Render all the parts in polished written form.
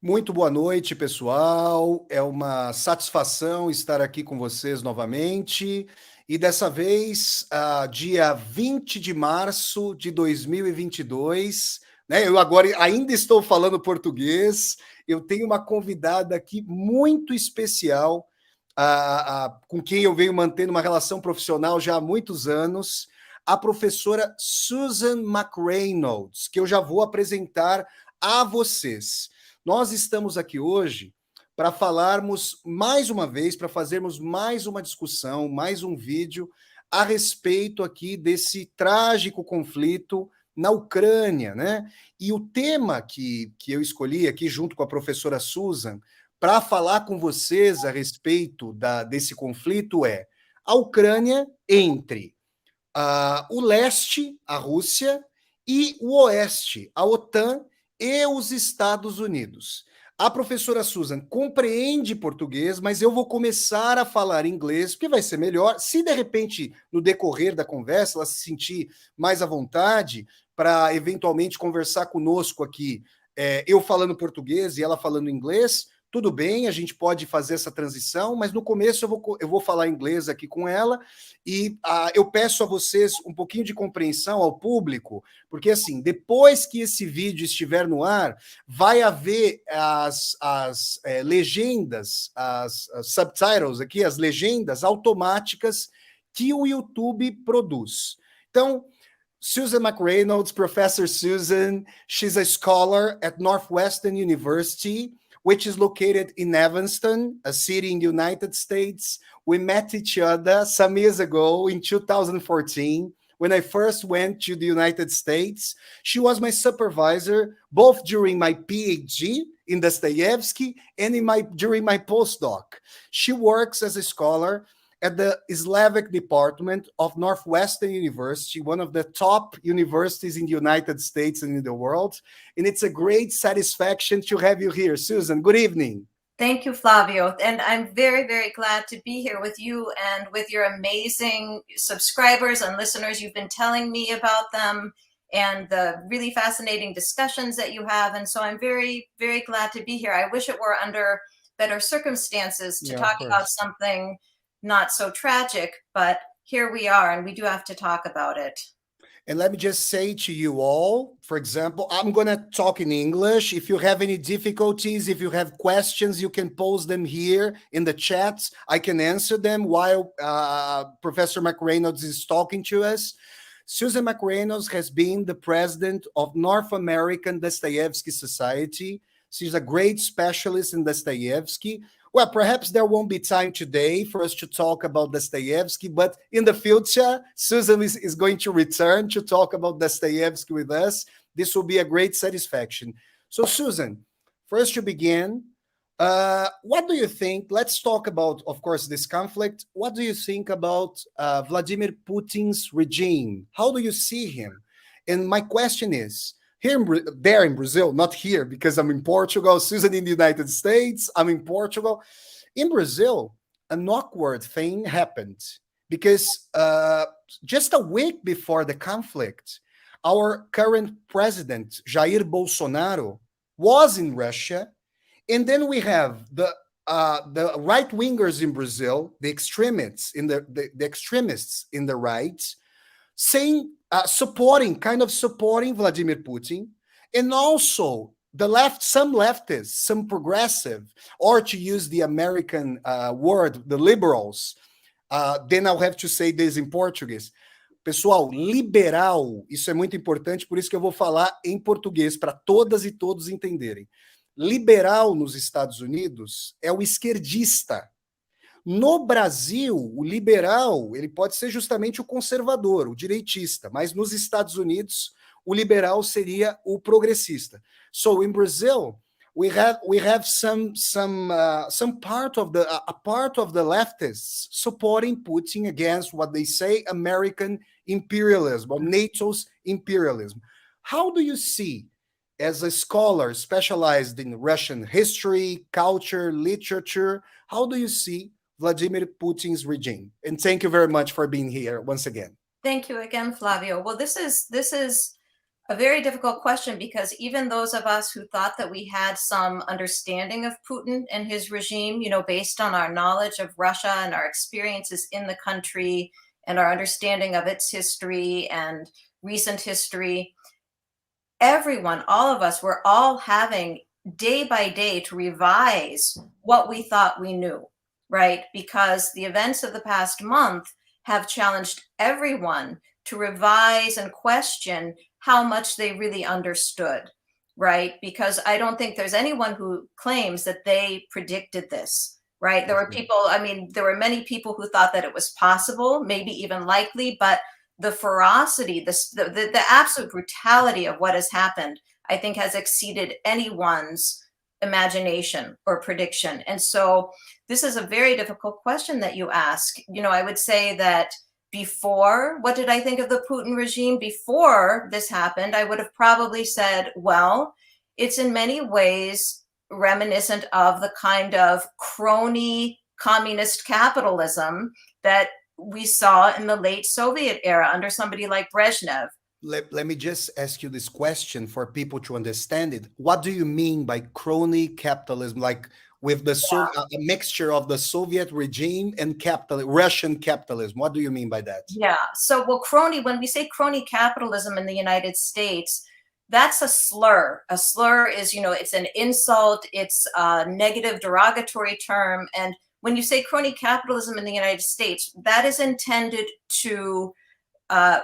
Muito boa noite, pessoal. É uma satisfação estar aqui com vocês novamente. E dessa vez, dia 20 de março de 2022, né? Eu agora ainda estou falando português. Eu tenho uma convidada aqui muito especial, com quem eu venho mantendo uma relação profissional já há muitos anos, a professora Susan McReynolds, que eu já vou apresentar a vocês. Nós estamos aqui hoje para falarmos mais uma vez, para fazermos mais uma discussão, mais um vídeo a respeito aqui desse trágico conflito na Ucrânia, né? E o tema que eu escolhi aqui junto com a professora Susan para falar com vocês a respeito desse conflito é a Ucrânia entre o leste, a Rússia, e o oeste, a OTAN e os Estados Unidos. A professora Susan compreende português, mas eu vou começar a falar inglês, porque vai ser melhor. Se de repente, no decorrer da conversa, ela se sentir mais à vontade para eventualmente conversar conosco aqui, eu falando português e ela falando inglês, tudo bem, a gente pode fazer essa transição, mas no começo eu vou falar inglês aqui com ela e eu peço a vocês um pouquinho de compreensão ao público, porque assim, depois que esse vídeo estiver no ar, vai haver as legendas, as subtitles aqui, as legendas automáticas que o YouTube produz. Então, Susan McReynolds, Professor Susan, she's a scholar at Northwestern University, which is located in Evanston, a city in the United States. We met each other some years ago in 2014 when I first went to the United States. She was my supervisor both during my PhD in Dostoevsky and during my postdoc. She works as a scholar at the Slavic Department of Northwestern University, one of the top universities in the United States and in the world. And it's a great satisfaction to have you here. Susan, good evening. Thank you, Flavio. And I'm very, very glad to be here with you and with your amazing subscribers and listeners. You've been telling me about them and the really fascinating discussions that you have. And so I'm very, very glad to be here. I wish it were under better circumstances to talk about something not so tragic, but here we are, and we do have to talk about it. And let me just say to you all, for example, I'm going to talk in English. If you have any difficulties, if you have questions, you can post them here in the chats. I can answer them while Professor McReynolds is talking to us. Susan McReynolds has been the president of North American Dostoevsky Society. She's a great specialist in Dostoevsky. Well, perhaps there won't be time today for us to talk about Dostoevsky, but in the future, Susan is going to return to talk about Dostoevsky with us. This will be a great satisfaction. So, Susan, first to begin, what do you think? Let's talk about, of course, this conflict. What do you think about Vladimir Putin's regime? How do you see him? And my question is, there in Brazil, not here because I'm in Portugal, Susan in the United States, I'm in Portugal. In Brazil, an awkward thing happened because just a week before the conflict, our current president, Jair Bolsonaro, was in Russia. And then we have the right-wingers in Brazil, the extremists in the extremists in the right, saying, supporting Vladimir Putin, and also the left, some leftists, some progressive, or to use the American word, the liberals. Then I'll have to say this in Portuguese. Pessoal, liberal, isso é muito importante, por isso que eu vou falar em português, para todas e todos entenderem. Liberal nos Estados Unidos é o esquerdista. No Brasil, o liberal, ele pode ser justamente o conservador, o direitista, mas nos Estados Unidos, o liberal seria o progressista. So in Brazil, we have some part of the leftists supporting Putin against what they say American imperialism or NATO's imperialism. How do you see, as a scholar specialized in Russian history, culture, literature, how do you see Vladimir Putin's regime? And thank you very much for being here once again. Thank you again, Flavio. Well, this is A very difficult question, because even those of us who thought that we had some understanding of Putin and his regime, based on our knowledge of Russia and our experiences in the country and our understanding of its history and recent history, everyone, all of us, were all having day by day to revise what we thought we knew, right? Because the events of the past month have challenged everyone to revise and question how much they really understood, right? Because I don't think there's anyone who claims that they predicted this, right? There were people, there were many people who thought that it was possible, maybe even likely, but the ferocity, the absolute brutality of what has happened, I think, has exceeded anyone's imagination or prediction. And so this is a very difficult question that you ask. I would say that before, what did I think of the Putin regime before this happened? I would have probably said, well, it's in many ways reminiscent of the kind of crony communist capitalism that we saw in the late Soviet era under somebody like Brezhnev. Let me just ask you this question for people to understand it. What do you mean by crony capitalism? Like with the a mixture of the Soviet regime and Russian capitalism. What do you mean by that? Yeah. So, well, crony, when we say crony capitalism in the United States, that's a slur. A slur is, it's an insult. It's a negative, derogatory term. And when you say crony capitalism in the United States, that is intended to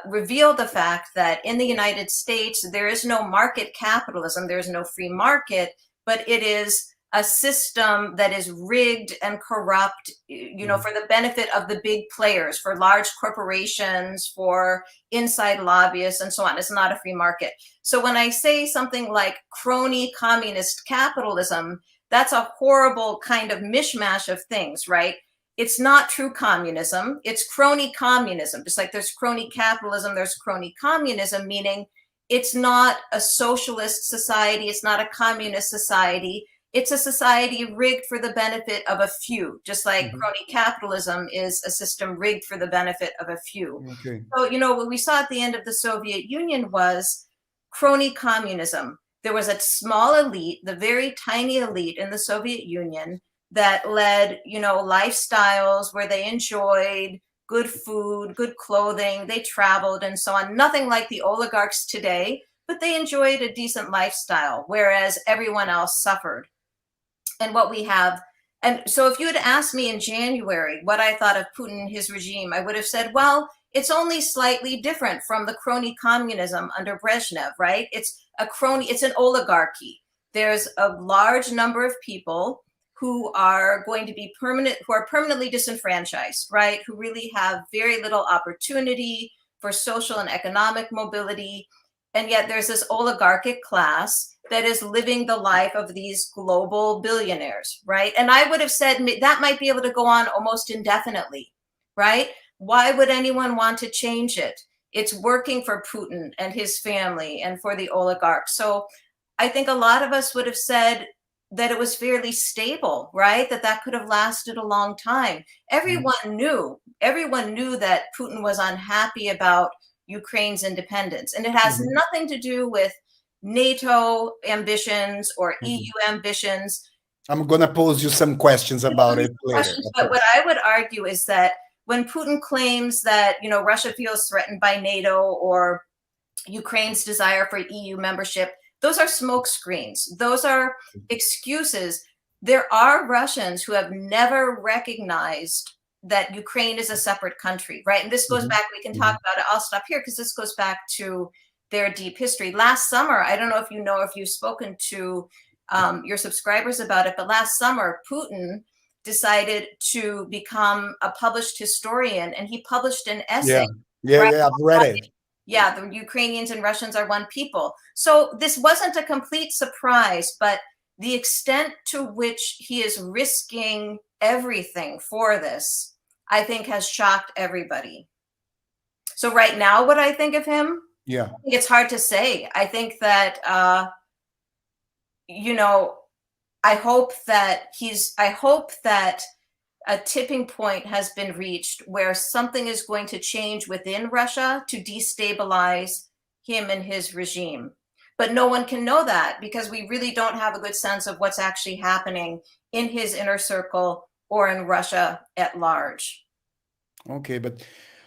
reveal the fact that in the United States, there is no market capitalism. There is no free market, but it is a system that is rigged and corrupt, for the benefit of the big players, for large corporations, for inside lobbyists, and so on. It's not a free market. So when I say something like crony communist capitalism, that's a horrible kind of mishmash of things, right? It's not true communism. It's crony communism. Just like there's crony capitalism, there's crony communism, meaning it's not a socialist society. It's not a communist society. It's a society rigged for the benefit of a few, just like crony capitalism is a system rigged for the benefit of a few. Okay. So, what we saw at the end of the Soviet Union was crony communism. There was a small elite, the very tiny elite in the Soviet Union, that led, lifestyles where they enjoyed good food, good clothing, they traveled and so on. Nothing like the oligarchs today, but they enjoyed a decent lifestyle, whereas everyone else suffered. And what we have, and so if you had asked me in January what I thought of Putin and his regime, I would have said, well, it's only slightly different from the crony communism under Brezhnev, right? It's an oligarchy. There's a large number of people who are going to be permanently disenfranchised, right? Who really have very little opportunity for social and economic mobility. And yet there's this oligarchic class that is living the life of these global billionaires, right? And I would have said that might be able to go on almost indefinitely, right? Why would anyone want to change it? It's working for Putin and his family and for the oligarchs. So I think a lot of us would have said that it was fairly stable, right? That could have lasted a long time. Everyone knew that Putin was unhappy about Ukraine's independence. And it has nothing to do with NATO ambitions or EU ambitions. I'm going to pose you some questions about it later. But what I would argue is that when Putin claims that, Russia feels threatened by NATO or Ukraine's desire for EU membership, those are smoke screens. Those are excuses. There are Russians who have never recognized that Ukraine is a separate country, right? And this goes back, we can talk about it. I'll stop here because this goes back to their deep history. Last summer, I don't know if you've spoken to your subscribers about it, but last summer, Putin decided to become a published historian, and he published an essay. Yeah, I've read it. Yeah, the Ukrainians and Russians are one people. So this wasn't a complete surprise, but the extent to which he is risking everything for this, I think, has shocked everybody. So right now, what I think of him, I think it's hard to say. I think that, I hope that a tipping point has been reached where something is going to change within Russia to destabilize him and his regime. But no one can know that because we really don't have a good sense of what's actually happening in his inner circle or in Russia at large. Okay, but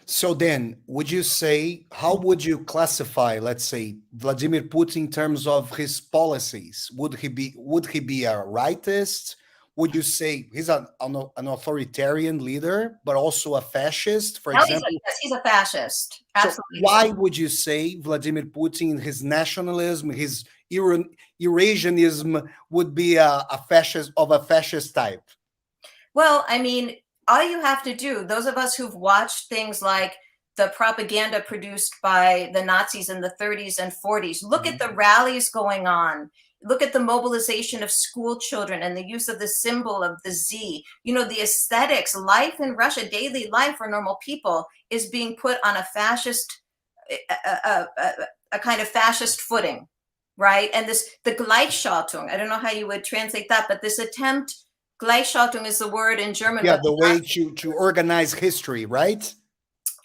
so then would you say, how would you classify, let's say, Vladimir Putin in terms of his policies? Would he be a rightist? Would you say he's an authoritarian leader, but also a fascist, for example? Yes, he's a fascist. Absolutely. So why would you say Vladimir Putin, his nationalism, his Eurasianism would be a fascist of a fascist type? Well, I mean, all you have to do, those of us who've watched things like the propaganda produced by the Nazis in the 30s and 40s, look at the rallies going on. Look at the mobilization of school children and the use of the symbol of the Z. You know, the aesthetics, life in Russia, daily life for normal people is being put on a fascist, a kind of fascist footing, right? And the Gleichschaltung, I don't know how you would translate that, but this attempt, Gleichschaltung is the word in German. Yeah, the way to organize history, right?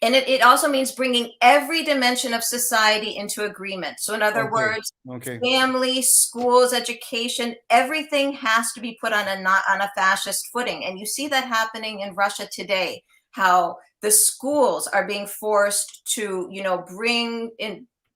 And it also means bringing every dimension of society into agreement. So in other words, family, schools, education, everything has to be put on a fascist footing. And you see that happening in Russia today, how the schools are being forced to, you know, bring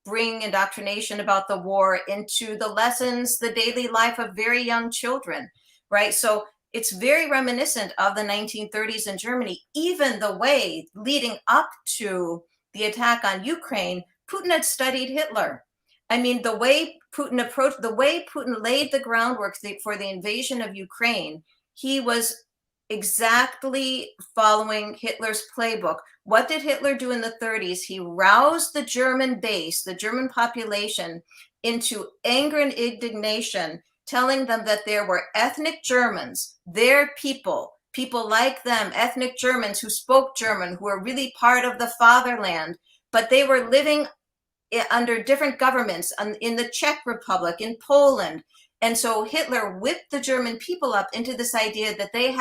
indoctrination about the war into the lessons, the daily life of very young children, right? So it's very reminiscent of the 1930s in Germany, even the way leading up to the attack on Ukraine, Putin had studied Hitler. I mean, the way Putin approached, the way Putin laid the groundwork for the invasion of Ukraine, he was exactly following Hitler's playbook. What did Hitler do in the 30s? He roused the German base, the German population, into anger and indignation, telling them that there were ethnic Germans, their people like them, ethnic Germans who spoke German, who were really part of the fatherland, but they were living under different governments in the Czech Republic, in Poland. And so Hitler whipped the German people up into this idea that they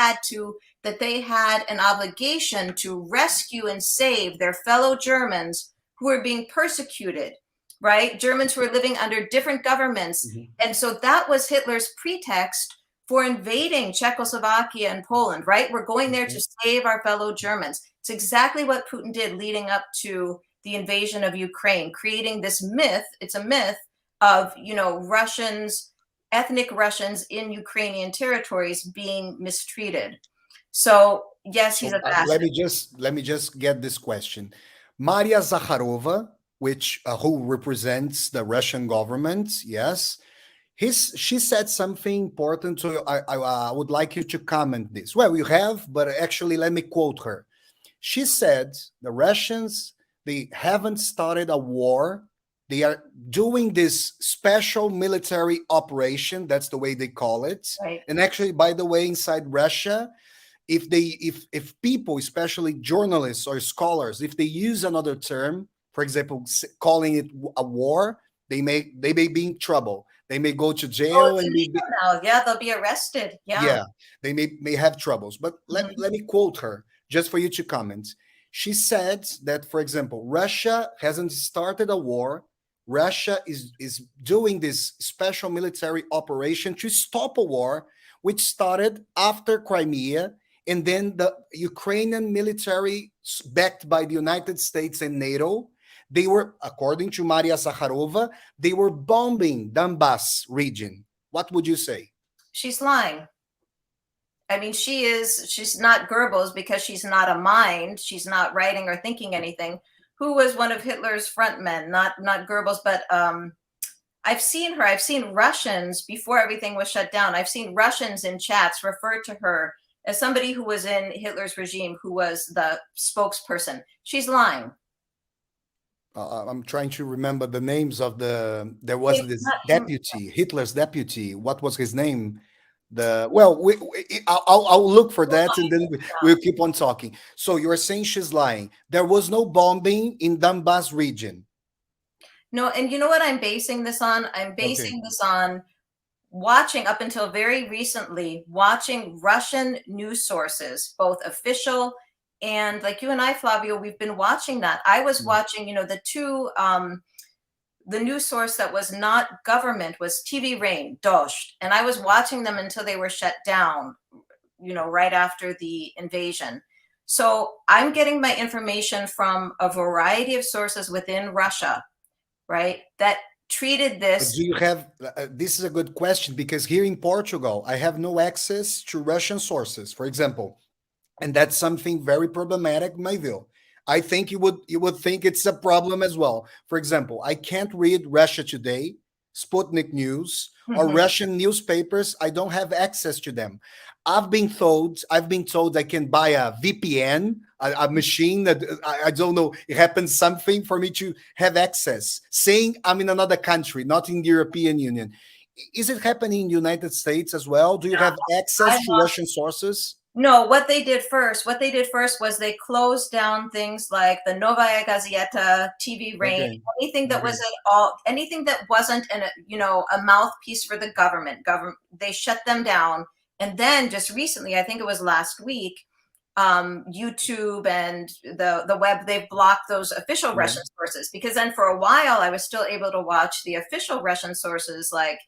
had an obligation to rescue and save their fellow Germans who were being persecuted. Right? Germans who were living under different governments. And so that was Hitler's pretext for invading Czechoslovakia and Poland, right? We're going there to save our fellow Germans. It's exactly what Putin did leading up to the invasion of Ukraine, creating this myth. It's a myth of, you know, Russians, ethnic Russians in Ukrainian territories being mistreated. So yes, he's a fascist. Let me just get this question. Maria Zakharova, who represents the Russian government, yes, she said something important, so I would like you to comment this. Well, you have, but actually let me quote her. She said the Russians, they haven't started a war. They are doing this special military operation. That's the way they call it. Right. And actually, by the way, inside Russia, if people, especially journalists or scholars, if they use another term, for example, calling it a war, they may be in trouble. They may go to jail yeah, they'll be arrested. Yeah, they may have troubles. But let me quote her just for you to comment. She said that, for example, Russia hasn't started a war. Russia is doing this special military operation to stop a war, which started after Crimea, and then the Ukrainian military, backed by the United States and NATO, they were, according to Maria Zakharova, they were bombing Donbas region. What would you say? She's lying. I mean, she's not Goebbels because she's not a mind. She's not writing or thinking anything. Who was one of Hitler's front men? Not Goebbels, but I've seen her. I've seen Russians before everything was shut down. I've seen Russians in chats refer to her as somebody who was in Hitler's regime, who was the spokesperson. She's lying. I'm trying to remember the names of there was this deputy, Hitler's deputy. What was his name? I'll look for that, and then we'll keep on talking. So you're saying she's lying. There was no bombing in Donbas region. No, and you know what I'm basing this on? I'm basing this on watching, up until very recently, watching Russian news sources, both official and like you and I, Flavio, we've been watching that. I was watching, the two the news source that was not government was TV Rain, Dost, and I was watching them until they were shut down, right after the invasion. So I'm getting my information from a variety of sources within Russia, right, that treated this. Do you have, this is a good question, because here in Portugal, I have no access to Russian sources, for example, and that's something very problematic in my view. I think you would think it's a problem as well. For example, I can't read Russia Today, Sputnik News, or Russian newspapers. I don't have access to them. I've been told I can buy a VPN, a machine that I don't know. It happens something for me to have access, saying I'm in another country, not in the European Union. Is it happening in the United States as well? Do you have access to Russian sources? No, what they did first was they closed down things like the Novaya Gazeta, TV Rain, anything that was anything that wasn't a mouthpiece for the government. They shut them down. And then just recently, I think it was last week, YouTube and the web, they've blocked those official Russian sources, because then for a while I was still able to watch the official Russian sources, like,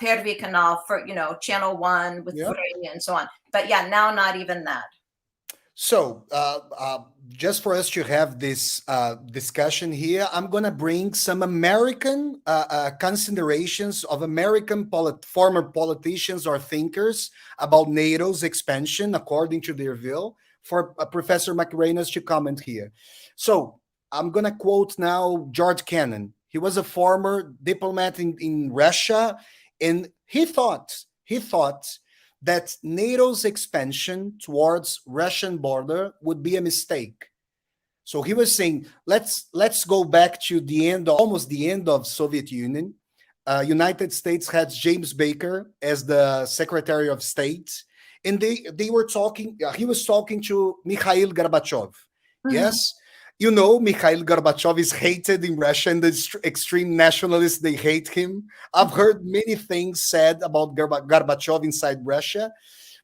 Pervy Canal for, Channel 1 with Vremya and so on. But yeah, now not even that. So just for us to have this discussion here, I'm going to bring some American considerations of American former politicians or thinkers about NATO's expansion, according to their view, for Professor McReynolds to comment here. So I'm going to quote now George Kennan. He was a former diplomat in Russia, and he thought that NATO's expansion towards Russian border would be a mistake. So he was saying, let's go back to almost the end of Soviet Union. United States had James Baker as the Secretary of State, and they were talking. He was talking to Mikhail Gorbachev. Yes. Mikhail Gorbachev is hated in Russia, and the extreme nationalists, they hate him. I've heard many things said about Gorbachev inside Russia,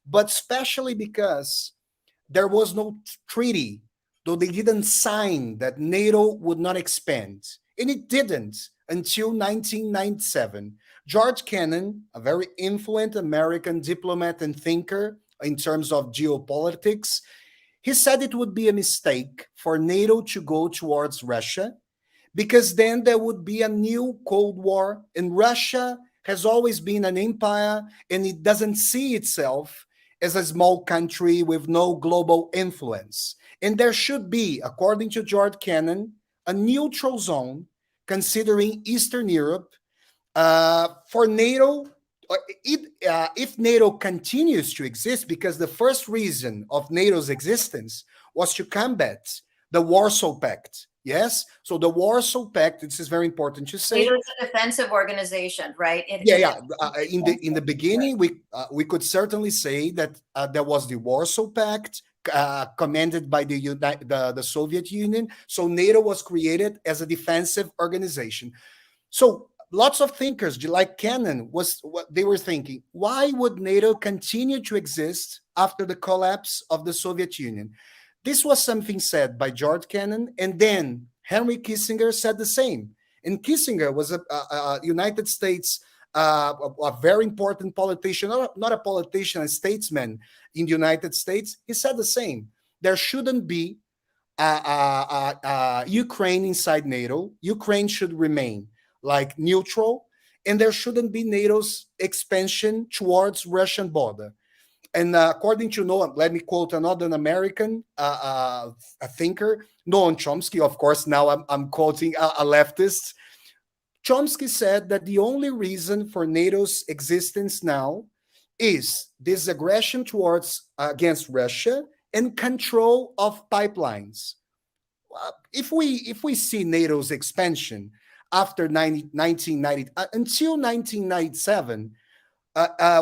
but especially because there was no treaty, though they didn't sign that NATO would not expand. And it didn't until 1997. George Kennan, a very influential American diplomat and thinker in terms of geopolitics, he said it would be a mistake for NATO to go towards Russia, because then there would be a new Cold War, and Russia has always been an empire, and it doesn't see itself as a small country with no global influence. And there should be, according to George Kennan, a neutral zone considering Eastern Europe for NATO. If NATO continues to exist, because the first reason of NATO's existence was to combat the Warsaw Pact. Yes, so the Warsaw Pact. This is very important to say. NATO's a defensive organization, right? In the beginning, we could certainly say that there was the Warsaw Pact, commanded by the Soviet Union. So NATO was created as a defensive organization. So lots of thinkers, like Kennan, they were thinking, why would NATO continue to exist after the collapse of the Soviet Union? This was something said by George Kennan, and then Henry Kissinger said the same. And Kissinger was a United States, a very important politician, not a politician, a statesman in the United States. He said the same. There shouldn't be Ukraine inside NATO. Ukraine should remain like neutral, and there shouldn't be NATO's expansion towards Russian border. And according to Noam, let me quote another American a thinker, Noam Chomsky. Of course, now I'm quoting a leftist. Chomsky said that the only reason for NATO's existence now is this aggression against Russia and control of pipelines. If we see NATO's expansion after 1990 until 1997,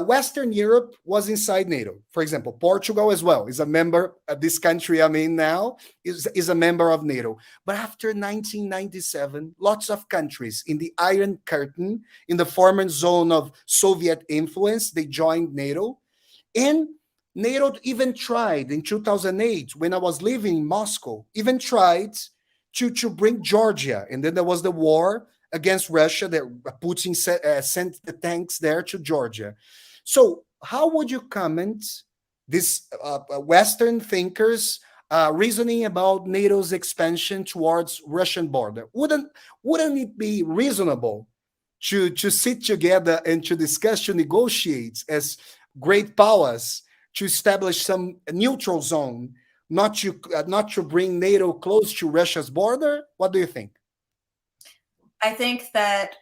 Western Europe was inside NATO. For example, Portugal as well is a member. This country I'm in now is a member of NATO. But after 1997, lots of countries in the Iron Curtain, in the former zone of Soviet influence, they joined NATO. And NATO even tried in 2008, when I was living in Moscow, even tried to bring Georgia. And then there was the war against Russia that Putin sent the tanks there to Georgia. So how would you comment this Western thinkers reasoning about NATO's expansion towards Russian border? Wouldn't it be reasonable to sit together and to discuss, to negotiate as great powers to establish some neutral zone, not to bring NATO close to Russia's border? What do you think? I think that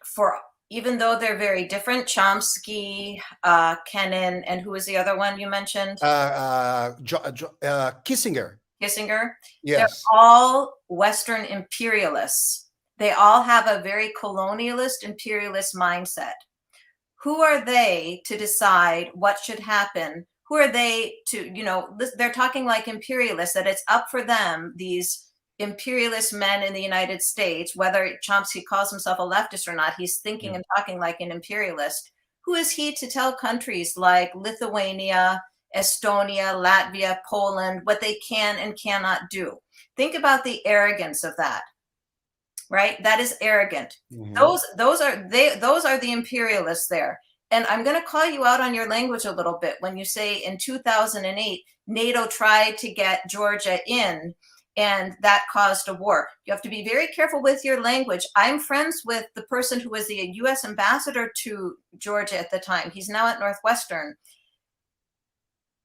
even though they're very different, Chomsky, Kennan, and who was the other one you mentioned? Kissinger. Kissinger. Yes. They're all Western imperialists. They all have a very colonialist, imperialist mindset. Who are they to decide what should happen? Who are they to, they're talking like imperialists, that it's up for them, these imperialist men in the United States, whether Chomsky calls himself a leftist or not, he's thinking and talking like an imperialist. Who is he to tell countries like Lithuania, Estonia, Latvia, Poland, what they can and cannot do? Think about the arrogance of that, right? That is arrogant. Mm-hmm. Those are the imperialists there. And I'm going to call you out on your language a little bit when you say in 2008, NATO tried to get Georgia in, and that caused a war. You have to be very careful with your language. I'm friends with the person who was the U.S. ambassador to Georgia at the time. He's now at Northwestern.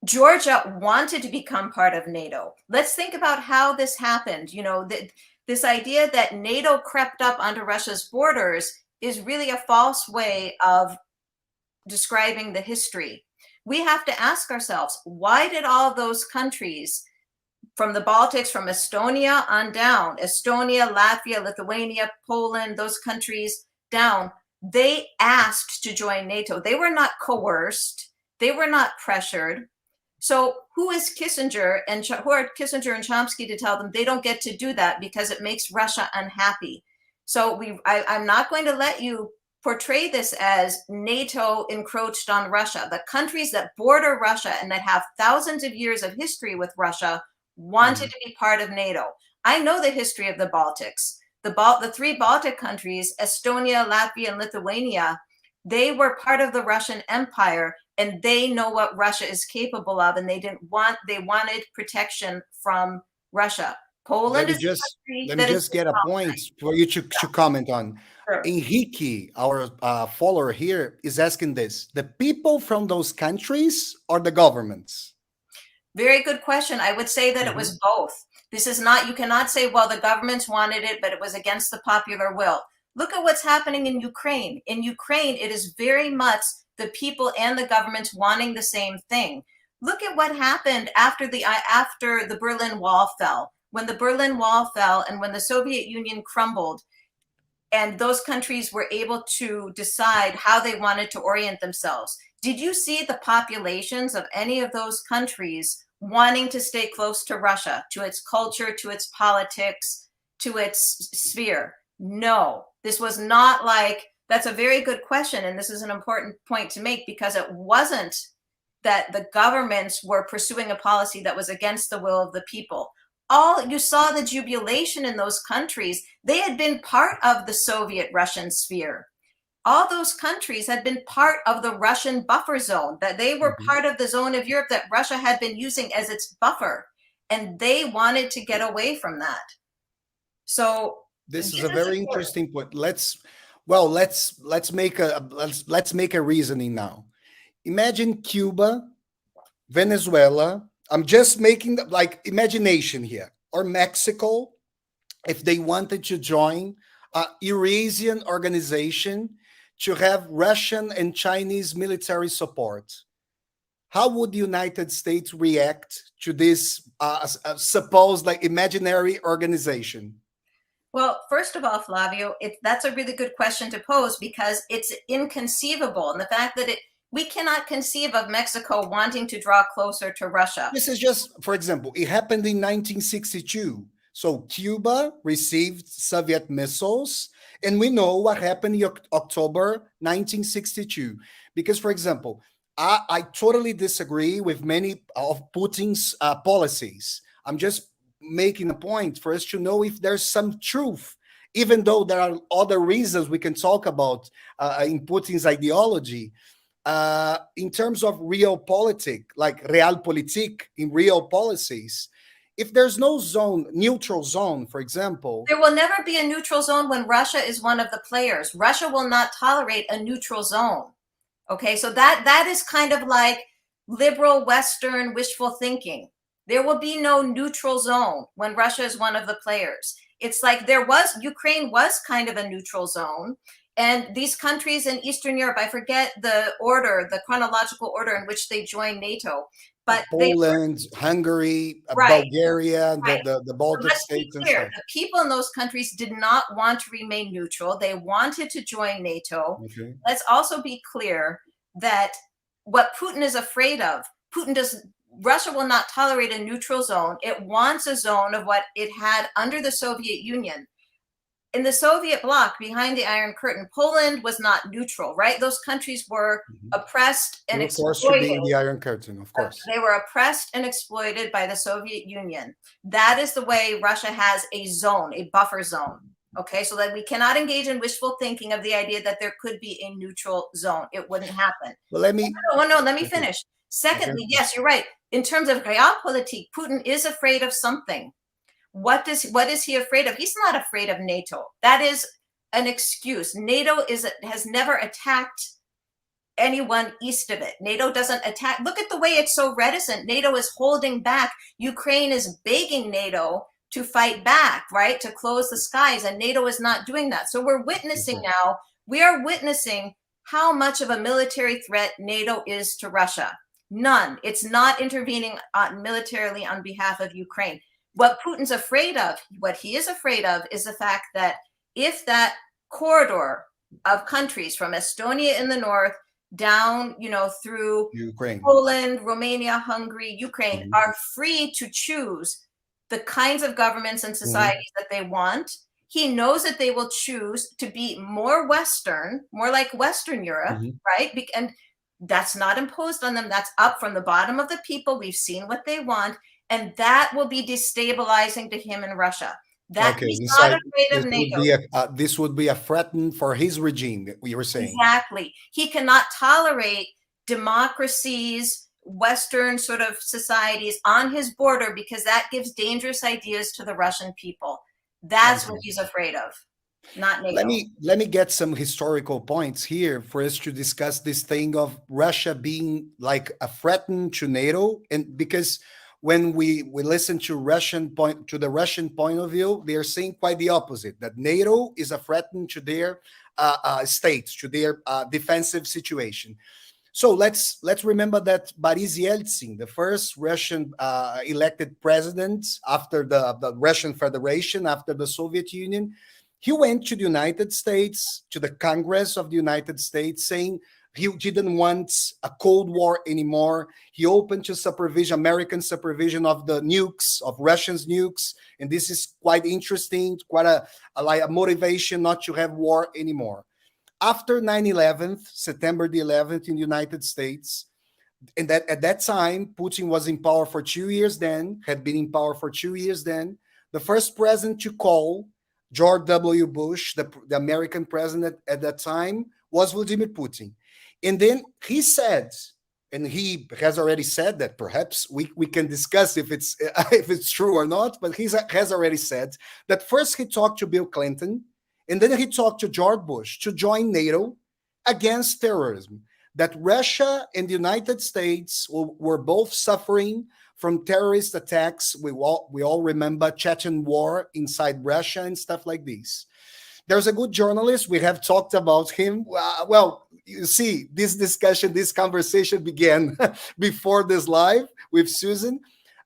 Georgia wanted to become part of NATO. Let's think about how this happened. This idea that NATO crept up onto Russia's borders is really a false way of describing the history. We have to ask ourselves, why did all those countries from the Baltics, from Estonia on down, Estonia, Latvia, Lithuania, Poland, those countries down, they asked to join NATO. They were not coerced. They were not pressured. So who is Kissinger and who are Kissinger and Chomsky to tell them they don't get to do that because it makes Russia unhappy? So I'm not going to let you portray this as NATO encroached on Russia. The countries that border Russia and that have thousands of years of history with Russia wanted to be part of NATO. I know the history of the Baltics. The three Baltic countries, Estonia, Latvia, and Lithuania, they were part of the Russian Empire, and they know what Russia is capable of, and they wanted protection from Russia. Poland is let me just get a point for you to comment on. Sure. Enrique, our follower here, is asking this: the people from those countries or the governments? Very good question. I would say that it was both. This is not, you cannot say, well, the governments wanted it, but it was against the popular will. Look at what's happening in Ukraine. In Ukraine, it is very much the people and the governments wanting the same thing. Look at what happened after the Berlin Wall fell. When the Berlin Wall fell and when the Soviet Union crumbled, and those countries were able to decide how they wanted to orient themselves. Did you see the populations of any of those countries wanting to stay close to Russia, to its culture, to its politics, to its sphere? No, this was not like, that's a very good question. And this is an important point to make, because it wasn't that the governments were pursuing a policy that was against the will of the people. You saw the jubilation in those countries. They had been part of the Soviet Russian sphere. All those countries had been part of the Russian buffer zone, that they were part of the zone of Europe that Russia had been using as its buffer. And they wanted to get away from that. So this is a very interesting point. Let's make a reasoning now. Imagine Cuba, Venezuela. I'm just making imagination here, or Mexico, if they wanted to join a Eurasian organization to have Russian and Chinese military support. How would the United States react to this supposed imaginary organization? Well, first of all, Flavio, that's a really good question to pose, because it's inconceivable. And the fact that we cannot conceive of Mexico wanting to draw closer to Russia. This is just, for example, it happened in 1962. So Cuba received Soviet missiles, and we know what happened in October 1962. Because, for example, I totally disagree with many of Putin's policies. I'm just making a point for us to know if there's some truth, even though there are other reasons we can talk about in Putin's ideology. In terms of realpolitik, like realpolitik in real policies, if there's no zone, neutral zone, for example. There will never be a neutral zone when Russia is one of the players. Russia will not tolerate a neutral zone. Okay, so that is kind of like liberal Western wishful thinking. There will be no neutral zone when Russia is one of the players. It's like Ukraine was kind of a neutral zone. And these countries in Eastern Europe, I forget the chronological order in which they joined NATO. But Poland, Hungary, right, Bulgaria, right. the Baltic states. Be clear, the people in those countries did not want to remain neutral. They wanted to join NATO. Okay. Let's also be clear that what Putin is afraid of, Russia will not tolerate a neutral zone. It wants a zone of what it had under the Soviet Union. In the Soviet bloc, behind the Iron Curtain, Poland was not neutral, right? Those countries were oppressed and exploited. Of course, being the Iron Curtain, of course. They were oppressed and exploited by the Soviet Union. That is the way Russia has a zone, a buffer zone. Okay, so that we cannot engage in wishful thinking of the idea that there could be a neutral zone. It wouldn't happen. Well, let me finish. Secondly, yes, you're right. In terms of realpolitik, Putin is afraid of something. What is he afraid of? He's not afraid of NATO. That is an excuse. NATO has never attacked anyone east of it. NATO doesn't attack. Look at the way it's so reticent. NATO is holding back. Ukraine is begging NATO to fight back, right? To close the skies, and NATO is not doing that. So we're witnessing now, we are witnessing how much of a military threat NATO is to Russia. None. It's not intervening militarily on behalf of Ukraine. What Putin's afraid of, what he is afraid of, is the fact that if that corridor of countries from Estonia in the north down, through Ukraine, Poland, Romania, Hungary, Ukraine, are free to choose the kinds of governments and societies that they want, he knows that they will choose to be more Western, more like Western Europe, right? And that's not imposed on them. That's up from the bottom of the people. We've seen what they want. And that will be destabilizing to him in Russia. That he's not afraid of NATO. This would be a threat for his regime, that we were saying. Exactly. He cannot tolerate democracies, Western sort of societies on his border, because that gives dangerous ideas to the Russian people. That's what he's afraid of, not NATO. Let me get some historical points here for us to discuss this thing of Russia being like a threat to NATO, and because when we listen to the Russian point of view, they are saying quite the opposite, that NATO is a threat to their states, to their defensive situation. So let's remember that Boris Yeltsin, the first Russian elected president after the Russian Federation, after the Soviet Union, he went to the United States, to the Congress of the United States, saying he didn't want a Cold War anymore. He opened to American supervision of the nukes, of Russia's nukes. And this is quite interesting, quite a motivation not to have war anymore. After 9/11, September the 11th in the United States, and that at that time, Putin was in power for 2 years then, had been in power for 2 years then. The first president to call, George W. Bush, the American president at that time, was Vladimir Putin. And then he said, and he has already said that, perhaps we can discuss if it's true or not, but he has already said that first he talked to Bill Clinton, and then he talked to George Bush to join NATO against terrorism, that Russia and the United States were both suffering from terrorist attacks. We all remember Chechen war inside Russia and stuff like this. There's a good journalist. We have talked about him. Well, you see, this conversation began before this live with Susan.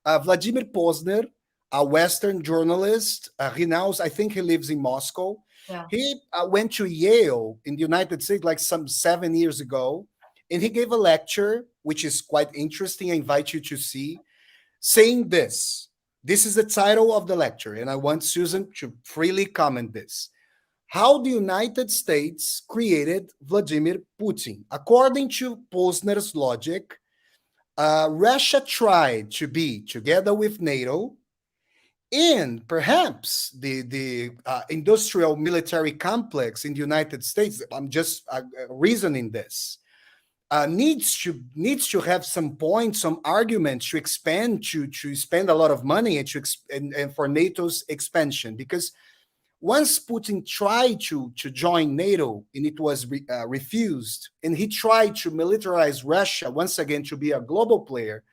Vladimir Posner, a Western journalist, renowned, I think he lives in Moscow. Yeah. He went to Yale in the United States like some 7 years ago, and he gave a lecture, which is quite interesting. I invite you to see, saying this. This is the title of the lecture, and I want Susan to freely comment this. How the United States created Vladimir Putin. According to Posner's logic, Russia tried to be together with NATO, And perhaps the industrial military complex in the United States, I'm just reasoning this, needs to have some points, some arguments to expand, to spend a lot of money and for NATO's expansion. Because once Putin tried to join NATO and it was refused, and he tried to militarize Russia once again to be a global player,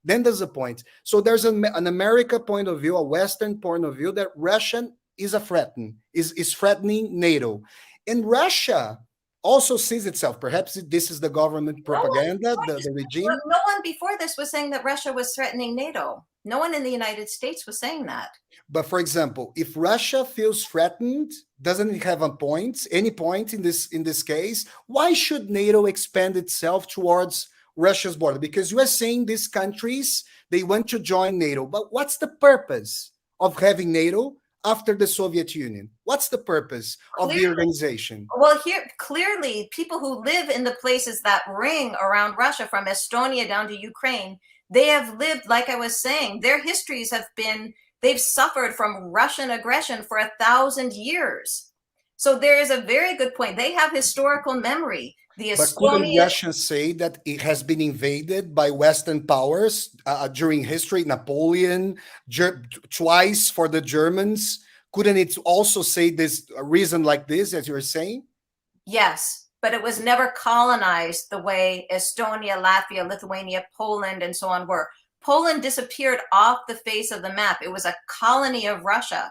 then there's a point. So there's an America point of view, a Western point of view, that Russia is a threatening, is threatening NATO. And Russia also sees itself, perhaps this is the government propaganda, the regime. No one before this was saying that Russia was threatening NATO. No one in the United States was saying that. But for example, if Russia feels threatened, doesn't it have any point in this case? Why should NATO expand itself towards Russia's border? Because you are saying these countries, they want to join NATO, but what's the purpose of having NATO after the Soviet Union? What's the purpose of the organization? Well, here, clearly, people who live in the places that ring around Russia, from Estonia down to Ukraine, they have lived, like I was saying, their histories have been, they've suffered from Russian aggression for 1,000 years. So there is a very good point. They have historical memory. But couldn't Russia say that it has been invaded by Western powers during history? Napoleon, twice for the Germans. Couldn't it also say this, a reason like this, as you're saying? Yes, but it was never colonized the way Estonia, Latvia, Lithuania, Poland, and so on were. Poland disappeared off the face of the map. It was a colony of Russia,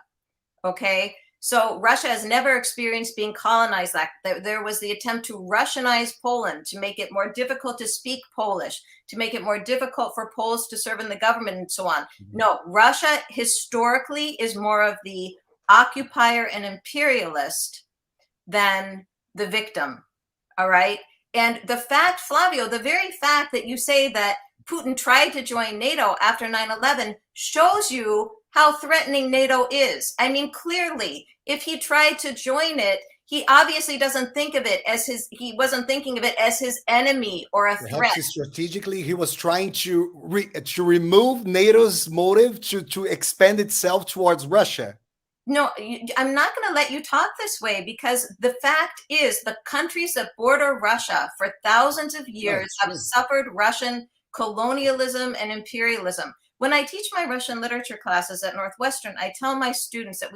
okay? So Russia has never experienced being colonized. There was the attempt to Russianize Poland, to make it more difficult to speak Polish, to make it more difficult for Poles to serve in the government and so on. Mm-hmm. No, Russia historically is more of the occupier and imperialist than the victim, all right? And the fact, Flavio, the very fact that you say that Putin tried to join NATO after 9/11 shows you how threatening NATO is. I mean, clearly, if he tried to join it, he obviously doesn't think of it as he wasn't thinking of it as his enemy or a threat. Strategically, he was trying to remove NATO's motive to expand itself towards Russia. No, I'm not going to let you talk this way, because the fact is the countries that border Russia for thousands of years have suffered Russian colonialism and imperialism. When I teach my Russian literature classes at Northwestern, I tell my students that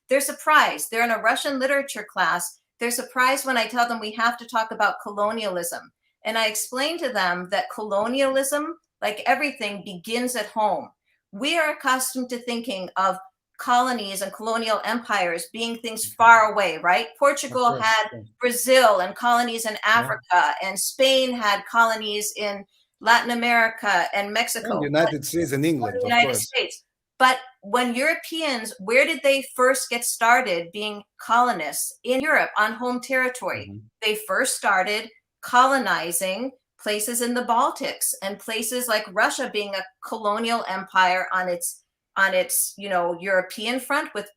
they're surprised. They're in a Russian literature class. They're surprised when I tell them we have to talk about colonialism. And I explain to them that colonialism, like everything, begins at home. We are accustomed to thinking of colonies and colonial empires being things far away, right? Portugal had Brazil and colonies in Africa, and Spain had colonies in Latin America and Mexico. And the United States and England, the United States. But when Europeans, where did they first get started being colonists? In Europe, on home territory. Mm-hmm. They first started colonizing places in the Baltics, and places like Russia being a colonial empire on its European front with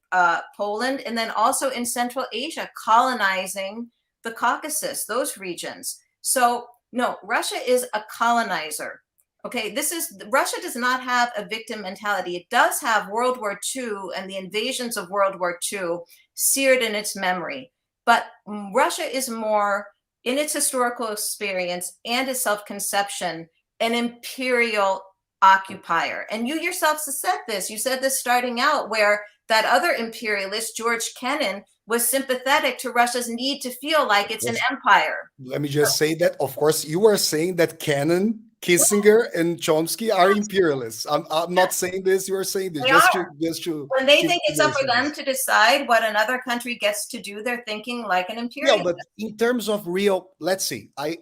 Poland, and then also in Central Asia, colonizing the Caucasus, those regions. So no, Russia is a colonizer. Okay, Russia does not have a victim mentality. It does have World War II and the invasions of World War II seared in its memory. But Russia is more, in its historical experience and its self-conception, an imperial occupier. And you yourself said this. You said this starting out, where that other imperialist, George Kennan, was sympathetic to Russia's need to feel like it's an empire. Let me just say that, of course, you are saying that Kennan, Kissinger, and Chomsky are imperialists. I'm not saying this, you are saying this. Just to when they think it's up for them to decide what another country gets to do, they're thinking like an imperialist. Yeah, but in terms of real, let's see, I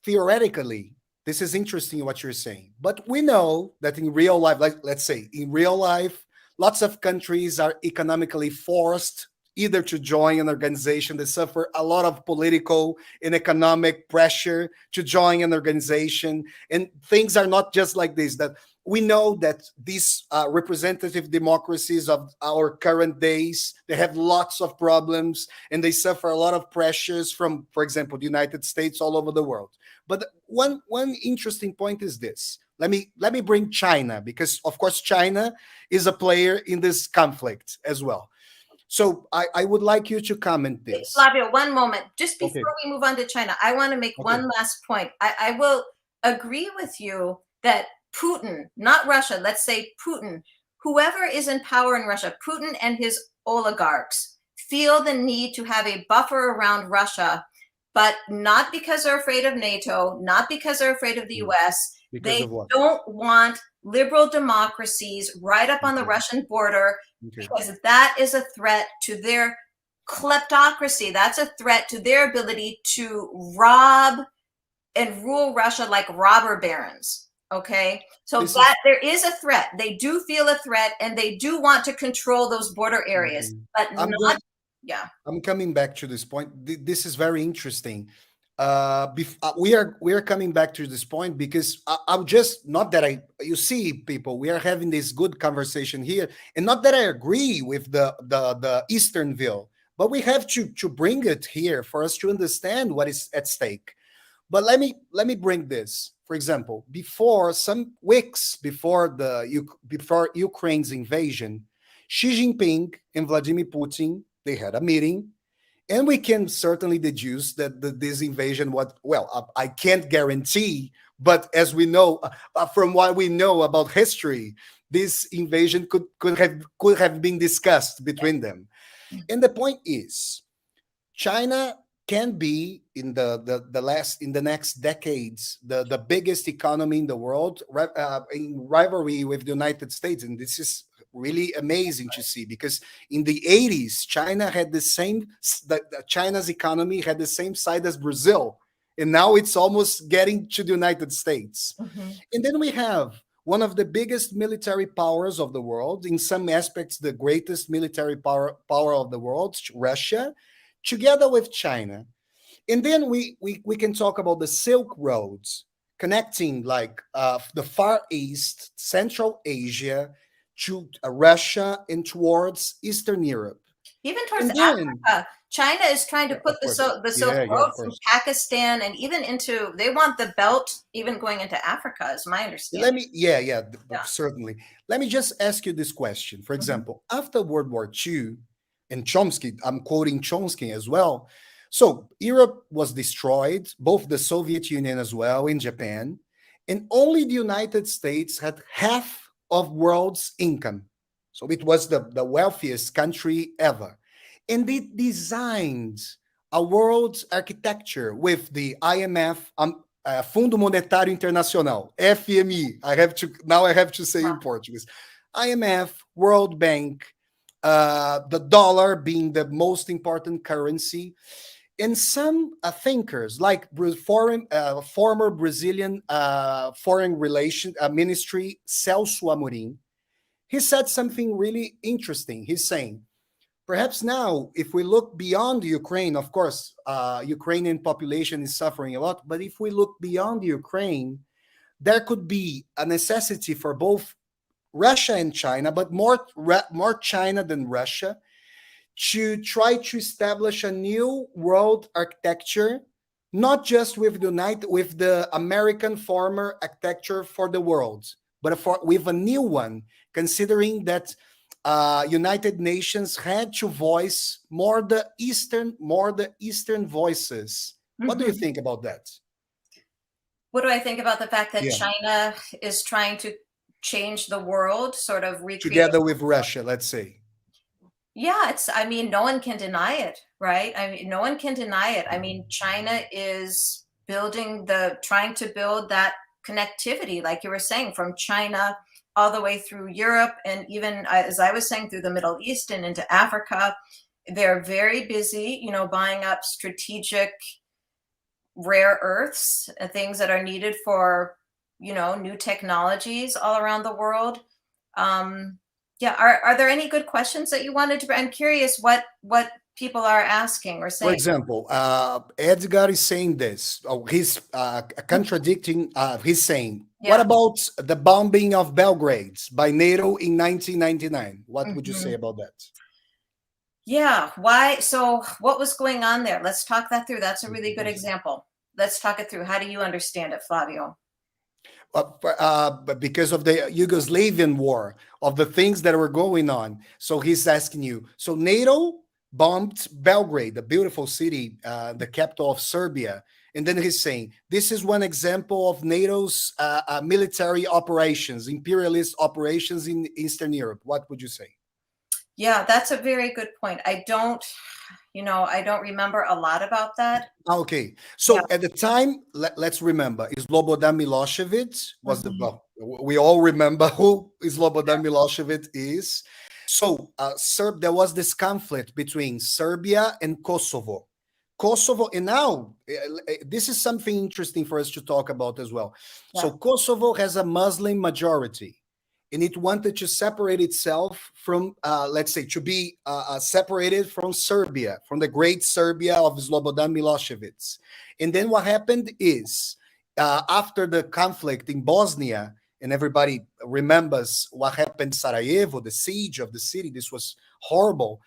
theoretically, this is interesting what you're saying, but we know that in real life, let's say in real life, lots of countries are economically forced either to join an organization. They suffer a lot of political and economic pressure to join an organization. And things are not just like this, that we know that these representative democracies of our current days, they have lots of problems and they suffer a lot of pressures from, for example, the United States all over the world. But one interesting point is this. Let me bring China, because of course China is a player in this conflict as well. So I would like you to comment this. Flavio, one moment. Just before Okay. we move on to China, I want to make one last point. I will agree with you that Putin, not Russia, let's say Putin, whoever is in power in Russia, Putin and his oligarchs feel the need to have a buffer around Russia, but not because they're afraid of NATO, not because they're afraid of the US. Because They of what? don't want liberal democracies right up on the Russian border, Okay. because that is a threat to their kleptocracy. That's a threat to their ability to rob and rule Russia like robber barons. Okay, so that there is a threat. They do feel a threat, and they do want to control those border areas, but I'm coming back to this point. This is very interesting. We are coming back to this point because I'm just, not that you see, people, we are having this good conversation here, and not that I agree with the Eastern view, but we have to bring it here for us to understand what is at stake. But let me bring this. For example, before some weeks before Ukraine's invasion, Xi Jinping and Vladimir Putin, they had a meeting, and we can certainly deduce that this invasion, I can't guarantee, but as we know, from what we know about history, this invasion could have been discussed between them. And the point is, China can be in the next decades the biggest economy in the world, in rivalry with the United States, and this is really amazing to see, because in the 80s China had China's economy had the same size as Brazil, and now it's almost getting to the United States. And then we have one of the biggest military powers of the world, in some aspects the greatest military power of the world, Russia, together with China. And then we can talk about the Silk Roads connecting the Far East, Central Asia, to Russia and towards Eastern Europe. Even towards Africa. China is trying to put the Silk Road from Pakistan and even into, they want the belt even going into Africa, is my understanding. Certainly. Let me just ask you this question. For example, after World War II, and Chomsky, I'm quoting Chomsky as well. So Europe was destroyed, both the Soviet Union as well, in Japan, and only the United States had half of world's income. So it was the wealthiest country ever. And they designed a world architecture with the IMF, Fundo Monetário Internacional, FMI. I have to say in Portuguese. IMF, World Bank, the dollar being the most important currency. And some thinkers, like former Brazilian Foreign Relations Ministry, Celso Amorim, he said something really interesting. He's saying, perhaps now, if we look beyond Ukraine, of course, Ukrainian population is suffering a lot, but if we look beyond Ukraine, there could be a necessity for both Russia and China, but more China than Russia, to try to establish a new world architecture, not just with the American former architecture for the world, but with a new one, considering that United Nations had to voice more the Eastern voices. What do you think about that? What do I think about the fact that China is trying to change the world, sort of recreate together with Russia, let's say? Yeah, no one can deny it, right? No one can deny it. China is trying to build that connectivity, like you were saying, from China all the way through Europe, and even, as I was saying, through the Middle East and into Africa. They're very busy, buying up strategic rare earths, things that are needed for, new technologies all around the world. Are there any good questions that you wanted to? I'm curious what people are asking or saying. For example, Edgar is saying this. He's contradicting. He's saying Yeah. What about the bombing of Belgrade by NATO in 1999? What would you say about that? Yeah. Why? So what was going on there? Let's talk that through. That's a really good example. Let's talk it through. How do you understand it, Flavio? But because of the Yugoslavian war, of the things that were going on. So he's asking you, so NATO bombed Belgrade, the beautiful city, the capital of Serbia. And then he's saying, this is one example of NATO's military operations, imperialist operations in Eastern Europe. What would you say? Yeah, that's a very good point. I don't remember a lot about that. Okay, so Yeah. at the time, let's remember, Slobodan Milosevic was well, we all remember who Slobodan Milosevic is. So there was this conflict between Serbia and Kosovo. Kosovo, and now this is something interesting for us to talk about as well. Yeah. So Kosovo has a Muslim majority, and it wanted to separate itself from, let's say, to be separated from Serbia, from the great Serbia of Slobodan Milosevic. And then what happened is, after the conflict in Bosnia, and everybody remembers what happened in Sarajevo, the siege of the city, this was horrible.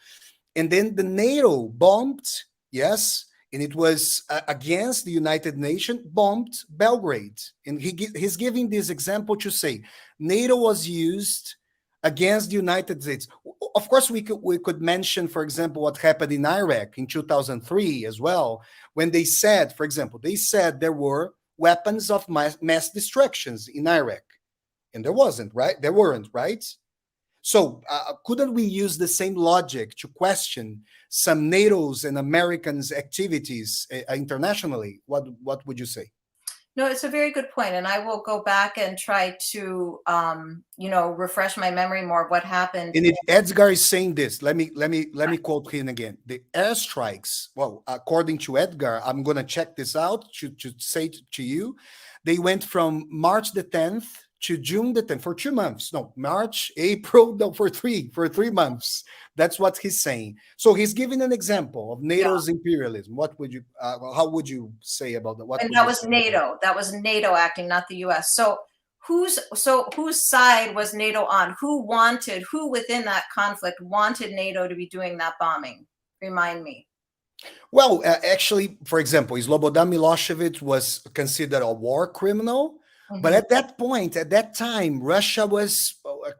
And then the NATO bombed, yes, and it was against the United Nations, bombed Belgrade. And he's giving this example to say, NATO was used against the United States. Of course, we could mention, for example, what happened in Iraq in 2003 as well, when they said, for example, there were weapons of mass destructions in Iraq. And there wasn't, right? There weren't, right? So couldn't we use the same logic to question some NATO's and Americans' activities internationally? What would you say? No, it's a very good point, and I will go back and try to, refresh my memory more of what happened. And if Edgar is saying this, let me quote him again. The airstrikes, well, according to Edgar, I'm going to check this out to say to you, they went from March the 10th to June the 10th for 2 months. No, March, April, no, for 3 months. That's what he's saying. So he's giving an example of NATO's imperialism. What would you, how would you say about that? And that was NATO. That was NATO acting, not the U.S. So whose side was NATO on? Who within that conflict wanted NATO to be doing that bombing? Remind me. Well, actually, for example, Slobodan Milosevic was considered a war criminal. But at that point, at that time, Russia was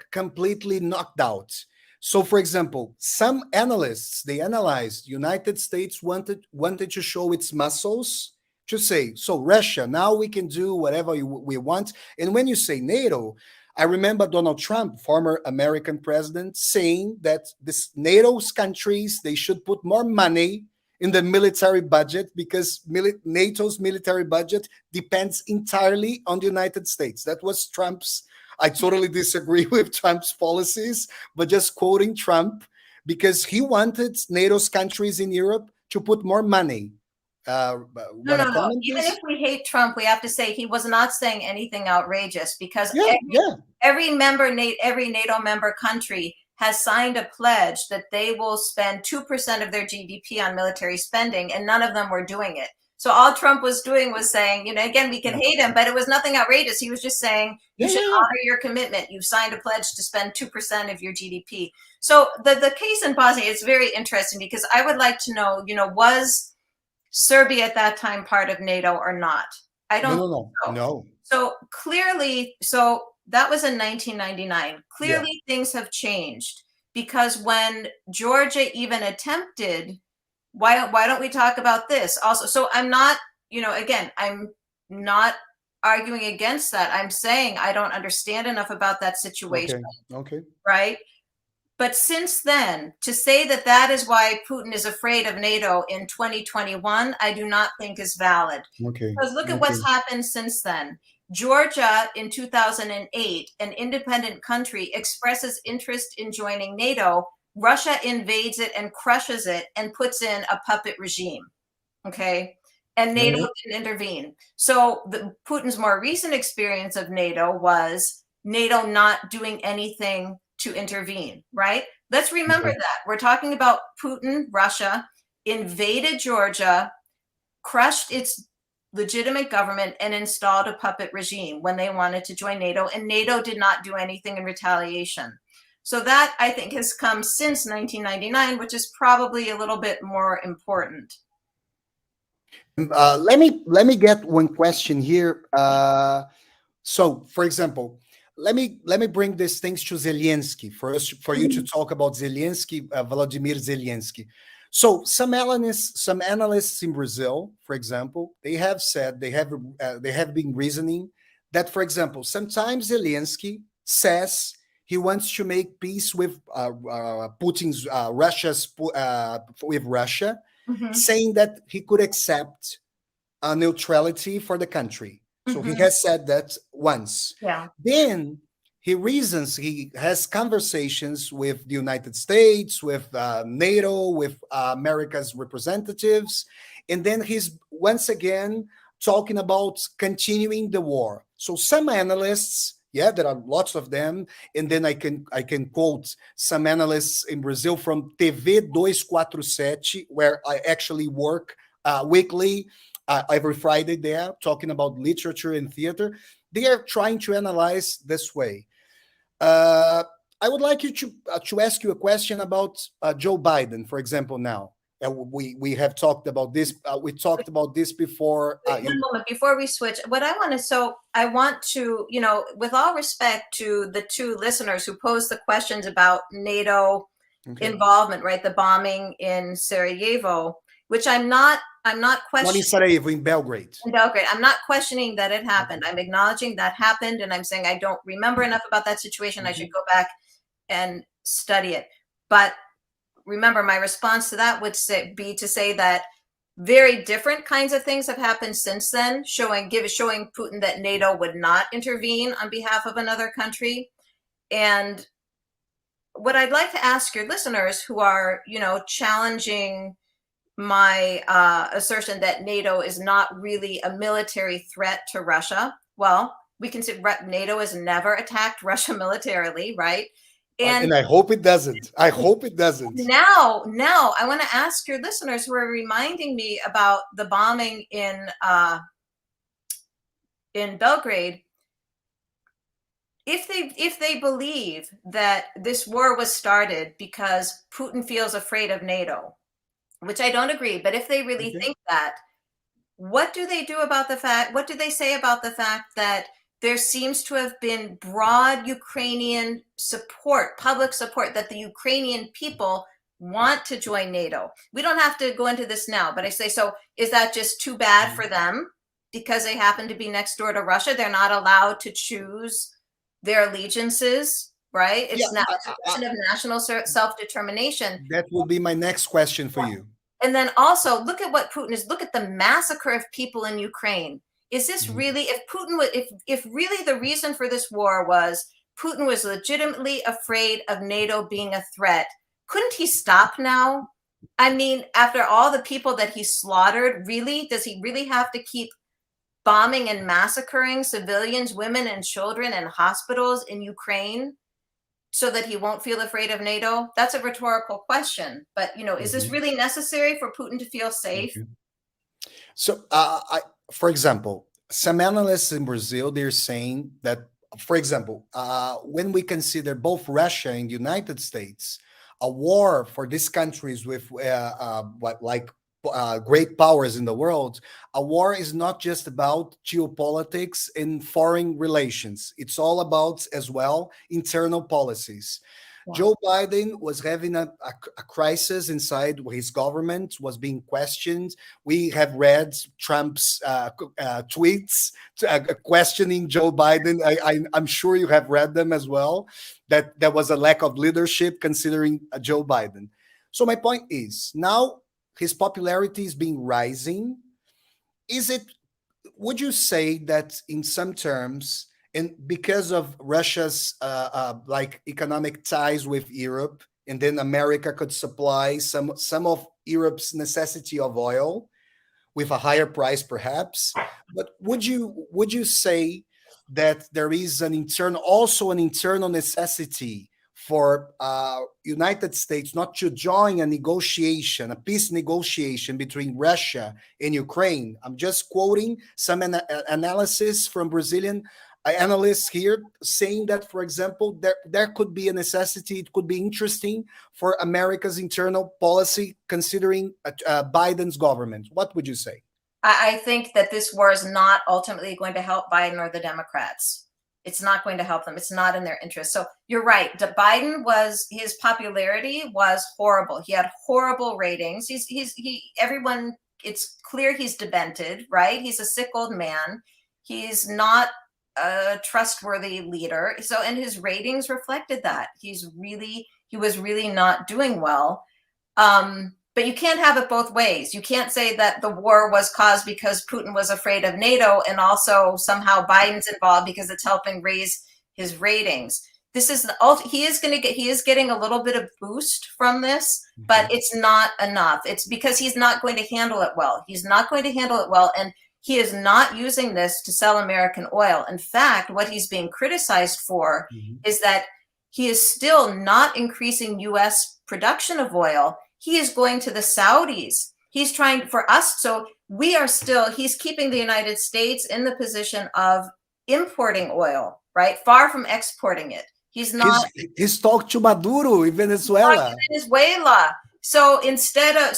completely knocked out. So, for example, some analysts, they analyzed United States wanted to show its muscles, to say, so Russia, now we can do whatever we want. And when you say NATO, I remember Donald Trump, former American president, saying that this NATO's countries, they should put more money in the military budget because NATO's military budget depends entirely on the United States. That was Trump's. I totally disagree with Trump's policies, but just quoting Trump, because he wanted NATO's countries in Europe to put more money. No. Even if we hate Trump, we have to say he was not saying anything outrageous, because every NATO member country has signed a pledge that they will spend 2% of their GDP on military spending, and none of them were doing it. So all Trump was doing was saying, again, we can hate him, but it was nothing outrageous. He was just saying, you should honor your commitment. You've signed a pledge to spend 2% of your GDP. So the case in Bosnia is very interesting, because I would like to know, was Serbia at that time part of NATO or not? I don't know. So clearly, that was in 1999. Clearly, things have changed, because when Georgia even attempted, why don't we talk about this also? So I'm not, again, I'm not arguing against that. I'm saying I don't understand enough about that situation. Okay. Right? But since then, to say that is why Putin is afraid of NATO in 2021, I do not think is valid. Okay. Because look at what's happened since then. Georgia in 2008, an independent country, expresses interest in joining NATO. Russia invades it and crushes it and puts in a puppet regime. Okay. And NATO can intervene. So Putin's more recent experience of NATO was NATO not doing anything to intervene, right? Let's remember that. We're talking about Putin, Russia, invaded Georgia, crushed its legitimate government and installed a puppet regime when they wanted to join NATO, and NATO did not do anything in retaliation. So that, I think, has come since 1999, which is probably a little bit more important. Let me get one question here. So, for example, let me bring these things to Zelensky for you to talk about Zelensky, Vladimir Zelensky. So some analysts in Brazil, for example, they have said they have been reasoning that, for example, sometimes Zelensky says he wants to make peace with Putin's with Russia, saying that he could accept neutrality for the country. So he has said that once. Yeah. Then he has conversations with the United States, with NATO, with America's representatives, and then he's once again talking about continuing the war. So some analysts, yeah, there are lots of them, and then I can quote some analysts in Brazil from TV 247, where I actually work weekly, every Friday there, talking about literature and theater. They are trying to analyze this way. I would like you to ask you a question about Joe Biden, for example. Now we have talked about this. We talked about this before. One moment before we switch. What I want to, with all respect to the two listeners who posed the questions about NATO involvement, right? The bombing in Sarajevo, which I'm not questioning. In Sarajevo, in Belgrade. In Belgrade. I'm not questioning that it happened. I'm acknowledging that happened, and I'm saying I don't remember enough about that situation. I should go back and study it. But remember, my response to that would be to say that very different kinds of things have happened since then, showing Putin that NATO would not intervene on behalf of another country. And what I'd like to ask your listeners who are, challenging my assertion that NATO is not really a military threat to Russia. Well, we can say NATO has never attacked Russia militarily, right? And I hope it doesn't. I hope it doesn't. Now, I want to ask your listeners who are reminding me about the bombing in Belgrade, if they believe that this war was started because Putin feels afraid of NATO, which I don't agree, but if they really think that, what do they do about the fact, what do they say about the fact that there seems to have been broad Ukrainian support, public support, that the Ukrainian people want to join NATO? We don't have to go into this now, but I say, so is that just too bad for them because they happen to be next door to Russia? They're not allowed to choose their allegiances, right? It's not a question of national self-determination. That will be my next question for you. And then also look at what Putin is, look at the massacre of people in Ukraine. Is this really, if Putin was, if really the reason for this war was Putin was legitimately afraid of NATO being a threat, couldn't he stop now? I mean, after all the people that he slaughtered, really, does he really have to keep bombing and massacring civilians, women and children and hospitals in Ukraine so that he won't feel afraid of NATO? That's a rhetorical question. But, is this really necessary for Putin to feel safe? So, for example, some analysts in Brazil, they're saying that, for example, when we consider both Russia and the United States, a war for these countries with great powers in the world, a war is not just about geopolitics and foreign relations. It's all about, as well, internal policies. Wow. Joe Biden was having a crisis inside his government, was being questioned. We have read Trump's tweets questioning Joe Biden. I'm sure you have read them as well, that there was a lack of leadership considering Joe Biden. So my point is, now his popularity is being rising. Would you say that in some terms, and because of Russia's economic ties with Europe, and then America could supply some of Europe's necessity of oil with a higher price, perhaps? But would you say that there is an internal necessity for United States not to join a negotiation, a peace negotiation between Russia and Ukraine. I'm just quoting some analysis from Brazilian analysts here saying that, for example, there could be a necessity, it could be interesting for America's internal policy considering Biden's government. What would you say? I think that this war is not ultimately going to help Biden or the Democrats. It's not going to help them. It's not in their interest. So you're right. Biden his popularity was horrible. He had horrible ratings. Everyone, it's clear he's demented, right? He's a sick old man. He's not a trustworthy leader. So, and his ratings reflected that. He was really not doing well. But you can't have it both ways. You can't say that the war was caused because Putin was afraid of NATO and also somehow Biden's involved because it's helping raise his ratings. He is getting a little bit of boost from this, but it's not enough. It's because he's not going to handle it well. He's not going to handle it well. And he is not using this to sell American oil. In fact, what he's being criticized for is that he is still not increasing U.S. production of oil. He is going to the Saudis. He's trying for us. So he's keeping the United States in the position of importing oil, right? Far from exporting it. He's not. He's talked to Maduro in Venezuela. So instead of,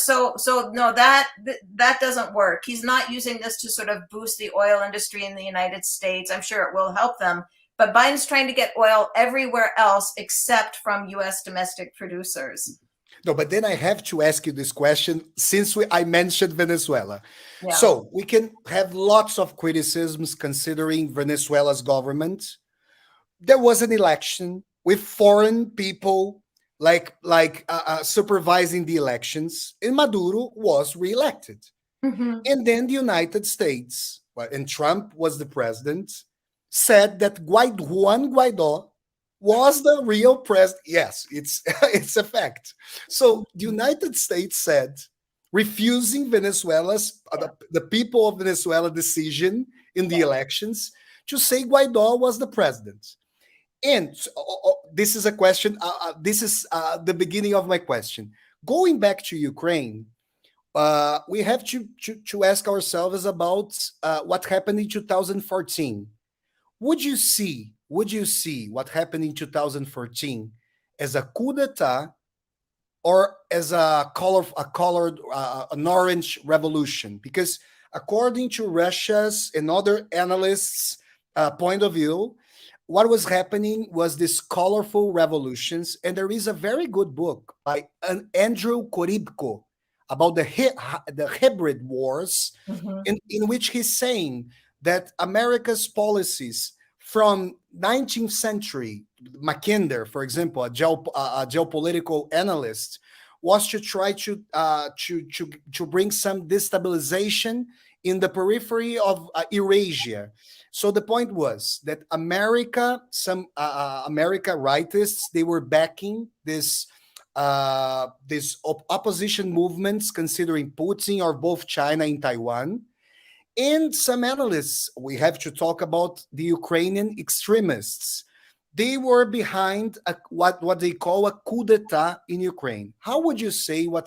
no, that doesn't work. He's not using this to sort of boost the oil industry in the United States. I'm sure it will help them. But Biden's trying to get oil everywhere else except from U.S. domestic producers. No, but then I have to ask you this question since I mentioned Venezuela. Yeah. So we can have lots of criticisms considering Venezuela's government. There was an election with foreign people supervising the elections, and Maduro was reelected. And then the United States, and Trump was the president, said that Juan Guaidó was the real president. Yes, it's a fact. So the United States said, refusing Venezuela's, the people of Venezuela decision in the elections to say Guaidó was the president. And this is a question, this is the beginning of my question. Going back to Ukraine, we have to ask ourselves about what happened in 2014. Would you see what happened in 2014 as a coup d'etat or as an orange revolution? Because according to Russia's and other analysts' point of view, what was happening was these colorful revolutions. And there is a very good book by Andrew Korybko about the hybrid wars, in which he's saying that America's policies from 19th century, Mackinder, for example, a geopolitical analyst, was to try to bring some destabilization in the periphery of Eurasia. So the point was that some America rightists, they were backing this opposition movements considering Putin or both China and Taiwan. And some analysts, we have to talk about the Ukrainian extremists. They were behind what they call a coup d'etat in Ukraine. How would you say when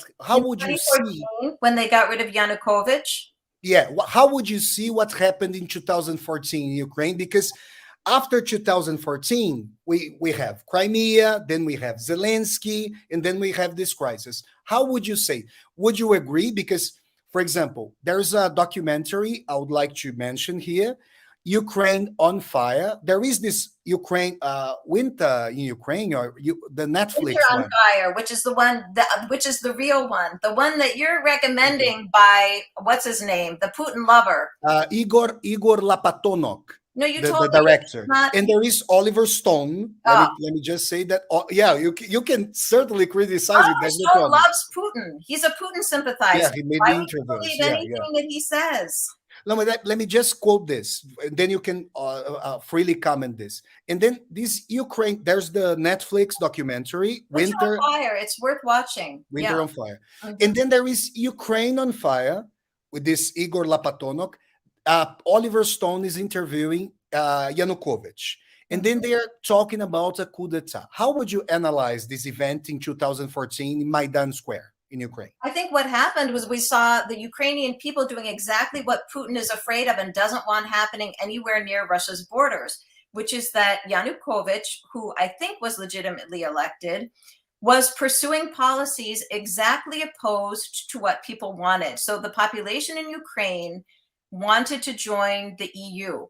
they got rid of Yanukovych? Yeah, how would you see what happened in 2014 in Ukraine? Because after 2014, we have Crimea, then we have Zelensky, and then we have this crisis. How would you say? Would you agree? Because, for example, there's a documentary I would like to mention here, Ukraine on Fire. There is this winter in Ukraine, or the Netflix Winter on one. Fire, which is the one, which is the real one, the one that you're recommending by, what's his name, the Putin lover, Igor Lapatonok. No, you the told director. Not... And there is Oliver Stone. Let me just say that. You can certainly criticize it. Oliver Stone loves Putin. He's a Putin sympathizer. Yeah, he made the interviews. Believe anything that he says. Let me just quote this, and then you can freely comment this. And then this Ukraine, there's the Netflix documentary, Winter on Fire. It's worth watching. Winter on Fire. And then there is Ukraine on Fire with this Igor Lapatonok. Oliver Stone is interviewing Yanukovych. And then they are talking about a coup d'etat. How would you analyze this event in 2014 in Maidan Square in Ukraine? I think what happened was we saw the Ukrainian people doing exactly what Putin is afraid of and doesn't want happening anywhere near Russia's borders, which is that Yanukovych, who I think was legitimately elected, was pursuing policies exactly opposed to what people wanted. So the population in Ukraine wanted to join the EU,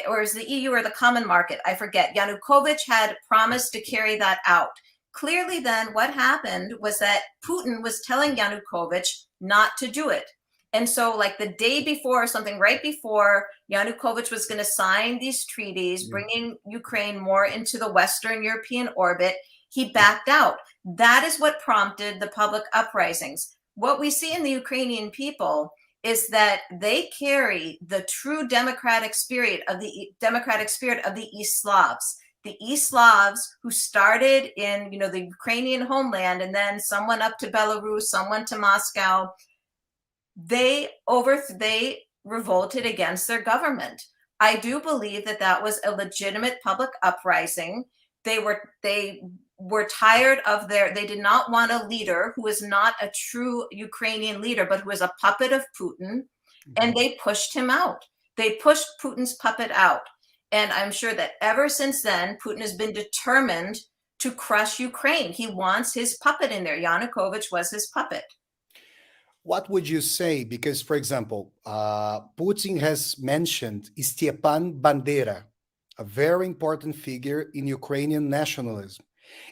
or is the EU or the common market? I forget. Yanukovych had promised to carry that out. Clearly then what happened was that Putin was telling Yanukovych not to do it. And so like the day before or something right before Yanukovych was going to sign these treaties, bringing Ukraine more into the Western European orbit, he backed out. That is what prompted the public uprisings. What we see in the Ukrainian people is that they carry the true democratic spirit of the East Slavs. The East Slavs who started in, the Ukrainian homeland, and then some went up to Belarus, some went to Moscow. They revolted against their government. I do believe that that was a legitimate public uprising. They were tired of they did not want a leader who was not a true Ukrainian leader, but who was a puppet of Putin, and they pushed him out. They pushed Putin's puppet out. And I'm sure that ever since then, Putin has been determined to crush Ukraine. He wants his puppet in there. Yanukovych was his puppet. What would you say? Because, for example, Putin has mentioned Stepan Bandera, a very important figure in Ukrainian nationalism.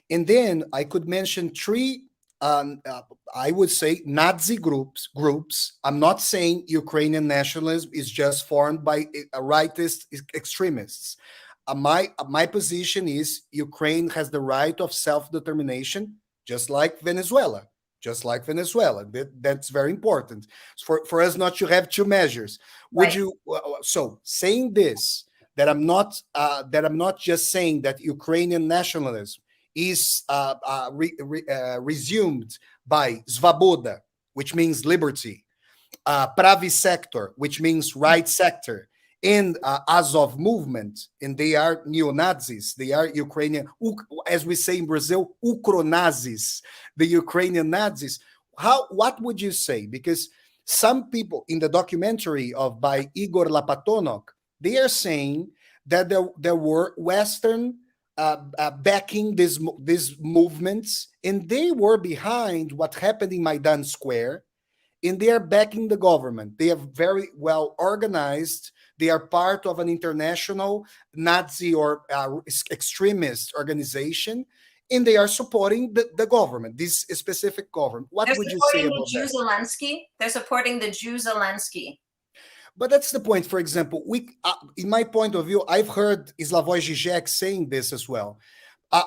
And then I could mention three, I would say, Nazi groups. I'm not saying Ukrainian nationalism is just formed by rightist extremists. My position is Ukraine has the right of self-determination, just like Venezuela. That's very important for us not to have two measures. Would you? So saying this, that I'm not just saying that Ukrainian nationalism is resumed by Svoboda, which means liberty, Pravi sector, which means right sector, and Azov movement, and they are neo-Nazis. They are Ukrainian, as we say in Brazil, Ukronazis, the Ukrainian Nazis. What would you say? Because some people in the documentary by Igor Lapatonok, they are saying that there were Western backing these movements, and they were behind what happened in Maidan Square, and they are backing the government. They are very well organized. They are part of an international Nazi or extremist organization, and they are supporting the government, this specific government. What would you say about that? Zelensky. They're supporting the Jew Zelensky. But that's the point. For example, in my point of view, I've heard Slavoj Žižek saying this as well.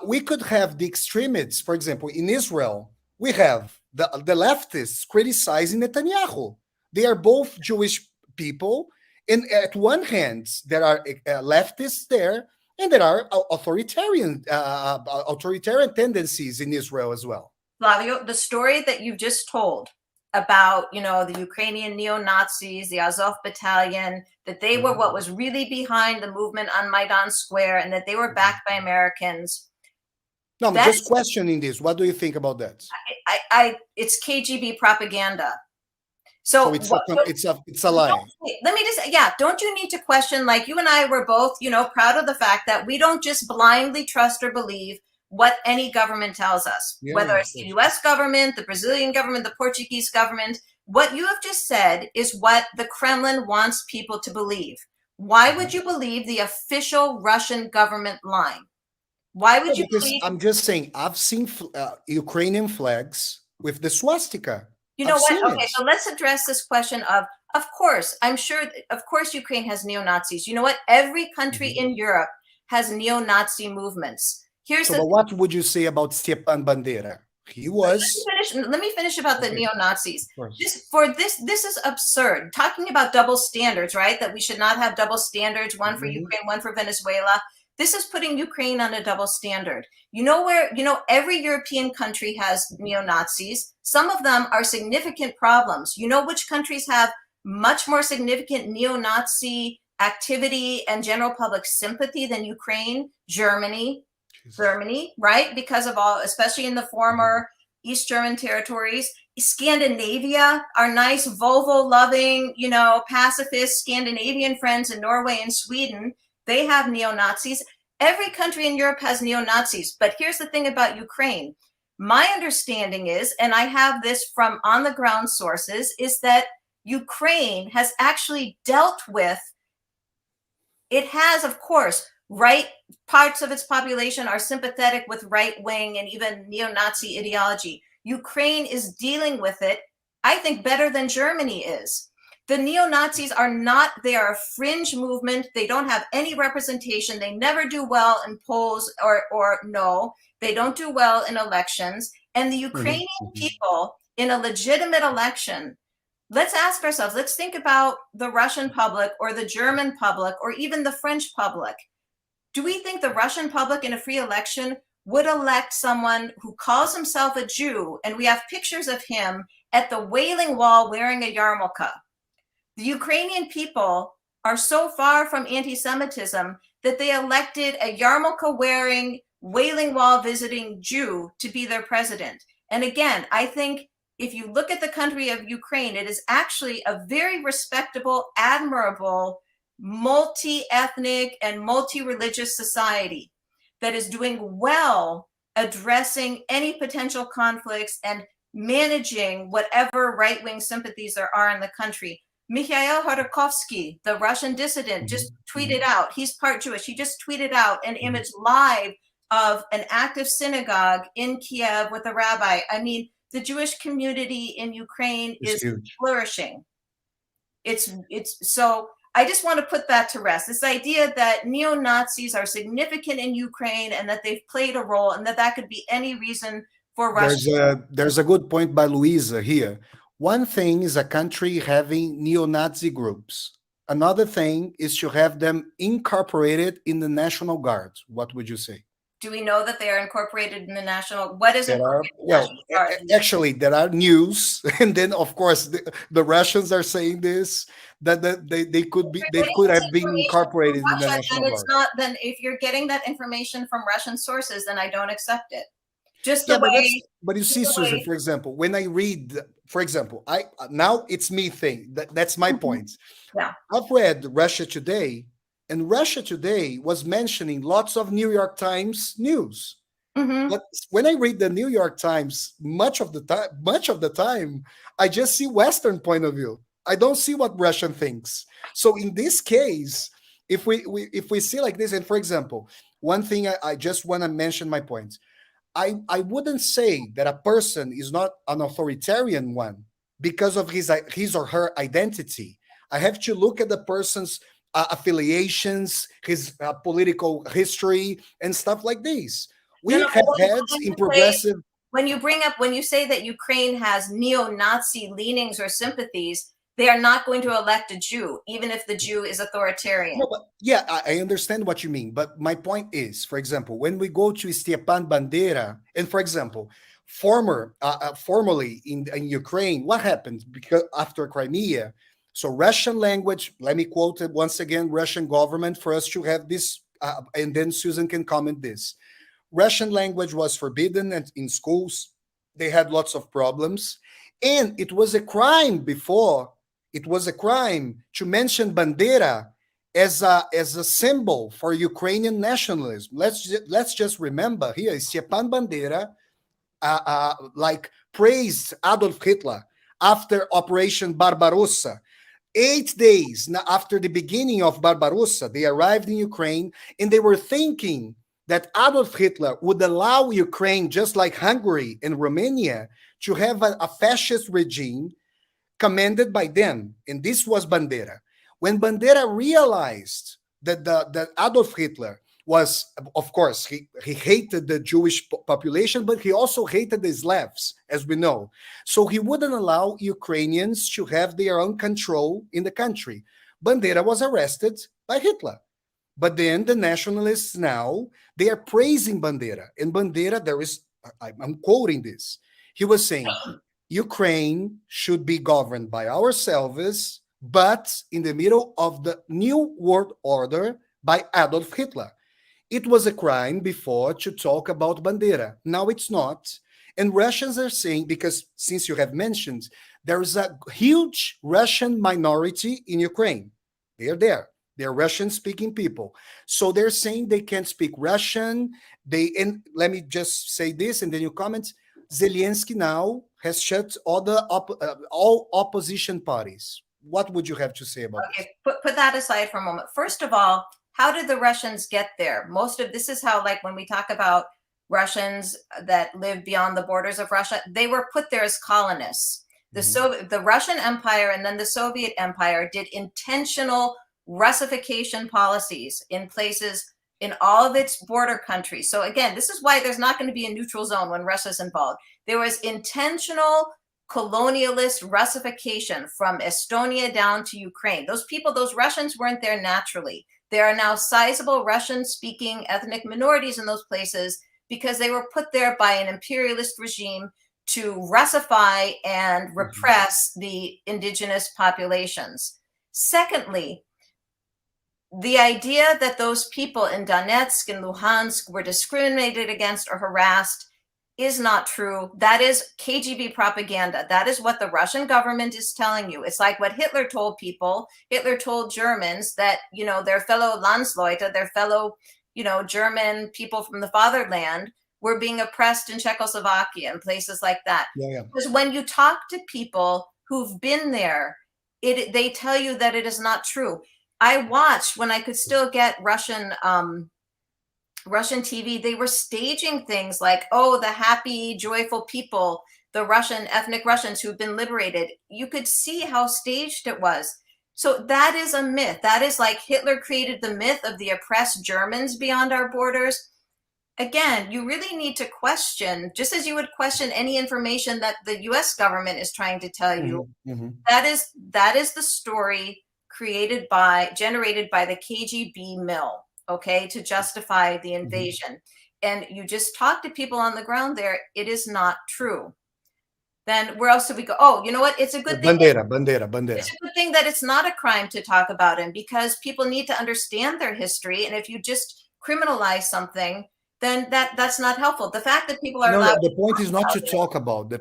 We could have the extremists, for example, in Israel, we have the leftists criticizing Netanyahu. They are both Jewish people. And at one hand, there are leftists there, and there are authoritarian tendencies in Israel as well. Flavio, the story that you just told about, the Ukrainian neo-Nazis, the Azov battalion, that they were what was really behind the movement on Maidan Square, and that they were backed by Americans. No, I'm just questioning this. What do you think about that? It's KGB propaganda. So it's a lie. Let me just, don't you need to question, like you and I were both, proud of the fact that we don't just blindly trust or believe what any government tells us, whether it's the US government, the Brazilian government, the Portuguese government. What you have just said is what the Kremlin wants people to believe. Why would you believe the official Russian government line? Why would you believe? I'm just saying, I've seen Ukrainian flags with the swastika. You know what? Okay, so let's address this question of course, I'm sure, of course, Ukraine has neo-Nazis. You know what? Every country in Europe has neo-Nazi movements. But what would you say about Stepan Bandera? He was. Let me finish about the neo-Nazis. This is absurd. Talking about double standards, right? That we should not have double standards, one for Ukraine, one for Venezuela. This is putting Ukraine on a double standard. Every European country has neo-Nazis. Some of them are significant problems. You know which countries have much more significant neo-Nazi activity and general public sympathy than Ukraine, Germany, right? Because of all, especially in the former East German territories. Scandinavia, our nice Volvo-loving, pacifist Scandinavian friends in Norway and Sweden, they have neo-Nazis. Every country in Europe has neo-Nazis. But here's the thing about Ukraine. My understanding is, and I have this from on-the-ground sources, is that Ukraine has actually dealt with, it has, of course, right parts of its population are sympathetic with right-wing and even neo-Nazi ideology. Ukraine is dealing with it, I think, better than Germany is. The neo-Nazis are not, they are a fringe movement. They don't have any representation. They never do well in polls or no, they don't do well in elections. And the Ukrainian people in a legitimate election, let's ask ourselves, let's think about the Russian public or the German public or even the French public. Do we think the Russian public in a free election would elect someone who calls himself a Jew, and we have pictures of him at the Wailing Wall wearing a yarmulke? The Ukrainian people are so far from anti-Semitism that they elected a yarmulke-wearing, Wailing Wall visiting Jew to be their president. And again, I think if you look at the country of Ukraine, it is actually a very respectable, admirable, multi-ethnic and multi-religious society that is doing well addressing any potential conflicts and managing whatever right-wing sympathies there are in the country. Mikhail Khodorkovsky, the Russian dissident, just tweeted out, he's part Jewish, he just tweeted out an image live of an active synagogue in Kiev with a rabbi. I mean, the Jewish community in Ukraine is flourishing. It's so I just want to put that to rest. This idea that neo-Nazis are significant in Ukraine and that they've played a role and that could be any reason for Russia. There's a good point by Louisa here. One thing is a country having neo-Nazi groups. Another thing is to have them incorporated in the National Guard. What would you say? Do we know that they are incorporated in the national? What is it? Well, actually, there are news, and then of course the Russians are saying this that they could have been incorporated in the national guard. It's not. Then if you're getting that information from Russian sources, then I don't accept it. Just the way. But you see, Susan, for example, when I read, for example, now it's me thing. That's my point. Yeah, I've read Russia Today. And Russia Today was mentioning lots of New York Times news. But when I read the New York Times, much of the time, I just see Western point of view. I don't see what Russian thinks. So in this case, if we see like this, and for example, one thing I just want to mention my point. I wouldn't say that a person is not an authoritarian one because of his or her identity. I have to look at the person's affiliations, his political history, and stuff like this. We have had in progressive. When you say that Ukraine has neo-Nazi leanings or sympathies, they are not going to elect a Jew, even if the Jew is authoritarian. No, yeah, I understand what you mean. But my point is, for example, when we go to Stepan Bandera, and for example, formerly in Ukraine, what happened? Because after Crimea, so Russian language, let me quote it once again, Russian government, for us to have this, and then Susan can comment this. Russian language was forbidden in schools. They had lots of problems. And it was a crime before. It was a crime to mention Bandera as a symbol for Ukrainian nationalism. Let's just remember here, Stepan Bandera praised Adolf Hitler after Operation Barbarossa. 8 days after the beginning of Barbarossa, they arrived in Ukraine, and they were thinking that Adolf Hitler would allow Ukraine, just like Hungary and Romania, to have a fascist regime commanded by them. And this was Bandera. When Bandera realized that Adolf Hitler was, of course, he hated the Jewish population, but he also hated the Slavs, as we know. So he wouldn't allow Ukrainians to have their own control in the country. Bandera was arrested by Hitler. But then the nationalists now, they are praising Bandera. And Bandera, I'm quoting this. He was saying, Ukraine should be governed by ourselves but in the middle of the New World Order by Adolf Hitler. It was a crime before to talk about bandera. Now it's not. And Russians are saying, because since you have mentioned, there is a huge Russian minority in Ukraine. They are there. They're Russian-speaking people. So they're saying they can't speak Russian. And let me just say this, and then you comment. Zelensky now has shut all opposition parties. What would you have to say about this? Okay, put that aside for a moment. First of all, how did the Russians get there? Most of this is how, like, when we talk about Russians that live beyond the borders of Russia, they were put there as colonists. The Russian Empire and then the Soviet Empire did intentional Russification policies in places in all of its border countries. So again, this is why there's not going to be a neutral zone when Russia's involved. There was intentional colonialist Russification from Estonia down to Ukraine. Those people, those Russians weren't there naturally. There are now sizable Russian-speaking ethnic minorities in those places because they were put there by an imperialist regime to Russify and repress the indigenous populations. Secondly, the idea that those people in Donetsk and Luhansk were discriminated against or harassed is not true. That is KGB propaganda. That is what the Russian government is telling you. It's like what Hitler told people. Hitler told Germans that, you know, their fellow Landsleute, their fellow, you know, German people from the fatherland were being oppressed in Czechoslovakia and places like that. Because when you talk to people who've been there, they tell you that it is not true. I watched when I could still get Russian TV. They were staging things like, oh, the happy, joyful people, the Russian ethnic Russians who've been liberated. You could see how staged it was. So that is a myth. That is like Hitler created the myth of the oppressed Germans beyond our borders. Again, you really need to question, just as you would question any information that the US government is trying to tell you. That is the story generated by the KGB mill, okay, to justify the invasion. And you just talk to people on the ground there, it is not true. Then where else do we go? Oh, you know what? It's a good thing. Bandera. It's a good thing that it's not a crime to talk about him, because people need to understand their history. And if you just criminalize something, then that's not helpful. The fact that people are allowed. The point is not to talk about. The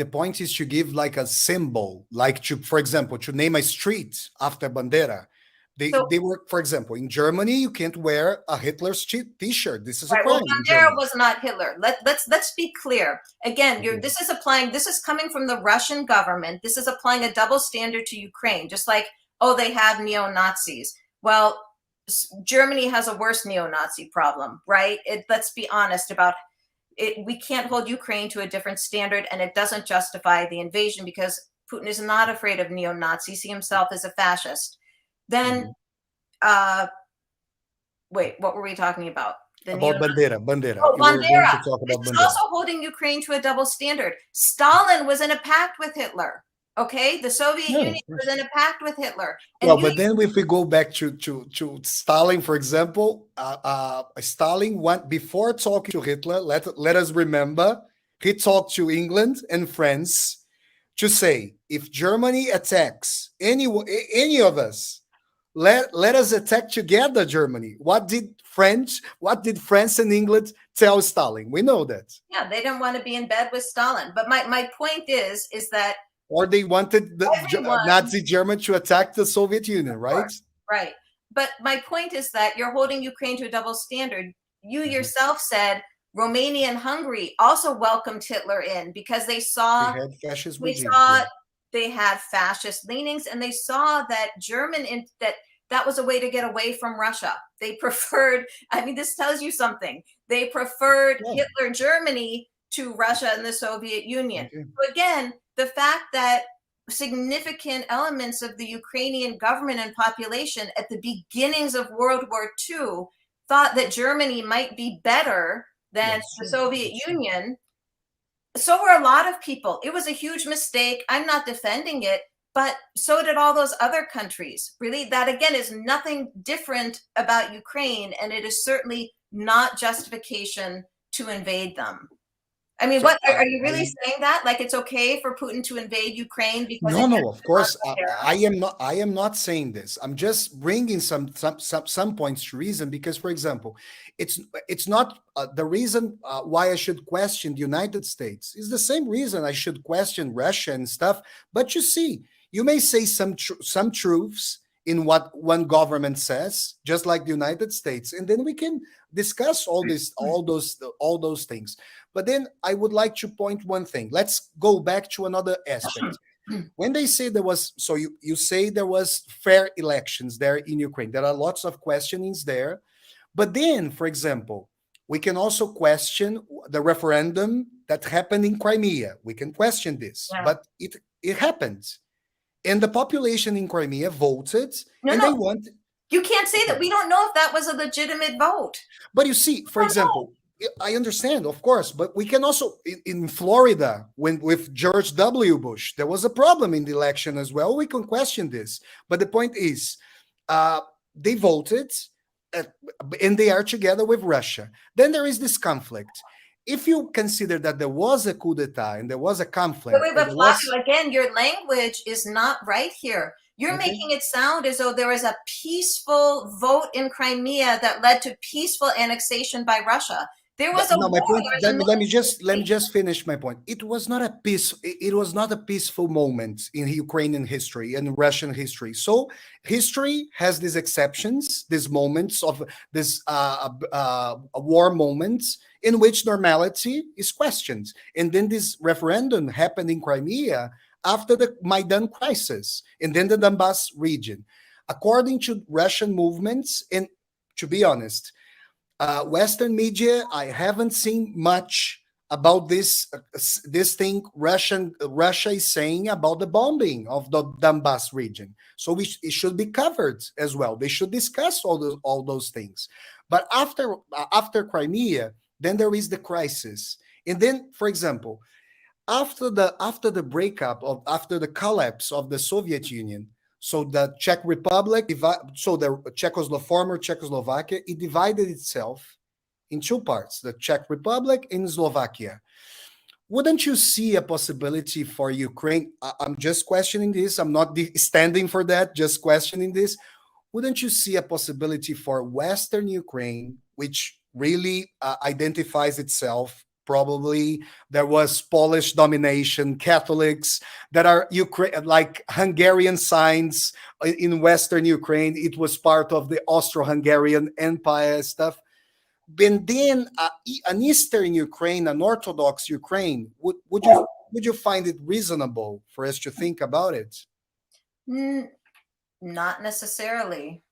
point is to give like a symbol, like to, for example, to name a street after Bandera. They were, for example, in Germany, you can't wear a Hitler's T-shirt. This is a crime. Well, Bandera was not Hitler. Let's be clear. Again, this is coming from the Russian government. This is applying a double standard to Ukraine, just like, oh, they have neo-Nazis. Well, Germany has a worse neo-Nazi problem, right? Let's be honest about it. We can't hold Ukraine to a different standard, and it doesn't justify the invasion because Putin is not afraid of neo-Nazis. He himself is a fascist. Then, wait, what were we talking about? Bandera. Oh, Bandera. It's also holding Ukraine to a double standard. Stalin was in a pact with Hitler. Okay, the Soviet Union was in a pact with Hitler. And but then if we go back to Stalin, for example, Stalin went before talking to Hitler. Let us remember, he talked to England and France to say, if Germany attacks any of us, let us attack together Germany. What did France and England tell Stalin? We know that. Yeah, they didn't want to be in bed with Stalin. But my point is that. Or they wanted the Nazi Germany to attack the Soviet Union, right? Right. But my point is that you're holding Ukraine to a double standard. You yourself said Romania and Hungary also welcomed Hitler in because they saw they had fascist they had fascist leanings, and they saw that that was a way to get away from Russia. They preferred, I mean, this tells you something. They preferred Hitler Germany to Russia and the Soviet Union. So again, the fact that significant elements of the Ukrainian government and population at the beginnings of World War II thought that Germany might be better than the Soviet Union. So were a lot of people. It was a huge mistake. I'm not defending it, but so did all those other countries. Really, that again is nothing different about Ukraine, and it is certainly not justification to invade them. I mean, So what are you really saying that? Like it's okay for Putin to invade Ukraine because no, of course, I am not. I am not saying this. I'm just bringing some points to reason because, for example, it's not the reason why I should question the United States is the same reason I should question Russia and stuff. But you see, you may say some truths in what one government says, just like the United States, and then we can discuss all those things. But then I would like to point one thing. Let's go back to another aspect. When they say there was, so you say there was fair elections there in Ukraine. There are lots of questionings there. But then, for example, we can also question the referendum that happened in Crimea. We can question this, but it happened. And the population in Crimea voted, they want. You can't say that. We don't know if that was a legitimate vote. But you see, for example, I understand, of course, but we can also, in Florida, with George W. Bush, there was a problem in the election as well. We can question this. But the point is, they voted, and they are together with Russia. Then there is this conflict. If you consider that there was a coup d'etat and there was a conflict. But Flavio, again, your language is not right here. You're making it sound as though there was a peaceful vote in Crimea that led to peaceful annexation by Russia. There was my point. Let me just finish my point. It was not a peaceful moment in Ukrainian history and Russian history. So history has these exceptions, these moments of this war moments in which normality is questioned. And then this referendum happened in Crimea after the Maidan crisis, and then the Donbass region. According to Russian movements, and to be honest, Western media, I haven't seen much about this thing Russia is saying about the bombing of the Donbass region. So it should be covered as well. They should discuss all those things. But after Crimea, then there is the crisis. And then, for example, after the breakup after the collapse of the Soviet Union, so the Czech Republic, so the former Czechoslovakia, it divided itself in two parts: the Czech Republic and Slovakia. Wouldn't you see a possibility for Ukraine? I'm just questioning this. I'm not standing for that. Just questioning this. Wouldn't you see a possibility for Western Ukraine, which really identifies itself? Probably there was Polish domination, Catholics that are like Hungarian signs in Western Ukraine. It was part of the Austro-Hungarian Empire stuff. And then an Eastern Ukraine, an Orthodox Ukraine, would you find it reasonable for us to think about it? Not necessarily.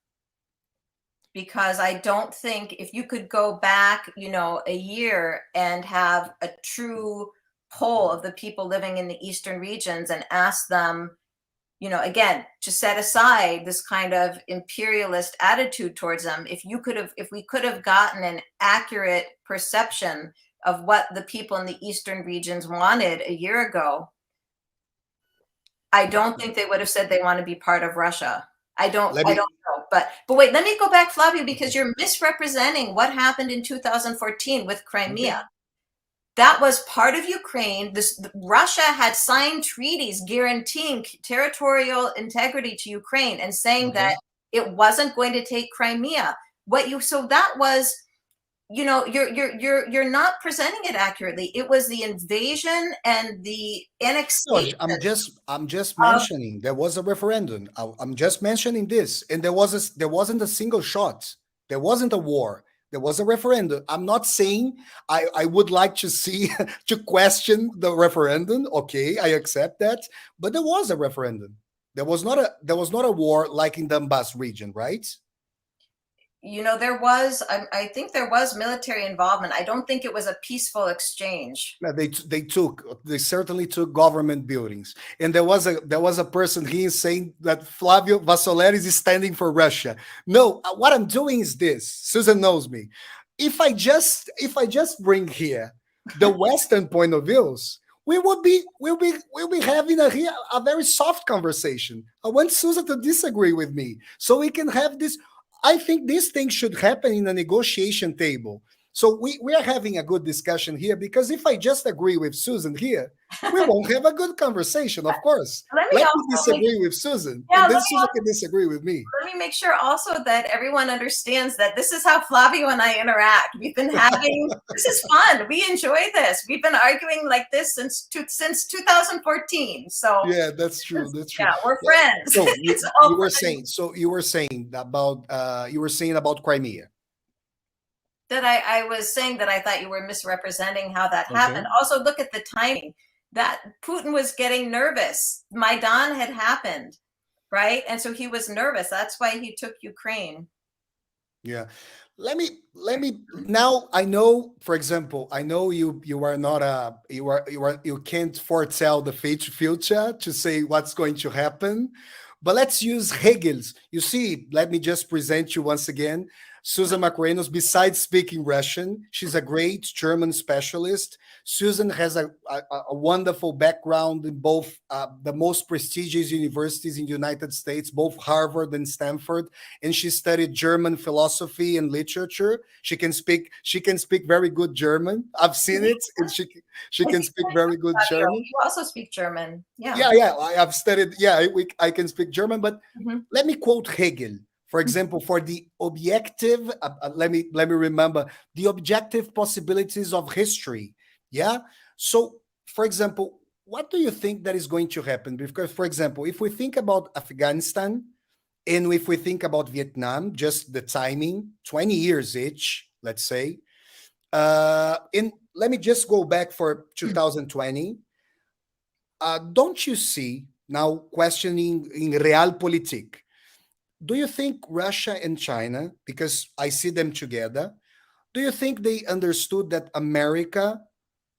Because I don't think if you could go back, a year and have a true poll of the people living in the eastern regions and ask them, again, to set aside this kind of imperialist attitude towards them, if we could have gotten an accurate perception of what the people in the eastern regions wanted a year ago, I don't think they would have said they want to be part of Russia. I don't know. But wait, let me go back, Flavio, because you're misrepresenting what happened in 2014 with Crimea. That was part of Ukraine. Russia had signed treaties guaranteeing territorial integrity to Ukraine and saying that it wasn't going to take Crimea. So that was, you're not presenting it accurately. It was the invasion and the annexation. No, I'm just mentioning there was a referendum. I'm just mentioning this, and there wasn't a single shot. There wasn't a war. There was a referendum. I'm not saying I would like to see to question the referendum. Okay, I accept that, but there was a referendum. There was not a war like in Donbass region, right? I think there was military involvement. I don't think it was a peaceful exchange. No, they certainly took government buildings. And there was a person here saying that Flavio Vassoler is standing for Russia. No, what I'm doing is this. Susan knows me. If I just bring here the Western point of views, we'll be having a very soft conversation. I want Susan to disagree with me so we can have this. I think this thing should happen in a negotiation table. So we are having a good discussion here, because if I just agree with Susan here, we won't have a good conversation, of course. Let me disagree with Susan, and then Susan can disagree with me. Let me make sure also that everyone understands that this is how Flavio and I interact. We've been having, this is fun. We enjoy this. We've been arguing like this since 2014. So yeah, that's true. That's true. Yeah, we're friends. So you were saying about Crimea. That I was saying that I thought you were misrepresenting how that happened. Also, look at the timing. That Putin was getting nervous. Maidan had happened, right? And so he was nervous. That's why he took Ukraine. Yeah. Let me now, I know, for example, I know you are not you can't foretell the future to say what's going to happen, but let's use Hegel's. You see, let me just present you once again Susan McReynolds. Besides speaking Russian, she's a great German specialist. Susan has a wonderful background in both the most prestigious universities in the United States, both Harvard and Stanford, and she studied German philosophy and literature. She can speak very good German. I've seen it, and she can speak very good German. You also speak German. Yeah. I've studied. Yeah, I can speak German, but let me quote Hegel. For example, for the objective, let me remember the objective possibilities of history. Yeah. So, for example, what do you think that is going to happen? Because, for example, if we think about Afghanistan and if we think about Vietnam, just the timing, 20 years each, let's say. Let me just go back for 2020. Don't you see now questioning in realpolitik? Do you think Russia and China, because I see them together, do you think they understood that America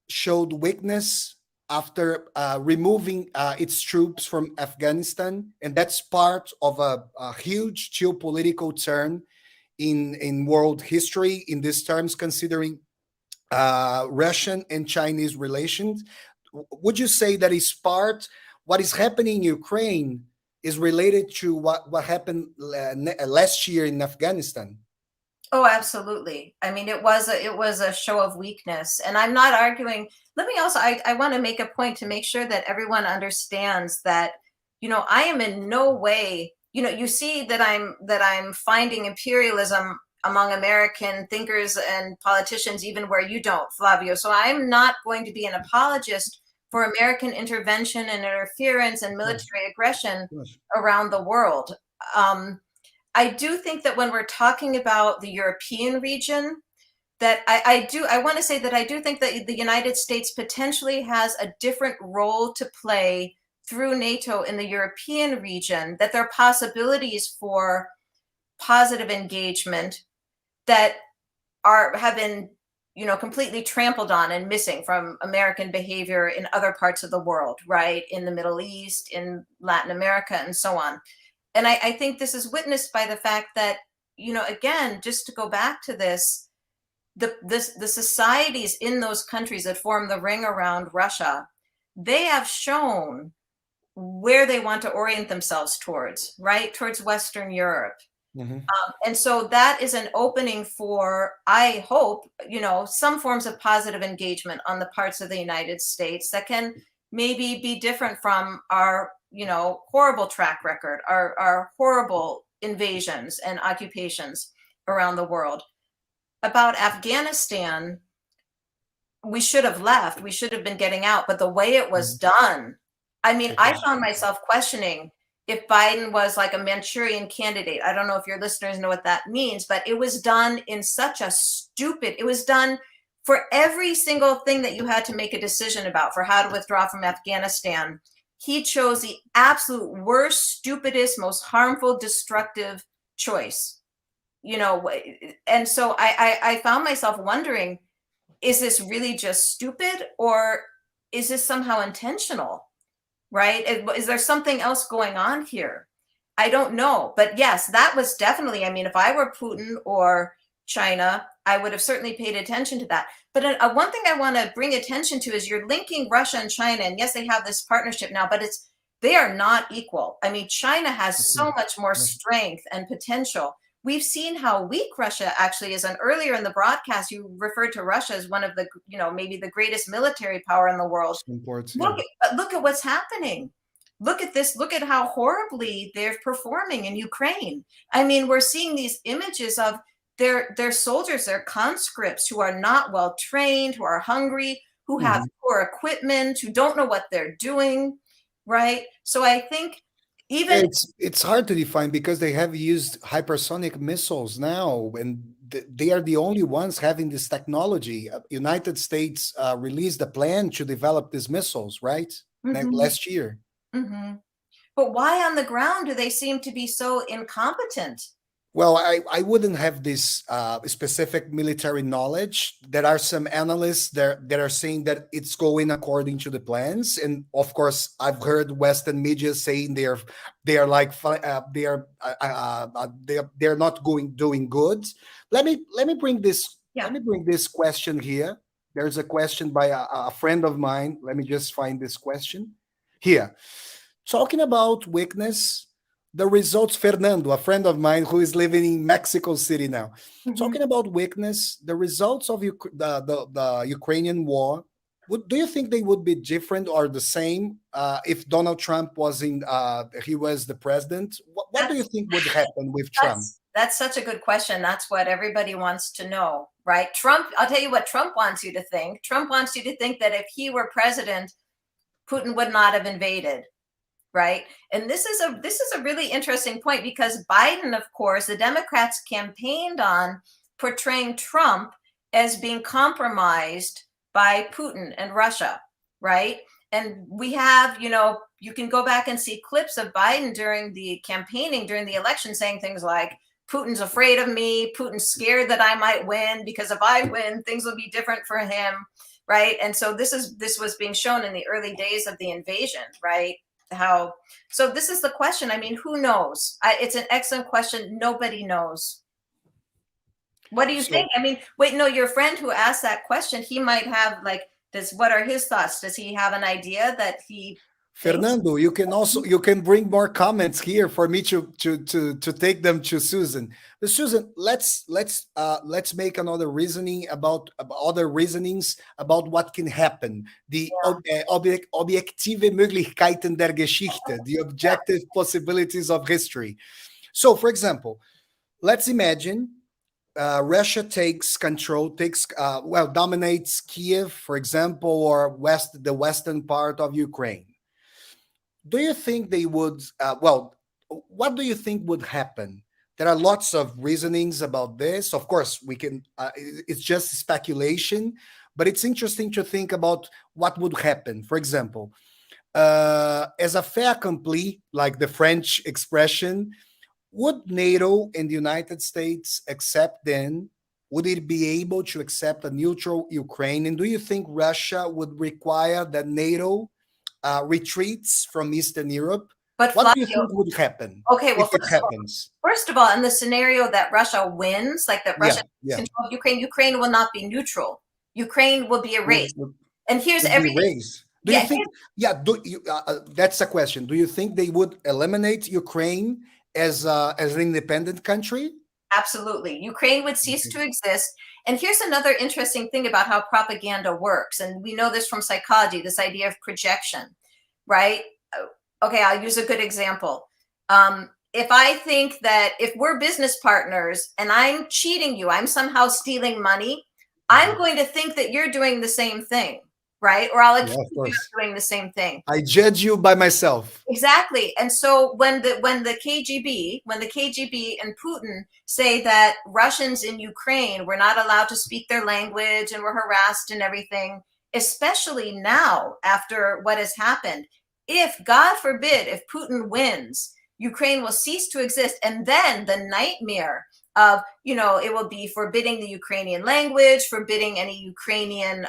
showed weakness after removing its troops from Afghanistan? And that's part of a huge geopolitical turn in world history in these terms, considering Russian and Chinese relations. Would you say that is part, what is happening in Ukraine is related to what happened last year in Afghanistan? Oh, absolutely. I mean, it was a show of weakness, and I'm not arguing. Let me also, I want to make a point to make sure that everyone understands that, I am in no way, you see that I'm finding imperialism among American thinkers and politicians, even where you don't, Flavio. So I'm not going to be an apologist for American intervention and interference and military aggression around the world. I do think that when we're talking about the European region, that I want to say that I do think that the United States potentially has a different role to play through NATO in the European region, that there are possibilities for positive engagement that have been completely trampled on and missing from American behavior in other parts of the world, right? In the Middle East, in Latin America, and so on. And I think this is witnessed by the fact that, again, just to go back to this, the societies in those countries that form the ring around Russia, they have shown where they want to orient themselves towards, right? Towards Western Europe. And so that is an opening for, I hope, some forms of positive engagement on the parts of the United States that can maybe be different from our, horrible track record, our horrible invasions and occupations around the world. About Afghanistan, we should have left. We should have been getting out. But the way it was done, I mean, I found myself questioning if Biden was like a Manchurian candidate. I don't know if your listeners know what that means, but it was done in such a it was done for every single thing that you had to make a decision about for how to withdraw from Afghanistan. He chose the absolute worst, stupidest, most harmful, destructive choice, and so I found myself wondering, is this really just stupid, or is this somehow intentional? Right? Is there something else going on here? I don't know. But yes, that was definitely, I mean, if I were Putin or China, I would have certainly paid attention to that. But one thing I want to bring attention to is you're linking Russia and China. And yes, they have this partnership now, but they are not equal. I mean, China has so much more strength and potential. we've seen how weak Russia actually is. And earlier in the broadcast, you referred to Russia as one of the, maybe the greatest military power in the world. Imports, Look at what's happening. Look at this. Look at how horribly they're performing in Ukraine. I mean, we're seeing these images of their soldiers, their conscripts who are not well trained, who are hungry, who have poor equipment, who don't know what they're doing, right? So I think even it's hard to define because they have used hypersonic missiles now, and they are the only ones having this technology. United States released a plan to develop these missiles, right? Last year. But why on the ground do they seem to be so incompetent? Well, I wouldn't have this specific military knowledge. There are some analysts that are saying that it's going according to the plans, and of course, I've heard Western media saying they're not doing good. Let me bring this. Yeah. Let me bring this question here. There's a question by a friend of mine. Let me just find this question here. Talking about weakness. The results, Fernando, a friend of mine who is living in Mexico City now, talking about weakness, the results of the Ukrainian war, do you think they would be different or the same if Donald Trump was he was the president? What do you think would happen with Trump? That's such a good question. That's what everybody wants to know, right? Trump, I'll tell you what Trump wants you to think. Trump wants you to think that if he were president, Putin would not have invaded. Right. And this is a really interesting point because Biden, of course, the Democrats campaigned on portraying Trump as being compromised by Putin and Russia. Right. And we have, you can go back and see clips of Biden during the campaigning, during the election, saying things like, Putin's afraid of me. Putin's scared that I might win because if I win, things will be different for him. Right. And so this was being shown in the early days of the invasion. Right. So this is the question. I mean, who knows? It's an excellent question. Nobody knows. What do you think? I mean, wait, no, your friend who asked that question, he might have what are his thoughts? Does he have an idea that he Fernando, you can bring more comments here for me to take them to Susan. But Susan, let's make another reasoning about other reasonings about what can happen. The objektive Möglichkeiten der Geschichte, the objective possibilities of history. So, for example, let's imagine Russia takes control, dominates Kiev, for example, or the western part of Ukraine. Do you think they would, what do you think would happen? There are lots of reasonings about this. Of course, it's just speculation, but it's interesting to think about what would happen. For example, as a fait accompli, like the French expression, would NATO and the United States accept then? Would it be able to accept a neutral Ukraine? And do you think Russia would require that NATO retreats from Eastern Europe? But what Flavio, do you think would happen? Okay, well, if it happens? First of all, in the scenario that Russia wins, like that Russia controls Ukraine will not be neutral. Ukraine will be erased. And here's everything. Do you think? That's a question. Do you think they would eliminate Ukraine as an independent country? Absolutely. Ukraine would cease to exist. And here's another interesting thing about how propaganda works. And we know this from psychology, this idea of projection, right? Okay, I'll use a good example. If I think that if we're business partners and I'm cheating you, I'm somehow stealing money, I'm going to think that you're doing the same thing, right? Or I'll accuse you of doing the same thing. I judge you by myself. Exactly. And so when the KGB and Putin say that Russians in Ukraine were not allowed to speak their language and were harassed and everything, especially now after what has happened, if God forbid, if Putin wins, Ukraine will cease to exist. And then the nightmare of, it will be forbidding the Ukrainian language, forbidding any Ukrainian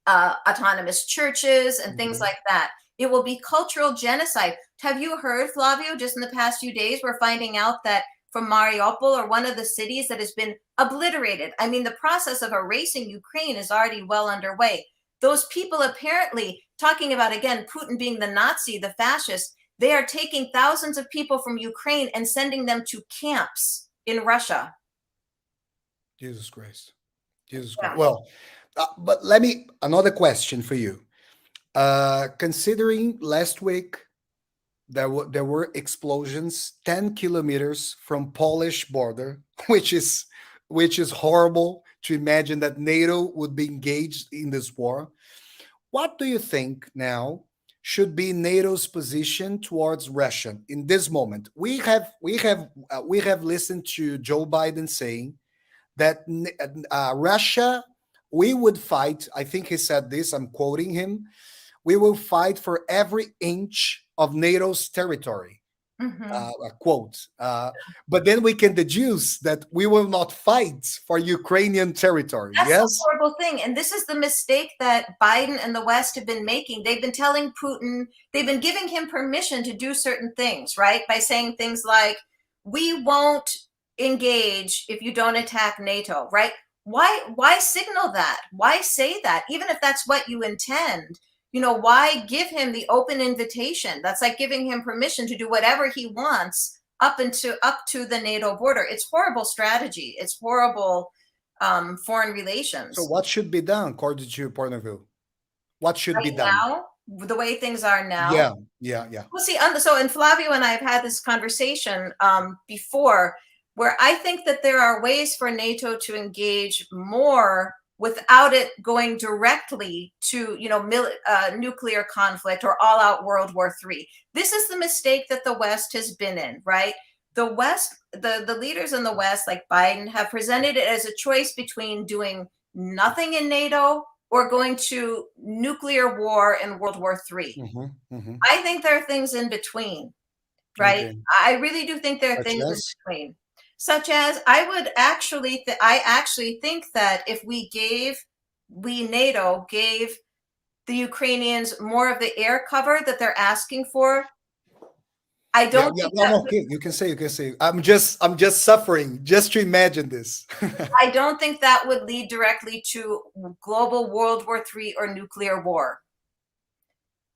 autonomous churches and things like that. It will be cultural genocide. Have you heard, Flavio, just in the past few days, we're finding out that from Mariupol, or one of the cities that has been obliterated. I mean, the process of erasing Ukraine is already well underway. Those people apparently, talking about, again, Putin being the Nazi, the fascist, They are taking thousands of people from Ukraine and sending them to camps in Russia. Jesus Christ. Jesus Yeah. Christ. Well, but another question for you. Considering last week, there were explosions 10 kilometers from Polish border, which is horrible to imagine that NATO would be engaged in this war. What do you think now should be NATO's position towards Russia in this moment? We have listened to Joe Biden saying that Russia, we would fight. I think he said this. I'm quoting him. We will fight for every inch of NATO's territory. A quote. But then we can deduce that we will not fight for Ukrainian territory. That's yes, the horrible thing. And this is the mistake that Biden and the West have been making. They've been telling Putin, they've been giving him permission to do certain things, right? By saying things like, we won't engage if you don't attack NATO, right? Why signal that? Why say that? Even if that's what you intend, why give him the open invitation? That's like giving him permission to do whatever he wants up to the NATO border. It's horrible strategy. It's horrible foreign relations. So what should be done according to your point of view? What should be done now? The way things are now. Yeah. Well, see, so and Flavio and I have had this conversation before, where I think that there are ways for NATO to engage more without it going directly to, nuclear conflict or all-out World War III. This is the mistake that the West has been in, right? The West, the leaders in the West, like Biden, have presented it as a choice between doing nothing in NATO or going to nuclear war in World War III. I think there are things in between, right? Okay. I really do think there are things in between. Such as I actually think that if NATO gave the Ukrainians more of the air cover that they're asking for, I don't think okay. You can say. I'm just suffering just to imagine this. I don't think that would lead directly to global World War III or nuclear war.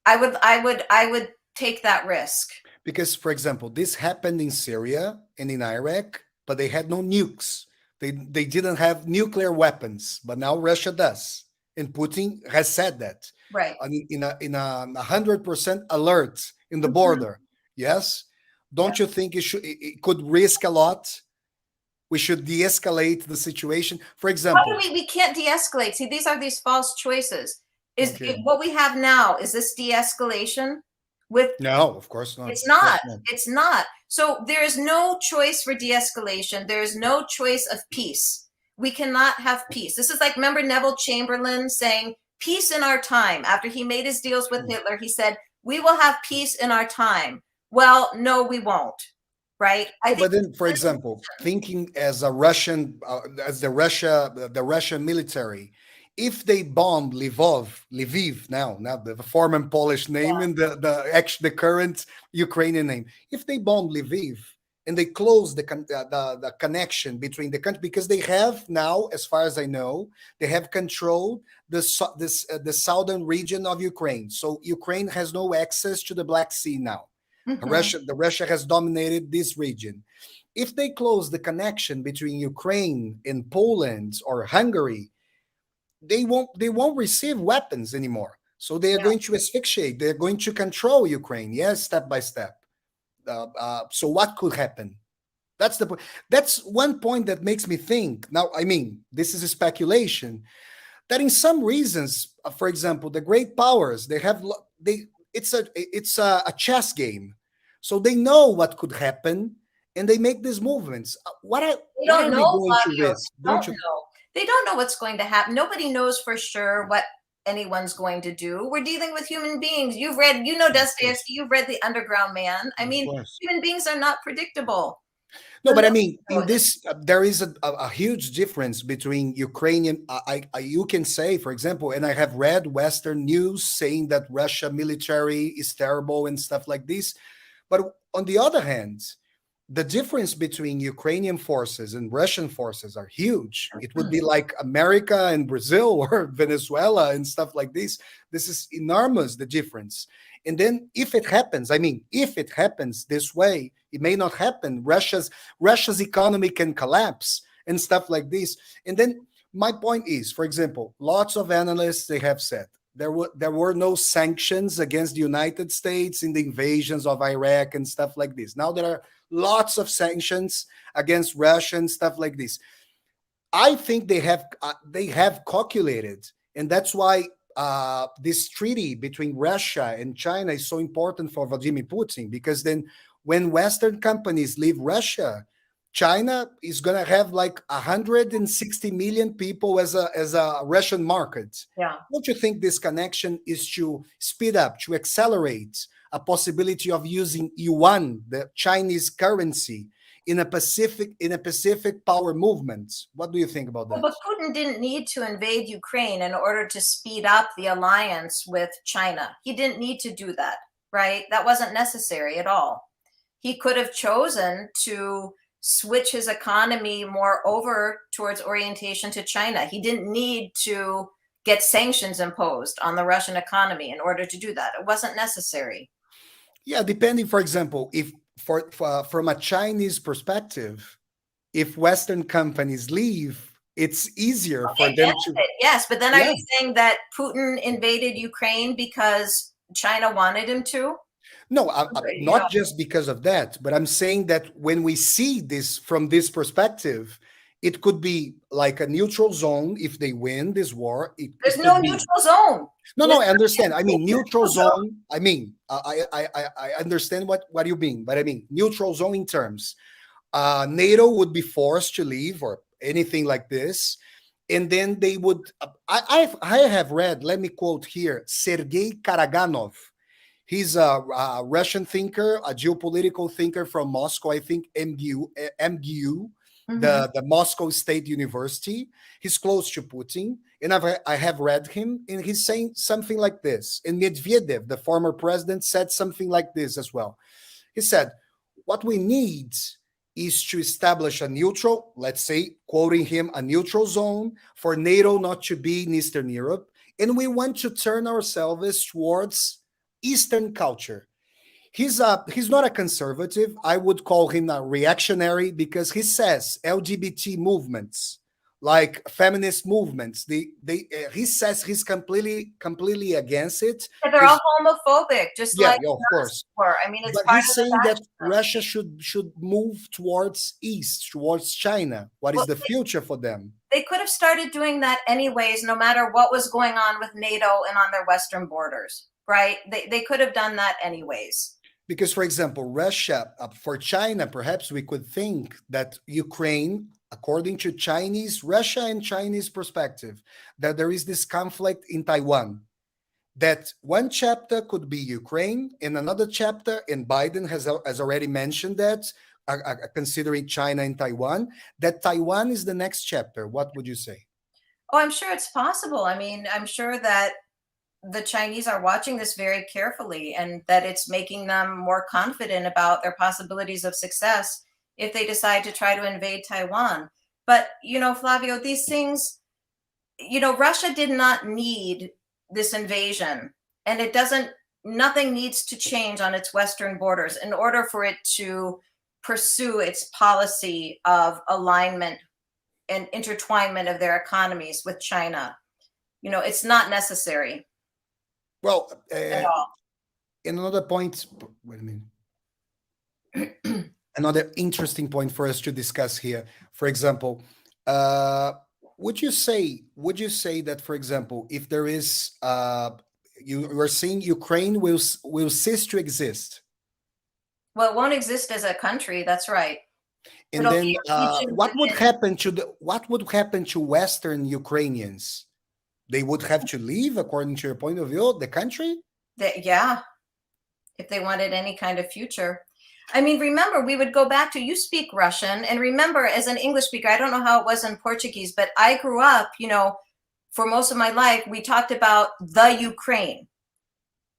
I would take that risk. Because, for example, this happened in Syria and in Iraq, but they had no nukes. They didn't have nuclear weapons, but now Russia does, and Putin has said that. Right. In a 100% alert in the border. Yes. Don't you think it could risk a lot? We should de-escalate the situation. For example, we can't de-escalate. See, these are these false choices. What we have now, is this de-escalation? No, of course not. It's not. It's not. So there is no choice for de-escalation. There is no choice of peace. We cannot have peace. This is like, remember Neville Chamberlain saying, peace in our time. After he made his deals with Hitler, he said, we will have peace in our time. Well, no, we won't. Right? But then, for example, thinking as a Russian, the Russian military, if they bomb Lviv now the former Polish name and the current Ukrainian name, if they bomb Lviv and they close the connection between the country, because they have now, as far as I know, they have controlled the southern region of Ukraine. So Ukraine has no access to the Black Sea now. Russia has dominated this region. If they close the connection between Ukraine and Poland or Hungary, they won't receive weapons anymore. So they are going to asphyxiate. They're going to control Ukraine, step by step. So what could happen? That's the point. That's one point that makes me think. Now, I mean, this is a speculation that in some reasons, for example, the great powers, it's a chess game. So they know what could happen, and they make these movements. They don't know, Flavio. They don't know what's going to happen. Nobody knows for sure what anyone's going to do. We're dealing with human beings. You've read, Dostoevsky, you've read The Underground Man. I mean, human beings are not predictable. No, but I mean, in this, there is a huge difference between Ukrainian, you can say, for example, and I have read Western news saying that Russia military is terrible and stuff like this. But on the other hand, the difference between Ukrainian forces and Russian forces are huge. It would be like America and Brazil or Venezuela and stuff like this. This is enormous, the difference. And then if it happens, I mean, if it happens this way, it may not happen. Russia's economy can collapse and stuff like this. And then my point is, for example, lots of analysts, they have said, there were no sanctions against the United States in the invasions of Iraq and stuff like this. Now there are lots of sanctions against Russia and stuff like this. I think they have calculated, and that's why this treaty between Russia and China is so important for Vladimir Putin, because then when Western companies leave Russia, China is going to have like 160 million people as a Russian market. Yeah. Don't you think this connection is to speed up, to accelerate a possibility of using yuan, the Chinese currency, in a Pacific power movement? What do you think about that? Well, but Putin didn't need to invade Ukraine in order to speed up the alliance with China. He didn't need to do that, right? That wasn't necessary at all. He could have chosen to switch his economy more over towards orientation to China. He didn't need to get sanctions imposed on the Russian economy in order to do that. It wasn't necessary. Yeah, depending, for example, if from a Chinese perspective, if Western companies leave, it's easier for them to. Yes, but then are you saying that Putin invaded Ukraine because China wanted him to? No, not just because of that, but I'm saying that when we see this from this perspective, it could be like a neutral zone if they win this war. There's no neutral zone. No, I understand. I mean, neutral zone. I mean, I understand what you mean, but I mean, neutral zone in terms, NATO would be forced to leave or anything like this. And then they would, I have read, let me quote here, Sergei Karaganov. He's a Russian thinker, a geopolitical thinker from Moscow, I think MGU, the Moscow State University. He's close to Putin, and I have read him, and he's saying something like this. And Medvedev, the former president, said something like this as well. He said, what we need is to establish a neutral, let's say, quoting him, a neutral zone for NATO not to be in Eastern Europe, and we want to turn ourselves towards Eastern culture. He's not a conservative. I would call him a reactionary because he says LGBT movements, like feminist movements, he says he's completely against it. Yeah, they're all homophobic, just like of course. Were. I mean, it's but he's saying that Russia should move towards East, towards China. What is the future for them? They could have started doing that anyways, no matter what was going on with NATO and on their western borders. Right? They could have done that anyways. Because, for example, Russia, for China, perhaps we could think that Ukraine, according to Russia and Chinese perspective, that there is this conflict in Taiwan. That one chapter could be Ukraine, and another chapter, and Biden has already mentioned that, considering China and Taiwan, that Taiwan is the next chapter. What would you say? Oh, I'm sure it's possible. I mean, I'm sure that the Chinese are watching this very carefully and that it's making them more confident about their possibilities of success if they decide to try to invade Taiwan. But, Flavio, these things, Russia did not need this invasion, and nothing needs to change on its western borders in order for it to pursue its policy of alignment and intertwinement of their economies with China. It's not necessary. Well, in another point, wait a minute. Another interesting point for us to discuss here. For example, would you say that, for example, if there is, you are saying Ukraine will cease to exist? Well, it won't exist as a country. That's right. And then, what would happen to Western Ukrainians? They would have to leave, according to your point of view, the country? Yeah, if they wanted any kind of future. I mean, remember, we would go back to, you speak Russian, and remember, as an English speaker, I don't know how it was in Portuguese, but I grew up, for most of my life, we talked about the Ukraine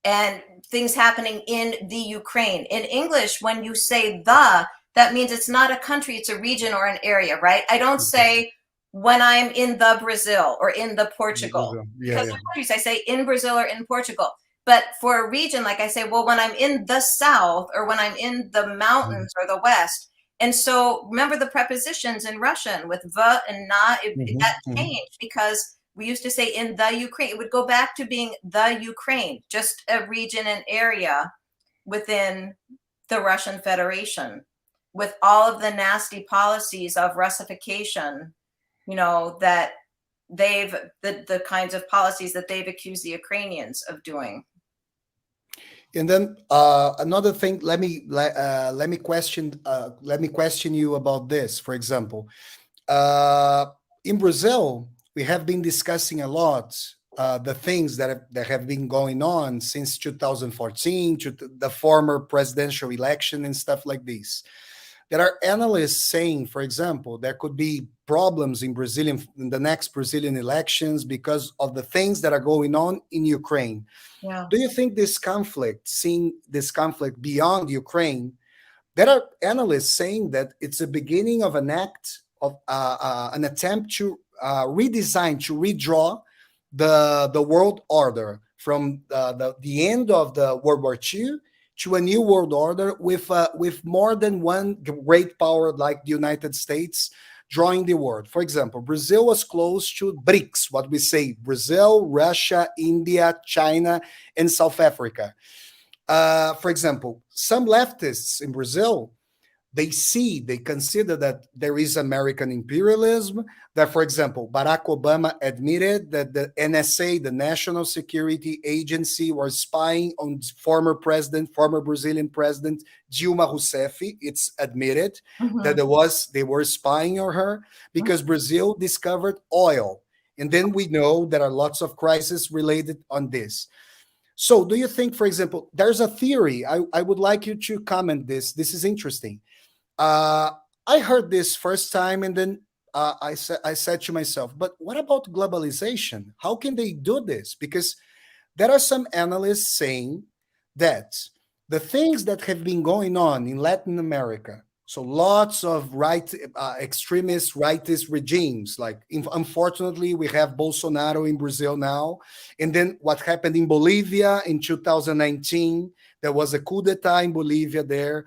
and things happening in the Ukraine. In English, when you say the, that means it's not a country, it's a region or an area, right? I don't say when I'm in the Brazil or in the Portugal. Yeah, because for countries, I say in Brazil or in Portugal. But for a region, like I say, well, when I'm in the South or when I'm in the mountains or the West. And so remember the prepositions in Russian with the and na, that changed because we used to say in the Ukraine. It would go back to being the Ukraine, just a region and area within the Russian Federation with all of the nasty policies of Russification, you know, that they've, the kinds of policies that they've accused the Ukrainians of doing. And then another thing, let me question you about this. For example, in Brazil, we have been discussing a lot the things that have been going on since 2014 to the former presidential election and stuff like this. There are analysts saying, for example, there could be problems in the next Brazilian elections because of the things that are going on in Ukraine. Yeah. Do you think seeing this conflict beyond Ukraine, there are analysts saying that it's a beginning of an attempt to redesign, to redraw the world order from the end of the World War II to a new world order with more than one great power like the United States drawing the world. For example, Brazil was close to BRICS, what we say, Brazil, Russia, India, China, and South Africa. For example, some leftists in Brazil, they consider that there is American imperialism, that, for example, Barack Obama admitted that the NSA, the National Security Agency, was spying on former Brazilian president Dilma Rousseff. It's admitted that they were spying on her because Brazil discovered oil. And then we know there are lots of crises related on this. So do you think, for example, there's a theory, I would like you to comment this. This is interesting. I heard this first time, and then I said to myself, but what about globalization? How can they do this? Because there are some analysts saying that the things that have been going on in Latin America, so lots of extremist rightist regimes, like unfortunately we have Bolsonaro in Brazil now, and then what happened in Bolivia in 2019, there was a coup d'etat in Bolivia there.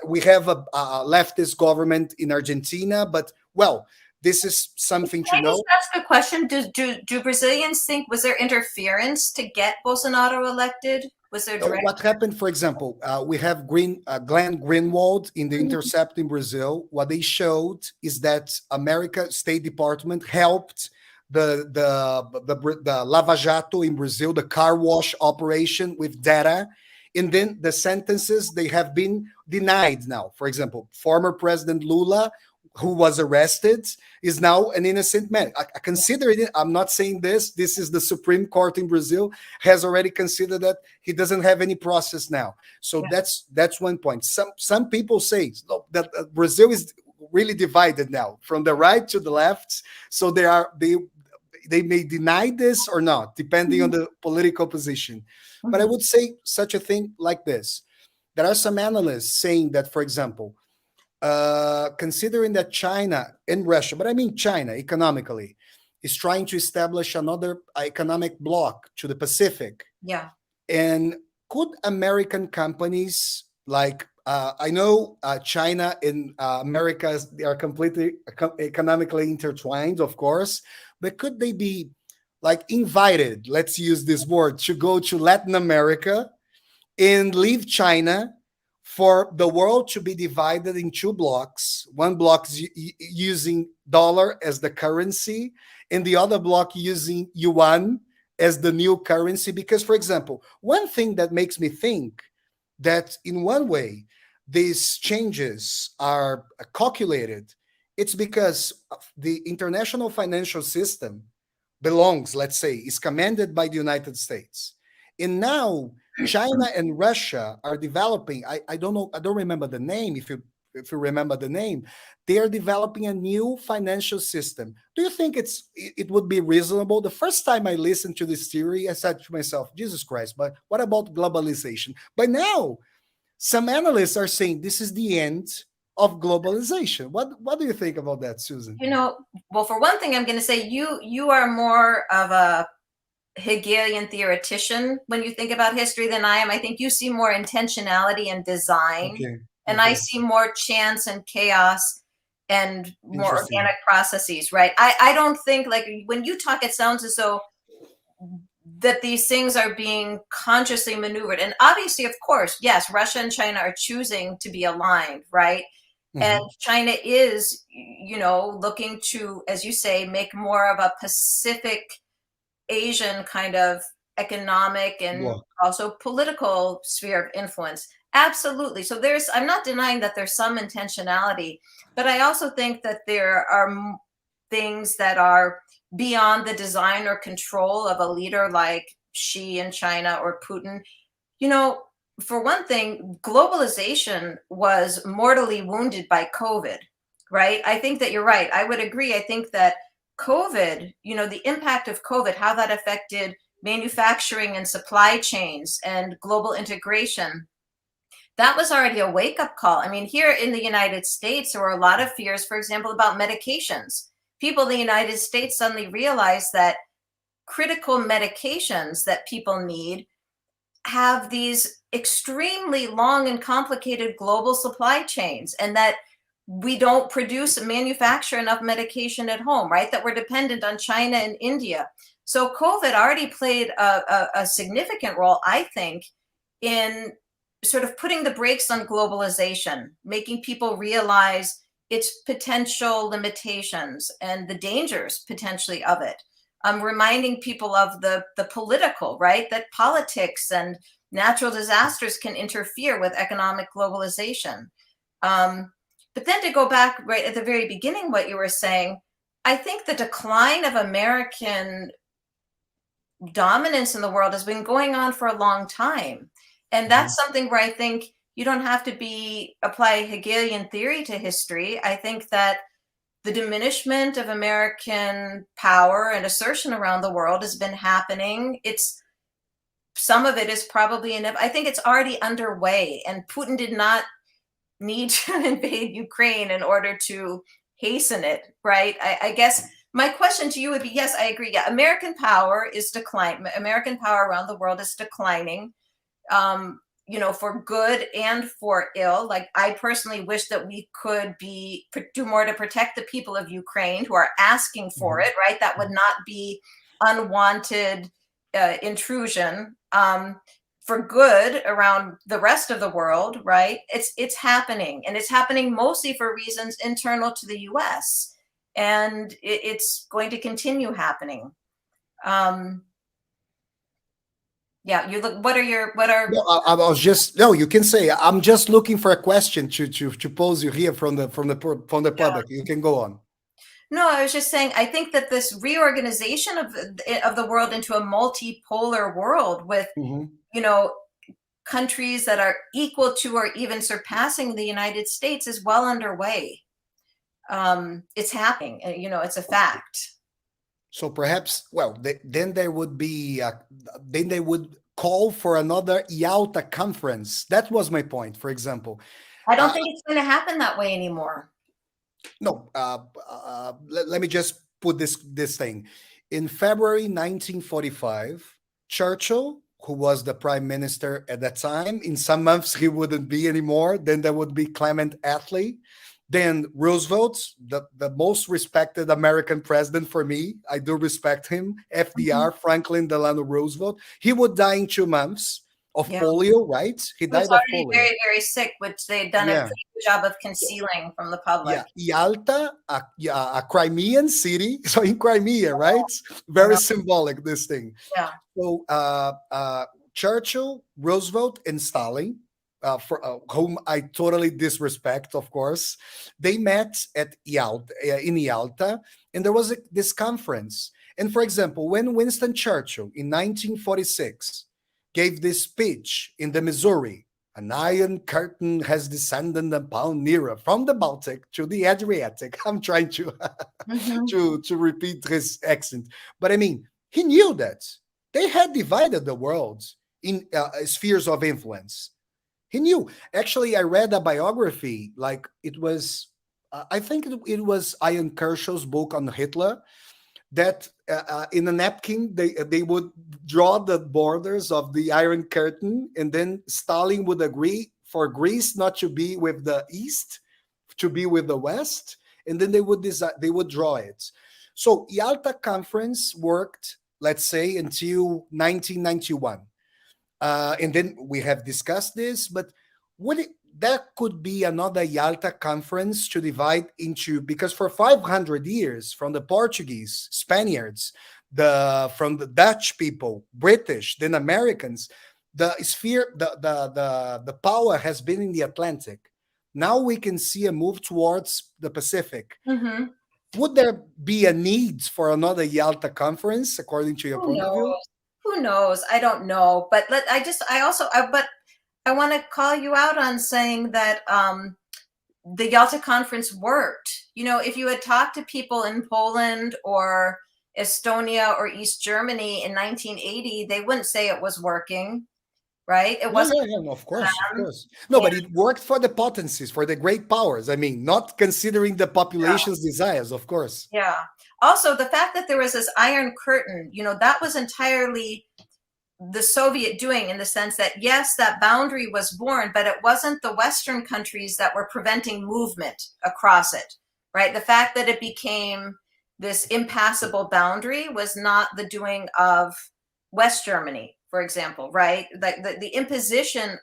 We have a leftist government in Argentina, but, well, this is something to know. Can I just ask a question? Do Brazilians think, was there interference to get Bolsonaro elected? Was there direct? What happened, for example, we have Glenn Greenwald in the Intercept in Brazil. What they showed is that America State Department helped the Lava Jato in Brazil, the car wash operation, with data. And then the sentences, they have been denied now. For example, former President Lula, who was arrested, is now an innocent man. I consider it, I'm not saying this is the Supreme Court in Brazil, has already considered that he doesn't have any process now. So that's one point. Some people say that Brazil is really divided now, from the right to the left. So they may deny this or not, depending on the political position. But I would say such a thing like this. There are some analysts saying that, for example, considering that China and Russia, but I mean China economically, is trying to establish another economic bloc to the Pacific. Yeah. And could American companies, like, I know China and America, they are completely economically intertwined, of course, but could they be like invited, let's use this word, to go to Latin America and leave China for the world to be divided in two blocks? One block is using dollar as the currency, and the other block using yuan as the new currency. Because, for example, one thing that makes me think that in one way these changes are calculated, it's because the international financial system belongs, let's say, is commanded by the United States. And now China and Russia are developing, I don't know, I don't remember the name, if you remember the name, they are developing a new financial system. Do you think it would be reasonable? The first time I listened to this theory, I said to myself, Jesus Christ, but what about globalization? But now, some analysts are saying this is the end of globalization. What do you think about that, Susan? Well, for one thing, I'm going to say you are more of a Hegelian theoretician when you think about history than I am. I think you see more intentionality and design, and I see more chance and chaos and more organic processes, right? I don't think, like, when you talk, it sounds as though that these things are being consciously maneuvered. And obviously, of course, yes, Russia and China are choosing to be aligned, right? And China is, looking to, as you say, make more of a Pacific Asian kind of economic and also political sphere of influence. Absolutely. So I'm not denying that there's some intentionality, but I also think that there are things that are beyond the design or control of a leader like Xi in China or Putin. For one thing, globalization was mortally wounded by COVID, right? I think that you're right. I would agree. I think that COVID, the impact of COVID, how that affected manufacturing and supply chains and global integration, that was already a wake-up call. I mean, here in the United States, there were a lot of fears, for example, about medications. People in the United States suddenly realized that critical medications that people need have these extremely long and complicated global supply chains, and that we don't produce and manufacture enough medication at home, right? That we're dependent on China and India. So COVID already played a significant role, I think, in sort of putting the brakes on globalization, making people realize its potential limitations and the dangers potentially of it. Reminding people of the political, right? That politics and natural disasters can interfere with economic globalization. But then to go back right at the very beginning, what you were saying, I think the decline of American dominance in the world has been going on for a long time. And that's something where I think you don't have to apply Hegelian theory to history. I think that the diminishment of American power and assertion around the world has been happening. Some of it is probably I think it's already underway, and Putin did not need to invade Ukraine in order to hasten it, right? I guess my question to you would be, yes, I agree. Yeah, American power is declining. American power around the world is declining. For good and for ill. Like, I personally wish that we could do more to protect the people of Ukraine who are asking for it, right? That would not be unwanted intrusion. For good around the rest of the world, right? It's happening, and it's happening mostly for reasons internal to the US, and it's going to continue happening. Yeah, you look. What are? No, I was just you can say I'm just looking for a question to pose you here from the public. You can go on. No, I was just saying, I think that this reorganization of the world into a multipolar world with countries that are equal to or even surpassing the United States is well underway. It's happening. It's a fact. So perhaps, then there would be, then they would call for another Yalta conference. That was my point, for example. I don't think it's going to happen that way anymore. No, let me just put this thing. In February 1945, Churchill, who was the prime minister at that time, in some months he wouldn't be anymore. Then there would be Clement Attlee. Then Roosevelt, the most respected American president for me. I do respect him. FDR, Franklin Delano Roosevelt. He would die in 2 months of polio, right? He died of polio. Very, very sick, which they've done a pretty good job of concealing from the public. Yalta, a Crimean city. So in Crimea, right? Very symbolic, this thing. Yeah. So Churchill, Roosevelt, and Stalin, for whom I totally disrespect, of course, they met at Yalta, in Yalta, and there was this conference. And for example, when Winston Churchill in 1946 gave this speech in the Missouri, an iron curtain has descended upon Nero from the Baltic to the Adriatic. I'm trying to to repeat his accent, but I mean, he knew that they had divided the world in spheres of influence. He knew. Actually, I read a biography, like it was, I think it was Ian Kershaw's book on Hitler, that in a napkin they would draw the borders of the Iron Curtain, and then Stalin would agree for Greece not to be with the East, to be with the West, and then they would draw it. So Yalta Conference worked, let's say, until 1991. And then we have discussed this, but that could be another Yalta conference to divide into, because for 500 years, from the Portuguese, Spaniards, from the Dutch people, British, then Americans, the sphere, the power has been in the Atlantic. Now we can see a move towards the Pacific. Mm-hmm. Would there be a need for another Yalta conference, according to your point of view? Who knows? I don't know. But I want to call you out on saying that the Yalta Conference worked. You know, if you had talked to people in Poland or Estonia or East Germany in 1980, they wouldn't say it was working, right? It wasn't. Yeah, of course. No, but it worked for the potencies, for the great powers. I mean, not considering the population's desires, of course. Yeah. Also, the fact that there was this Iron Curtain, you know, that was entirely the Soviet doing, in the sense that, yes, that boundary was born, but it wasn't the Western countries that were preventing movement across it, right? The fact that it became this impassable boundary was not the doing of West Germany, for example, right? The imposition,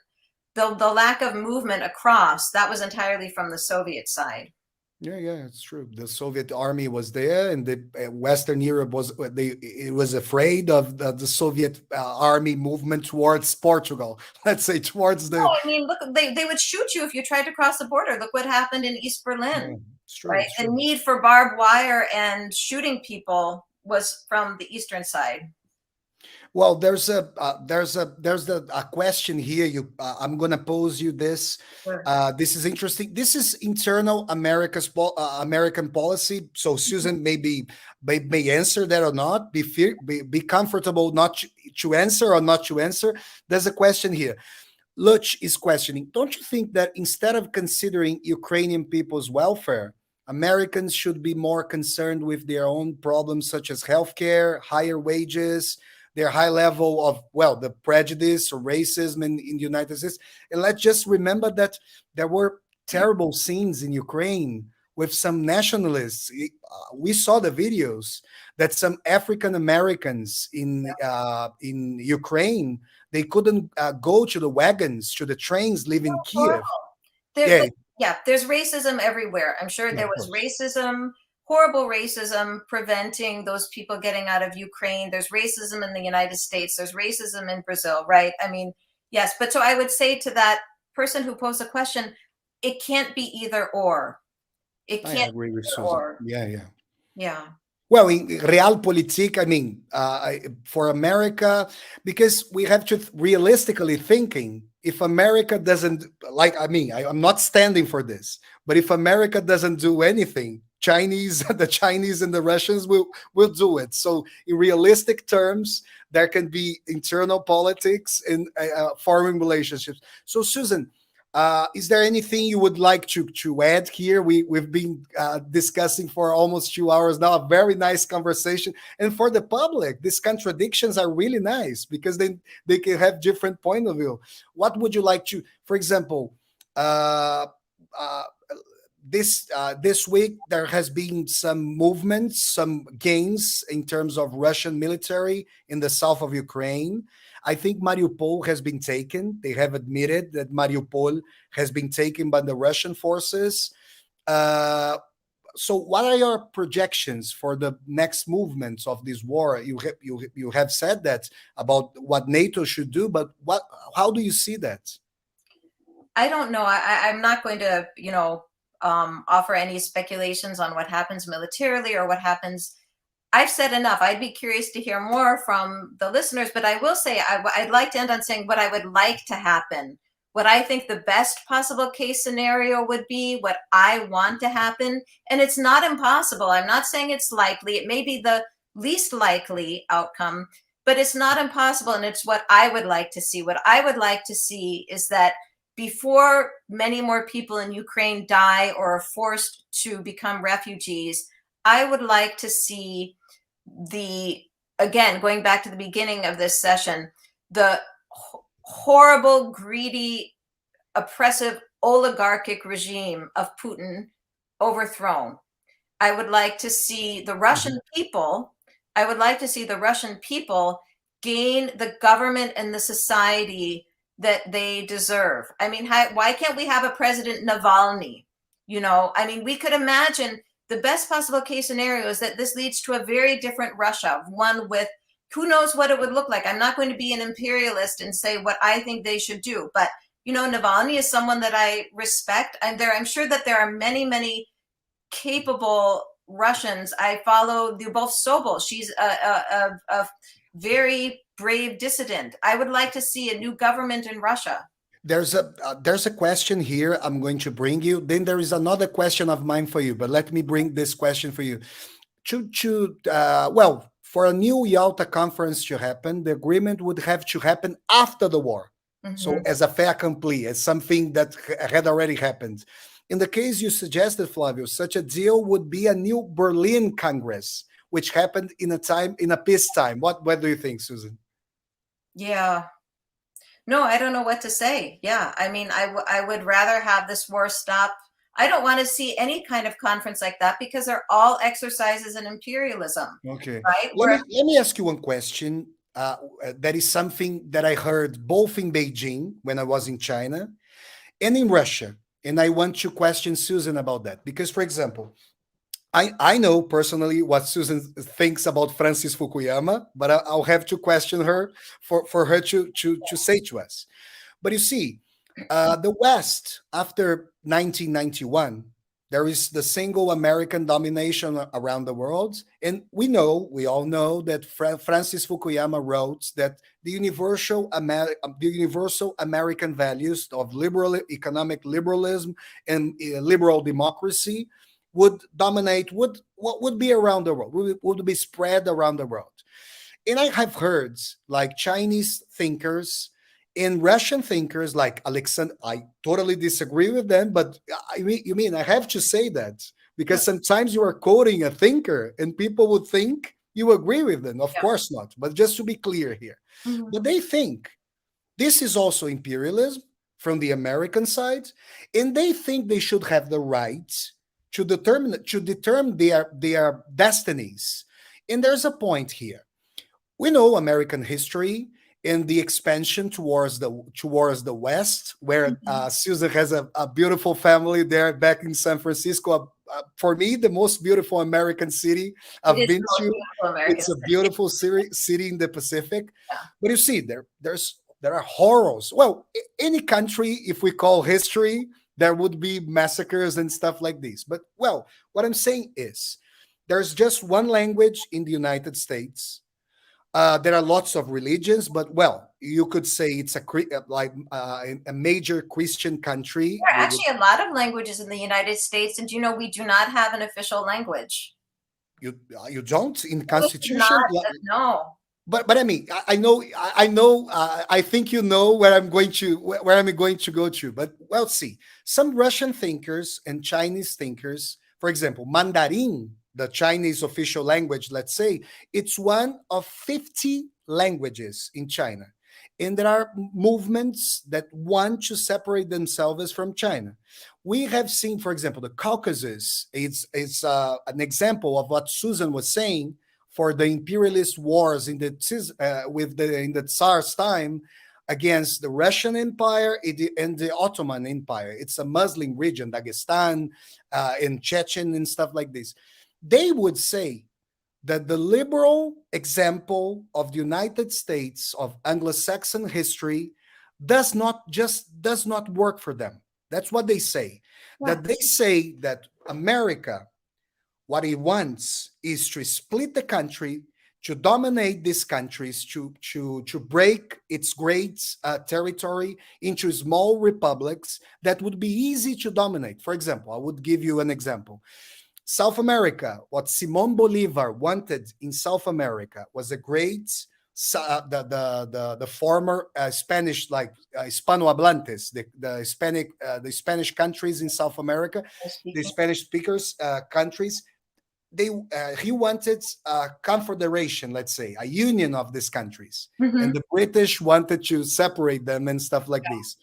the lack of movement across, that was entirely from the Soviet side. Yeah, it's true. The Soviet army was there, and the Western Europe was afraid of the Soviet army movement towards Portugal. Let's say towards the. Oh, I mean, look, they would shoot you if you tried to cross the border. Look what happened in East Berlin. Yeah, it's true, right? The need for barbed wire and shooting people was from the eastern side. Well, there's a question here. I'm going to pose you this. Sure. This is interesting. This is internal American policy. So Susan may answer that or not. Be comfortable not to answer or not to answer. There's a question here. Luch is questioning. Don't you think that instead of considering Ukrainian people's welfare, Americans should be more concerned with their own problems, such as healthcare, higher wages, their high level of, well, the prejudice or racism in the United States? And let's just remember that there were terrible scenes in Ukraine with some nationalists. We saw the videos that some African Americans in Ukraine, they couldn't go to the wagons, to the trains leaving Kiev. There's racism everywhere. I'm sure there was racism, horrible racism preventing those people getting out of Ukraine. There's racism in the United States. There's racism in Brazil, right? I mean, yes. But so I would say to that person who posed the question, it can't be either or. It can't. I agree with Susan. Yeah. Well, in realpolitik, I mean, for America, because we have to realistically thinking, if America doesn't, I'm not standing for this, but if America doesn't do anything, the Chinese and the Russians will do it. So in realistic terms, there can be internal politics and foreign relationships. So Susan, is there anything you would like to add here? We've been discussing for almost 2 hours now, a very nice conversation. And for the public, these contradictions are really nice because they can have different point of view. What would you like to, for example, this week, there has been some movements, some gains in terms of Russian military in the south of Ukraine. I think Mariupol has been taken. They have admitted that Mariupol has been taken by the Russian forces. So what are your projections for the next movements of this war? You have said that about what NATO should do, but how do you see that? I don't know. I'm not going to, offer any speculations on what happens militarily or what happens. I've said enough. I'd be curious to hear more from the listeners, but I will say I'd like to end on saying what I would like to happen, what I think the best possible case scenario would be, what I want to happen. And it's not impossible. I'm not saying it's likely. It may be the least likely outcome, but it's not impossible. And it's what I would like to see. What I would like to see is that before many more people in Ukraine die or are forced to become refugees, I would like to see again, going back to the beginning of this session, the horrible, greedy, oppressive, oligarchic regime of Putin overthrown. I would like to see the Russian people, gain the government and the society that they deserve. I mean, why can't we have a President Navalny? I mean, we could imagine the best possible case scenario is that this leads to a very different Russia, one with who knows what it would look like. I'm not going to be an imperialist and say what I think they should do, but Navalny is someone that I respect, and I'm sure that there are many, many capable Russians. I follow Lyubov Sobol. She's a very brave dissident. I would like to see a new government in Russia. There's a question here I'm going to bring you. Then there is another question of mine for you, but let me bring this question for you. Well, for a new Yalta conference to happen, the agreement would have to happen after the war. So as a fait accompli, as something that had already happened. In the case you suggested, Flavio, such a deal would be a new Berlin Congress, which happened in a peacetime. What do you think, Susan? Yeah. No, I don't know what to say. Yeah, I mean, I would rather have this war stop. I don't want to see any kind of conference like that because they're all exercises in imperialism. Okay. Right? Let me ask you one question. That is something that I heard both in Beijing when I was in China and in Russia. And I want to question Susan about that. Because, for example, I know personally what Susan thinks about Francis Fukuyama, but I'll have to question her for her to say to us. But you see, the West, after 1991, there is the single American domination around the world. And we all know that Francis Fukuyama wrote that the universal American values of economic liberalism and liberal democracy would dominate, what would be around the world, would be spread around the world. And I have heard like Chinese thinkers and Russian thinkers like Alexander, I totally disagree with them, but you mean I have to say that because sometimes you are quoting a thinker and people would think you agree with them. Of course not, but just to be clear here. But they think this is also imperialism from the American side, and they think they should have the right to determine their destinies. And there's a point here. We know American history in the expansion towards the West, where Susan has a beautiful family there back in San Francisco. For me, the most beautiful American city I've been to. It's a beautiful city in the Pacific. Yeah. But you see, there are horrors. Well, any country, if we call history, there would be massacres and stuff like this. But, well, what I'm saying is there's just one language in the United States. There are lots of religions, but well, you could say it's a major Christian country. There are actually a lot of languages in the United States, and we do not have an official language. You don't in Constitution? No. But I mean, I know. I think you know where I'm going to go to. But well, see, some Russian thinkers and Chinese thinkers, for example, Mandarin, the Chinese official language, let's say, it's one of 50 languages in China. And there are movements that want to separate themselves from China. We have seen, for example, the Caucasus. It's an example of what Susan was saying for the imperialist wars in the Tsar's time against the Russian Empire and the Ottoman Empire. It's a Muslim region, Dagestan and Chechen and stuff like this. They would say that the liberal example of the United States of Anglo-Saxon history does not work for them. That's what they say. Yeah. That they say that America, what it wants is to split the country, to dominate these countries, to break its great territory into small republics that would be easy to dominate. For example, I would give you an example. South America, what Simón Bolívar wanted in South America was a great the former Spanish, like Hispanohablantes, the Spanish countries in South America, the Spanish speakers countries. He wanted a confederation, let's say, a union of these countries, and the British wanted to separate them and stuff like this.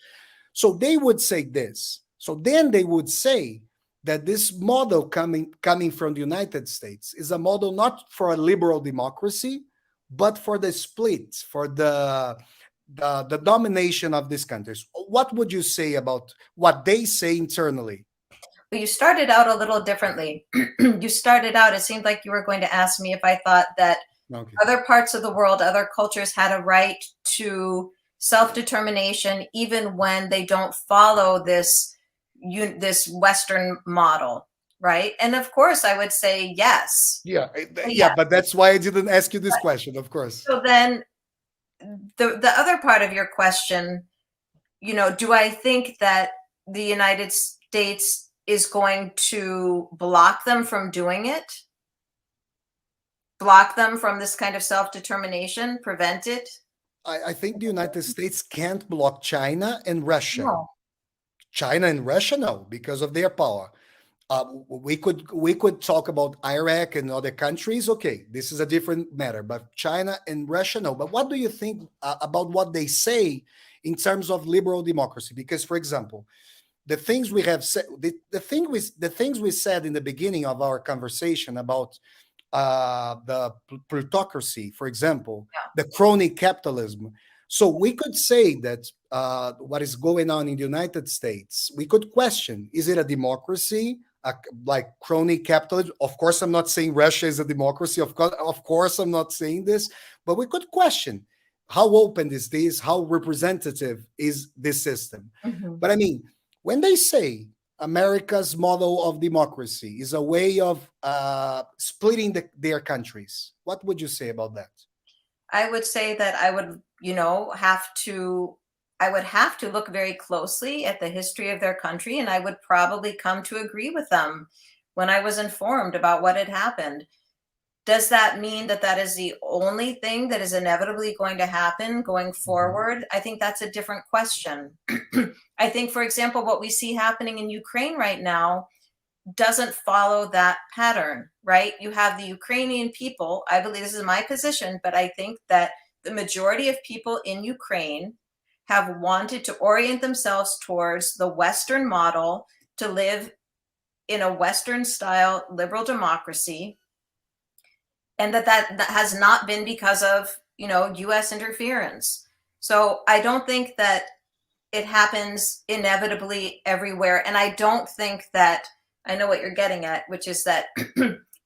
So they would say this. So then they would say that this model coming from the United States is a model not for a liberal democracy, but for the split, for the domination of these countries. What would you say about what they say internally? Well, you started out a little differently. You started out, it seemed like you were going to ask me if I thought that other parts of the world, other cultures had a right to self-determination, even when they don't follow this Western model, right? And of course, I would say yes. Yeah, but that's why I didn't ask you this question, of course. So then the other part of your question, do I think that the United States is going to block them from doing it? Block them from this kind of self-determination? Prevent it? I think the United States can't block China and Russia. No. China and Russia, no, because of their power. We could talk about Iraq and other countries. Okay, this is a different matter. But China and Russia, no. But what do you think about what they say in terms of liberal democracy? Because, for example, the things we have said, the things we said in the beginning of our conversation about the plutocracy, for example, the crony capitalism. So we could say that what is going on in the United States, we could question: is it a democracy, like crony capitalism? Of course, I'm not saying Russia is a democracy. Of course, I'm not saying this. But we could question: how open is this? How representative is this system? But I mean, when they say America's model of democracy is a way of splitting their countries, what would you say about that? I would say that I would, have to look very closely at the history of their country, and I would probably come to agree with them when I was informed about what had happened. Does that mean that that is the only thing that is inevitably going to happen going forward? I think that's a different question. I think, for example, what we see happening in Ukraine right now doesn't follow that pattern, right? You have the Ukrainian people. I believe this is my position, but I think that the majority of people in Ukraine have wanted to orient themselves towards the Western model, to live in a Western style liberal democracy, and that has not been because of, US interference. So I don't think that it happens inevitably everywhere. And I don't think that, I know what you're getting at, which is that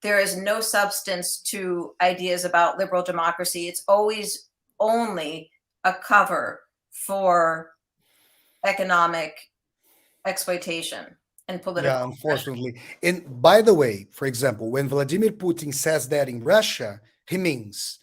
there is no substance to ideas about liberal democracy. It's always only a cover for economic exploitation and political. Yeah, unfortunately. And by the way, for example, when Vladimir Putin says that in Russia, he means,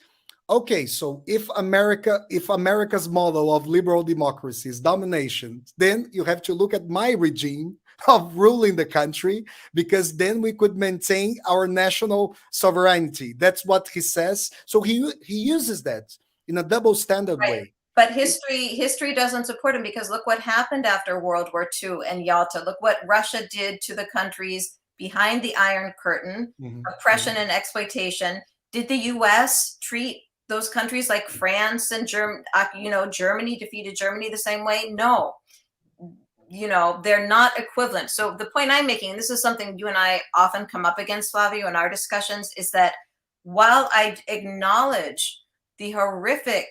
okay, so if America's model of liberal democracy is domination, then you have to look at my regime of ruling the country, because then we could maintain our national sovereignty. That's what he says. So he uses that in a double standard way. But history doesn't support him, because look what happened after World War II and Yalta. Look what Russia did to the countries behind the Iron Curtain, oppression and exploitation. Did the U.S. treat those countries like France and Germany defeated Germany the same way? No. They're not equivalent. So the point I'm making, and this is something you and I often come up against, Flavio, in our discussions, is that while I acknowledge the horrific,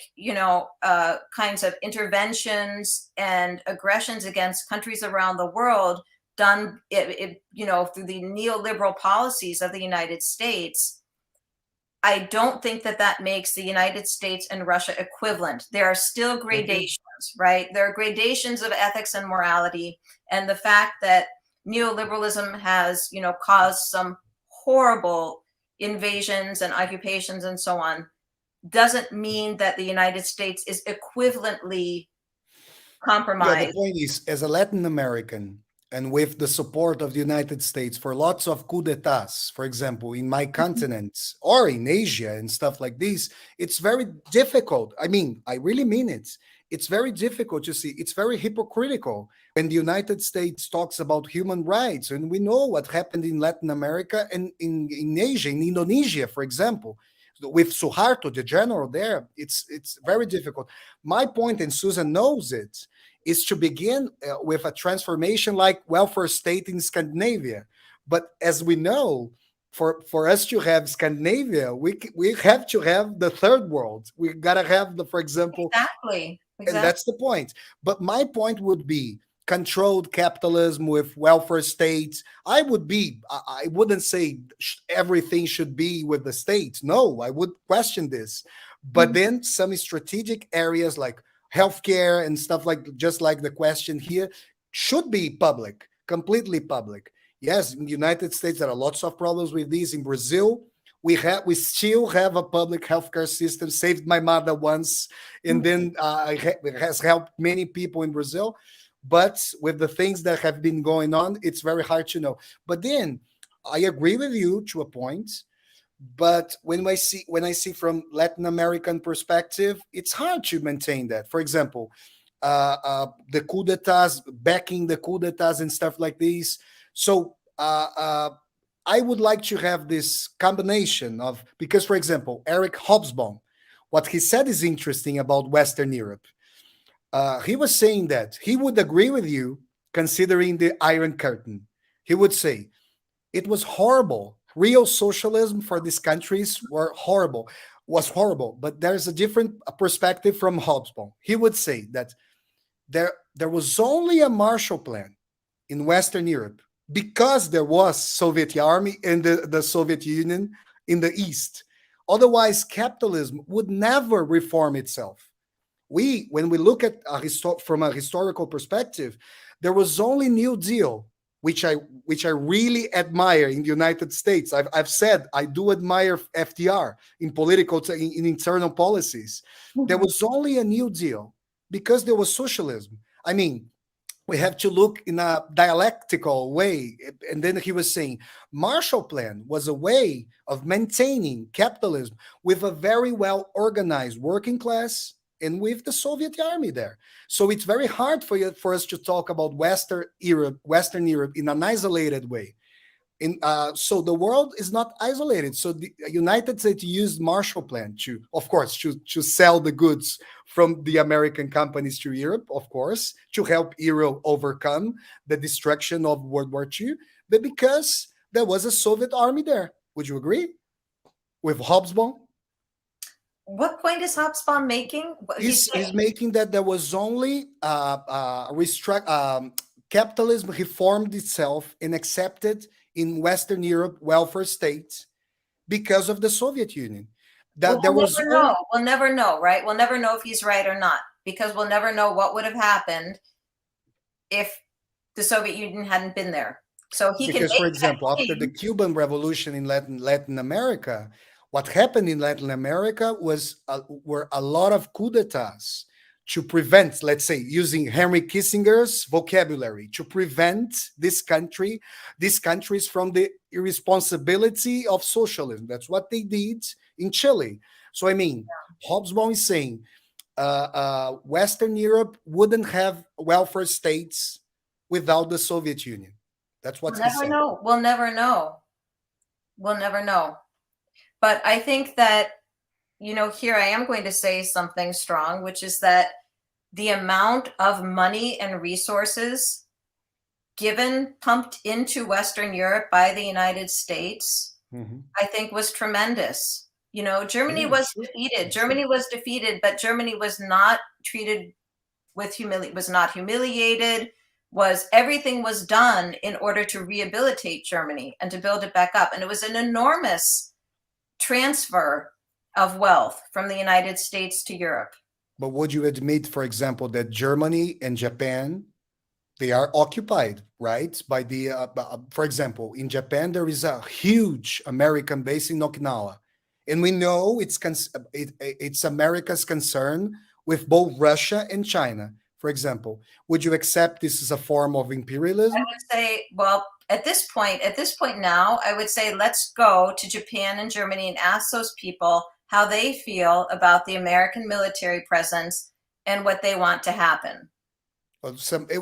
kinds of interventions and aggressions against countries around the world done, through the neoliberal policies of the United States, I don't think that makes the United States and Russia equivalent. There are still gradations, right? There are gradations of ethics and morality. And the fact that neoliberalism has, caused some horrible invasions and occupations and so on, doesn't mean that the United States is equivalently compromised. Yeah, the point is, as a Latin American, and with the support of the United States for lots of coups d'etats, for example, in my continent or in Asia and stuff like this, it's very difficult. I mean, I really mean it. It's very difficult to see. It's very hypocritical when the United States talks about human rights, and we know what happened in Latin America and in Asia, in Indonesia, for example, with Suharto, the general there. It's very difficult. My point, and Susan knows it, is to begin with a transformation like welfare state in Scandinavia. But as we know, for us to have Scandinavia, we have to have the third world. We gotta have the, for example, Exactly. and that's the point. But my point would be controlled capitalism with welfare states. I wouldn't say everything should be with the state. No, I would question this. But then some strategic areas like healthcare and stuff like, just like the question here, should be public, completely public. Yes, in the United States, there are lots of problems with these. In Brazil, we still have a public healthcare system. Saved my mother once, and then it has helped many people in Brazil. But with the things that have been going on, it's very hard to know. But then I agree with you to a point. But when I see from Latin American perspective, it's hard to maintain that. For example, the coup d'etats, backing the coup d'etats and stuff like this. So I would like to have this combination of, because, for example, Eric Hobsbawm, what he said is interesting about Western Europe. He was saying that he would agree with you considering the Iron Curtain. He would say it was horrible. Real socialism for these countries was horrible. But there's a different perspective from Hobsbawm. He would say that there was only a Marshall Plan in Western Europe because there was Soviet army and the Soviet Union in the East. Otherwise, capitalism would never reform itself. When we look at from a historical perspective, there was only New Deal, which I really admire in the United States. I've said I do admire FDR in in internal policies. There was only a New Deal because there was socialism. I mean, we have to look in a dialectical way. And then he was saying Marshall Plan was a way of maintaining capitalism with a very well organized working class and with the Soviet army there. So it's very hard for us to talk about Western Europe in an isolated way. So the world is not isolated. So the United States used Marshall Plan to, of course, to sell the goods from the American companies to Europe, of course, to help Europe overcome the destruction of World War II, but because there was a Soviet army there. Would you agree with Hobsbawm? What point is Hobsbawm making? He's making that there was only capitalism reformed itself and accepted in Western Europe welfare states because of the Soviet Union. We'll never know, right? We'll never know if he's right or not, because we'll never know what would have happened if the Soviet Union hadn't been there. So because, for example, after the Cuban Revolution in Latin America, what happened in Latin America were a lot of coups d'etats to prevent, let's say, using Henry Kissinger's vocabulary, to prevent these countries from the irresponsibility of socialism. That's what they did in Chile. So, I mean, Hobsbawm is saying Western Europe wouldn't have welfare states without the Soviet Union. That's what he's saying. We'll never know. We'll never know. But I think that, here I am going to say something strong, which is that the amount of money and resources pumped into Western Europe by the United States, I think was tremendous. Germany was defeated. Germany was defeated, but Germany was not treated with was not humiliated. Everything was done in order to rehabilitate Germany and to build it back up. And it was an enormous transfer of wealth from the United States to Europe. But would you admit, for example, that Germany and Japan, they are occupied, right? By for example, in Japan, there is a huge American base in Okinawa. And we know it's America's concern with both Russia and China for example? Would you accept this as a form of I imperialism? would say, well, at this point now, I would say let's go to Japan and Germany and ask those people how they feel about the American military presence and what they want to happen. Well,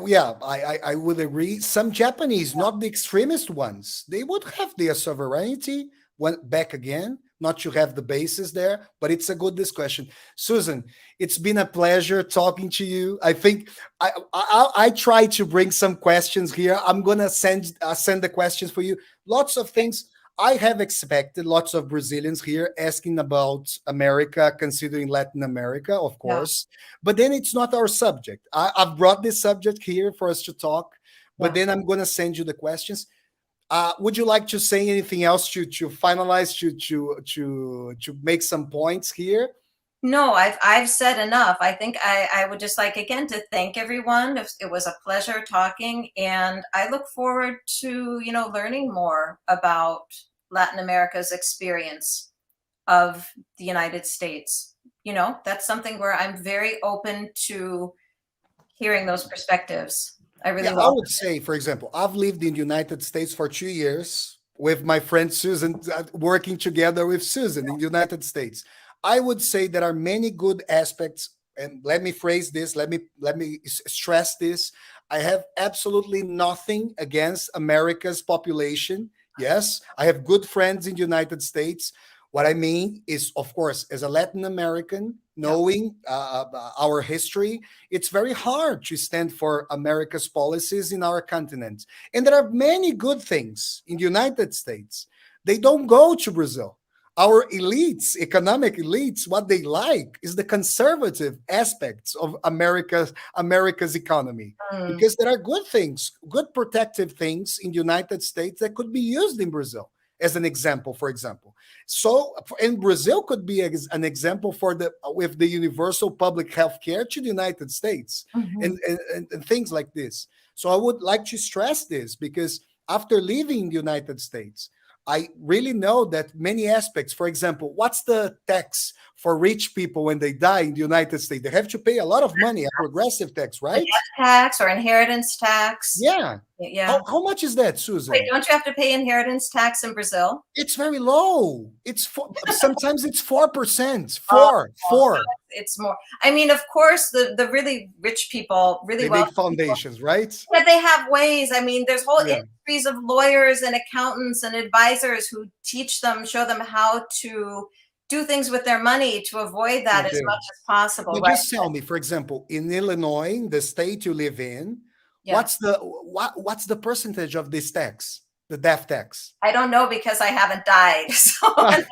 yeah, I would agree. Some Japanese, not the extremist ones, they would have their sovereignty went back again, not to have the bases there, but it's a good discussion. Susan, it's been a pleasure talking to you. I think I try to bring some questions here. I'm gonna send the questions for you. Lots of things. I have expected lots of Brazilians here asking about America, considering Latin America, of course, but then it's not our subject. I've brought this subject here for us to talk, but then I'm going to send you the questions. Would you like to say anything else to finalize, to make some points here? No, I've said enough. I think I would just like again to thank everyone. It was a pleasure talking, and I look forward to learning more about Latin America's experience of the United States. That's something where I'm very open to hearing those perspectives. I really I would say, for example, I've lived in the United States for 2 years with my friend Susan, working together with Susan in the United States. I would say there are many good aspects, and let me phrase this, let me stress this. I have absolutely nothing against America's population. Yes, I have good friends in the United States. What I mean is, of course, as a Latin American, knowing our history, it's very hard to stand for America's policies in our continent. And there are many good things in the United States. They don't go to Brazil. Our elites, economic elites, what they like is the conservative aspects of America's economy. Because there are good things, good protective things in the United States that could be used in Brazil, as an example, for example. So, and Brazil could be an example with the universal public health care to the United States, and things like this. So I would like to stress this, because after leaving the United States, I really know that many aspects, for example, what's the tax for rich people when they die in the United States? They have to pay a lot of money, a progressive tax, right? Tax or inheritance tax. Yeah. How much is that, Susan? Wait, don't you have to pay inheritance tax in Brazil? It's very low. Sometimes it's 4%. Four. It's more. I mean, of course, the really rich people, really they make foundations, people, right? Yeah, they have ways. I mean, there's whole industries of lawyers and accountants and advisors who teach them, show them how to do things with their money to avoid that as much as possible. Now, just tell me, for example, in Illinois, the state you live in, what's the percentage of this tax? The death tax? I don't know, because I haven't died. So but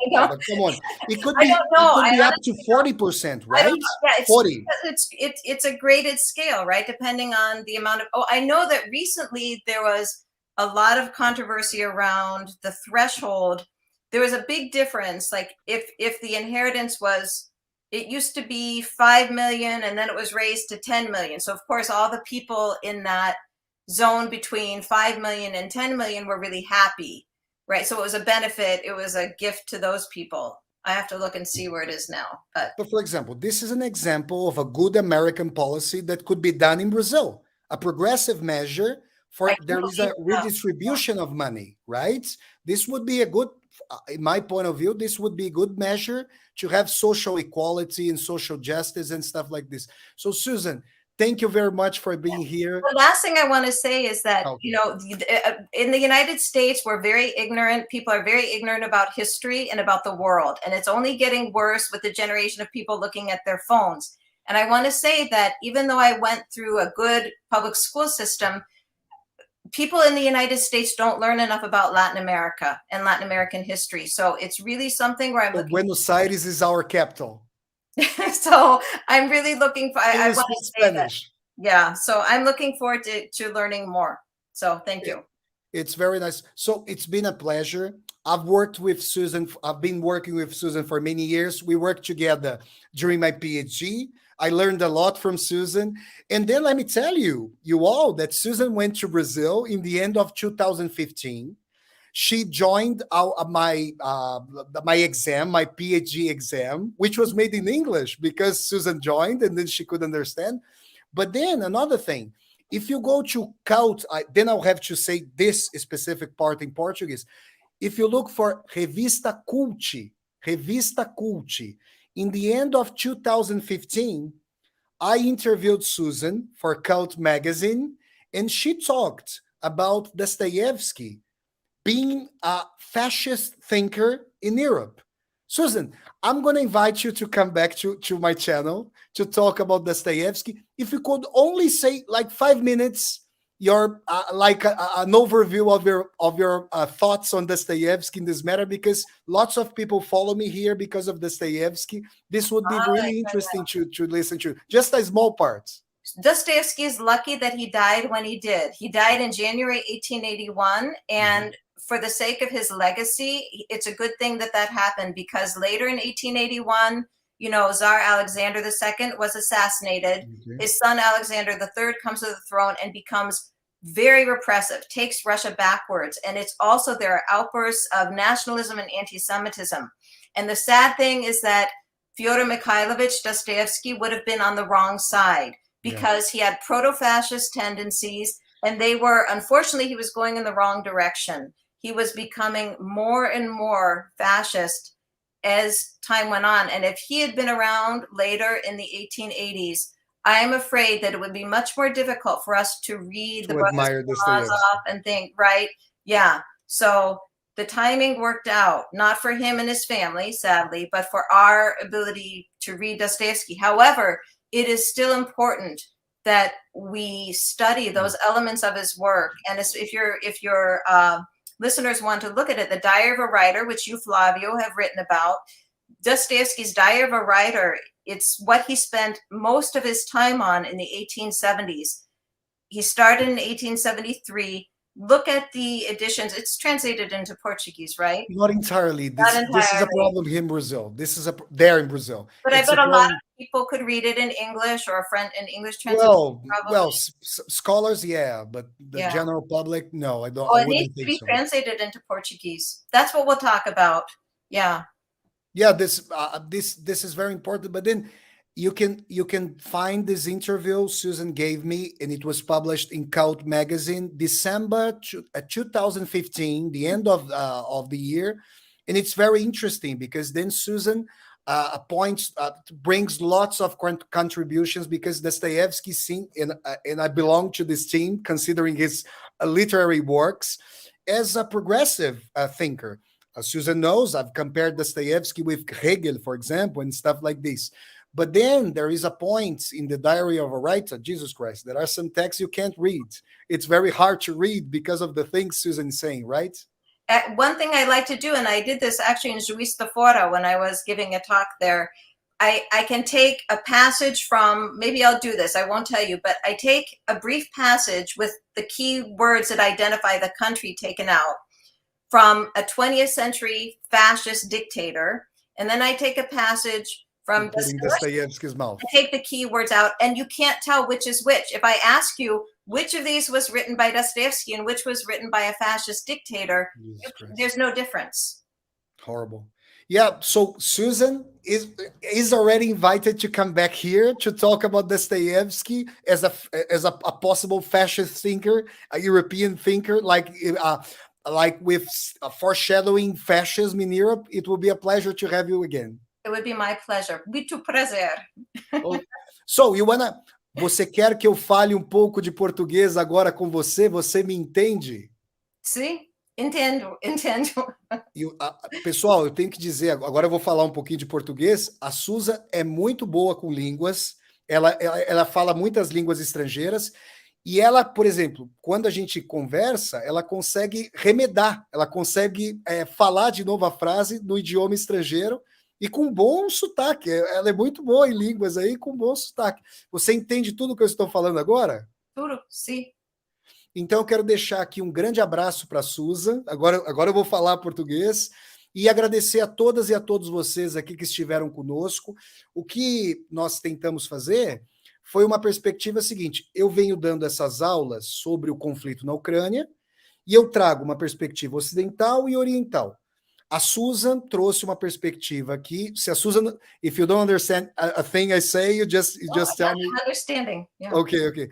come on, it could be up to 40%, right? Yeah, 40. It's a graded scale, right? Depending on the amount of. Oh, I know that recently there was a lot of controversy around the threshold. There was a big difference. Like if the inheritance was, it used to be 5 million, and then it was raised to 10 million. So of course, all the people in that zone between 5 million and 10 million were really happy, right? So it was a benefit. It was a gift to those people. I have to look and see where it is now. But for example, this is an example of a good American policy that could be done in Brazil, a progressive measure for there is a redistribution of money, right? This would be a good, in my point of view, this would be a good measure to have social equality and social justice and stuff like this. So Susan, thank you very much for being here. The last thing I want to say is that, in the United States, we're very ignorant. People are very ignorant about history and about the world. And it's only getting worse with the generation of people looking at their phones. And I want to say that even though I went through a good public school system, people in the United States don't learn enough about Latin America and Latin American history. So it's really something where I'm Buenos Aires is our capital. So I'm really looking for. I want to say Spanish. that. Yeah. So I'm looking forward to learning more. So thank you. It's very nice. So it's been a pleasure. I've worked with Susan. I've been working with Susan for many years. We worked together during my PhD. I learned a lot from Susan. And then let me tell you all that Susan went to Brazil in the end of 2015. She joined my exam, my PhD exam, which was made in English because Susan joined and then she could understand. But then another thing, if you go to cult, then I'll have to say this specific part in Portuguese. If you look for Revista Cult, in the end of 2015, I interviewed Susan for Cult magazine, and she talked about Dostoevsky being a fascist thinker in Europe. Susan, I'm going to invite you to come back to my channel to talk about Dostoevsky. If you could only say like 5 minutes, your an overview of your thoughts on Dostoevsky in this matter, because lots of people follow me here because of Dostoevsky. This would be really interesting to listen to. Just a small part. Dostoevsky is lucky that he died when he did. He died in January 1881, and for the sake of his legacy, it's a good thing that that happened, because later in 1881, you know, Tsar Alexander II was assassinated. His son Alexander III comes to the throne and becomes very repressive, takes Russia backwards. And it's also, there are outbursts of nationalism and anti-Semitism. And the sad thing is that Fyodor Mikhailovich Dostoevsky would have been on the wrong side, because he had proto-fascist tendencies, and they were, unfortunately, he was going in the wrong direction. He was becoming more and more fascist as time went on. And if he had been around later in the 1880s, I am afraid that it would be much more difficult for us to read the Brothers Karamazov and think, right? Yeah. So the timing worked out, not for him and his family, sadly, but for our ability to read Dostoevsky. However, it is still important that we study those elements of his work. And if your listeners want to look at it, the Diary of a Writer, which you, Flavio, have written about, Dostoevsky's Diary of a Writer, it's what he spent most of his time on in the 1870s. He started in 1873. Look at the editions. It's translated into Portuguese, right? Not entirely. This is a problem here in Brazil. There in Brazil. But I bet a lot of people could read it in English, or an English translation. Well, scholars, yeah, but the general public, no, I don't. Oh, it needs to be translated into Portuguese. That's what we'll talk about. Yeah. Yeah, this is very important. But then you can find this interview Susan gave me, and it was published in Cult magazine, December 2015, the end of the year, and it's very interesting because then Susan brings lots of contributions, because Dostoevsky and I belong to this team, considering his literary works, as a progressive thinker. Susan knows I've compared Dostoevsky with Hegel, for example, and stuff like this. But then there is a point in the Diary of a Writer, Jesus Christ, there are some texts you can't read. It's very hard to read because of the things Susan's saying, right? One thing I like to do, and I did this actually in Juiz de Fora when I was giving a talk there, I can take a passage from, maybe I'll do this, I won't tell you, but I take a brief passage with the key words that identify the country taken out from a 20th century fascist dictator, and then I take a passage from Dostoevsky's mouth. I take the key words out, and you can't tell which is which. If I ask you which of these was written by Dostoevsky and which was written by a fascist dictator, there's no difference. Horrible. Yeah, so Susan is already invited to come back here to talk about Dostoevsky as a possible fascist thinker, a European thinker, like with foreshadowing fascism in Europe. It will be a pleasure to have you again. It would be my pleasure. Muito prazer. So, você quer que eu fale um pouco de português agora com você? Você me entende? Sim, entendo. Pessoal, eu tenho que dizer, agora eu vou falar um pouquinho de português. A Susa é muito boa com línguas. Ela fala muitas línguas estrangeiras. E ela, por exemplo, quando a gente conversa, ela consegue remedar, ela consegue falar de novo a frase no idioma estrangeiro e com bom sotaque. Ela é muito boa em línguas aí, com bom sotaque. Você entende tudo que eu estou falando agora? Tudo, sim. Então eu quero deixar aqui um grande abraço para a Susan. Agora eu vou falar português. E agradecer a todas e a todos vocês aqui que estiveram conosco. O que nós tentamos fazer foi uma perspectiva seguinte: eu venho dando essas aulas sobre o conflito na Ucrânia e eu trago uma perspectiva ocidental e oriental. A Susan trouxe uma perspectiva aqui. Se a Susan, if you don't understand a thing I say, you just tell me. I'm understanding. Yeah. Ok.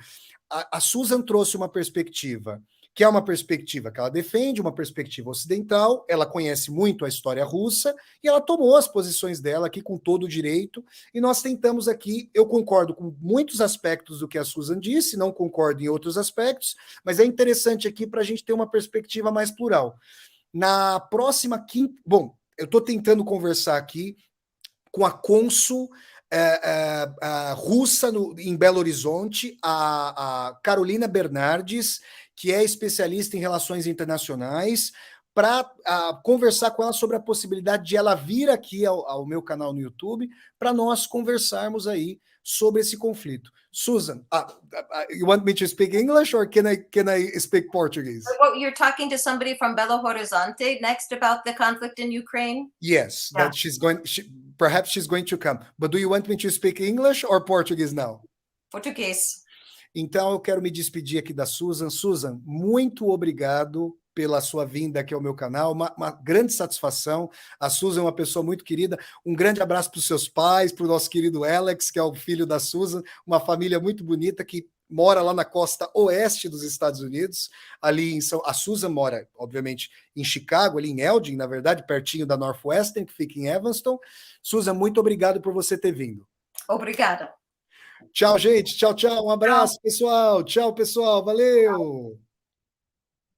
A Susan trouxe uma perspectiva que é uma perspectiva que ela defende, uma perspectiva ocidental, ela conhece muito a história russa e ela tomou as posições dela aqui com todo o direito, e nós tentamos aqui, eu concordo com muitos aspectos do que a Susan disse, não concordo em outros aspectos, mas é interessante aqui para a gente ter uma perspectiva mais plural. Na próxima quinta... Bom, eu estou tentando conversar aqui com a cônsul russa em Belo Horizonte, a Carolina Bernardes, que é especialista em relações internacionais, para conversar com ela sobre a possibilidade de ela vir aqui ao meu canal no YouTube, para nós conversarmos aí sobre esse conflito. Susan, you want me to speak English or can I speak Portuguese? Well, you're talking to somebody from Belo Horizonte next about the conflict in Ukraine? Yes, yeah. That perhaps she's going to come. But do you want me to speak English or Portuguese now? Português. Então, eu quero me despedir aqui da Susan. Susan, muito obrigado pela sua vinda aqui ao meu canal, uma grande satisfação. A Susan é uma pessoa muito querida. Um grande abraço para os seus pais, para o nosso querido Alex, que é o filho da Susan, uma família muito bonita que mora lá na costa oeste dos Estados Unidos. A Susan mora, obviamente, em Chicago, ali em Elgin, na verdade, pertinho da Northwestern, que fica em Evanston. Susan, muito obrigado por você ter vindo. Obrigada. Tchau, gente. Tchau. Um abraço, pessoal. Tchau, pessoal. Valeu.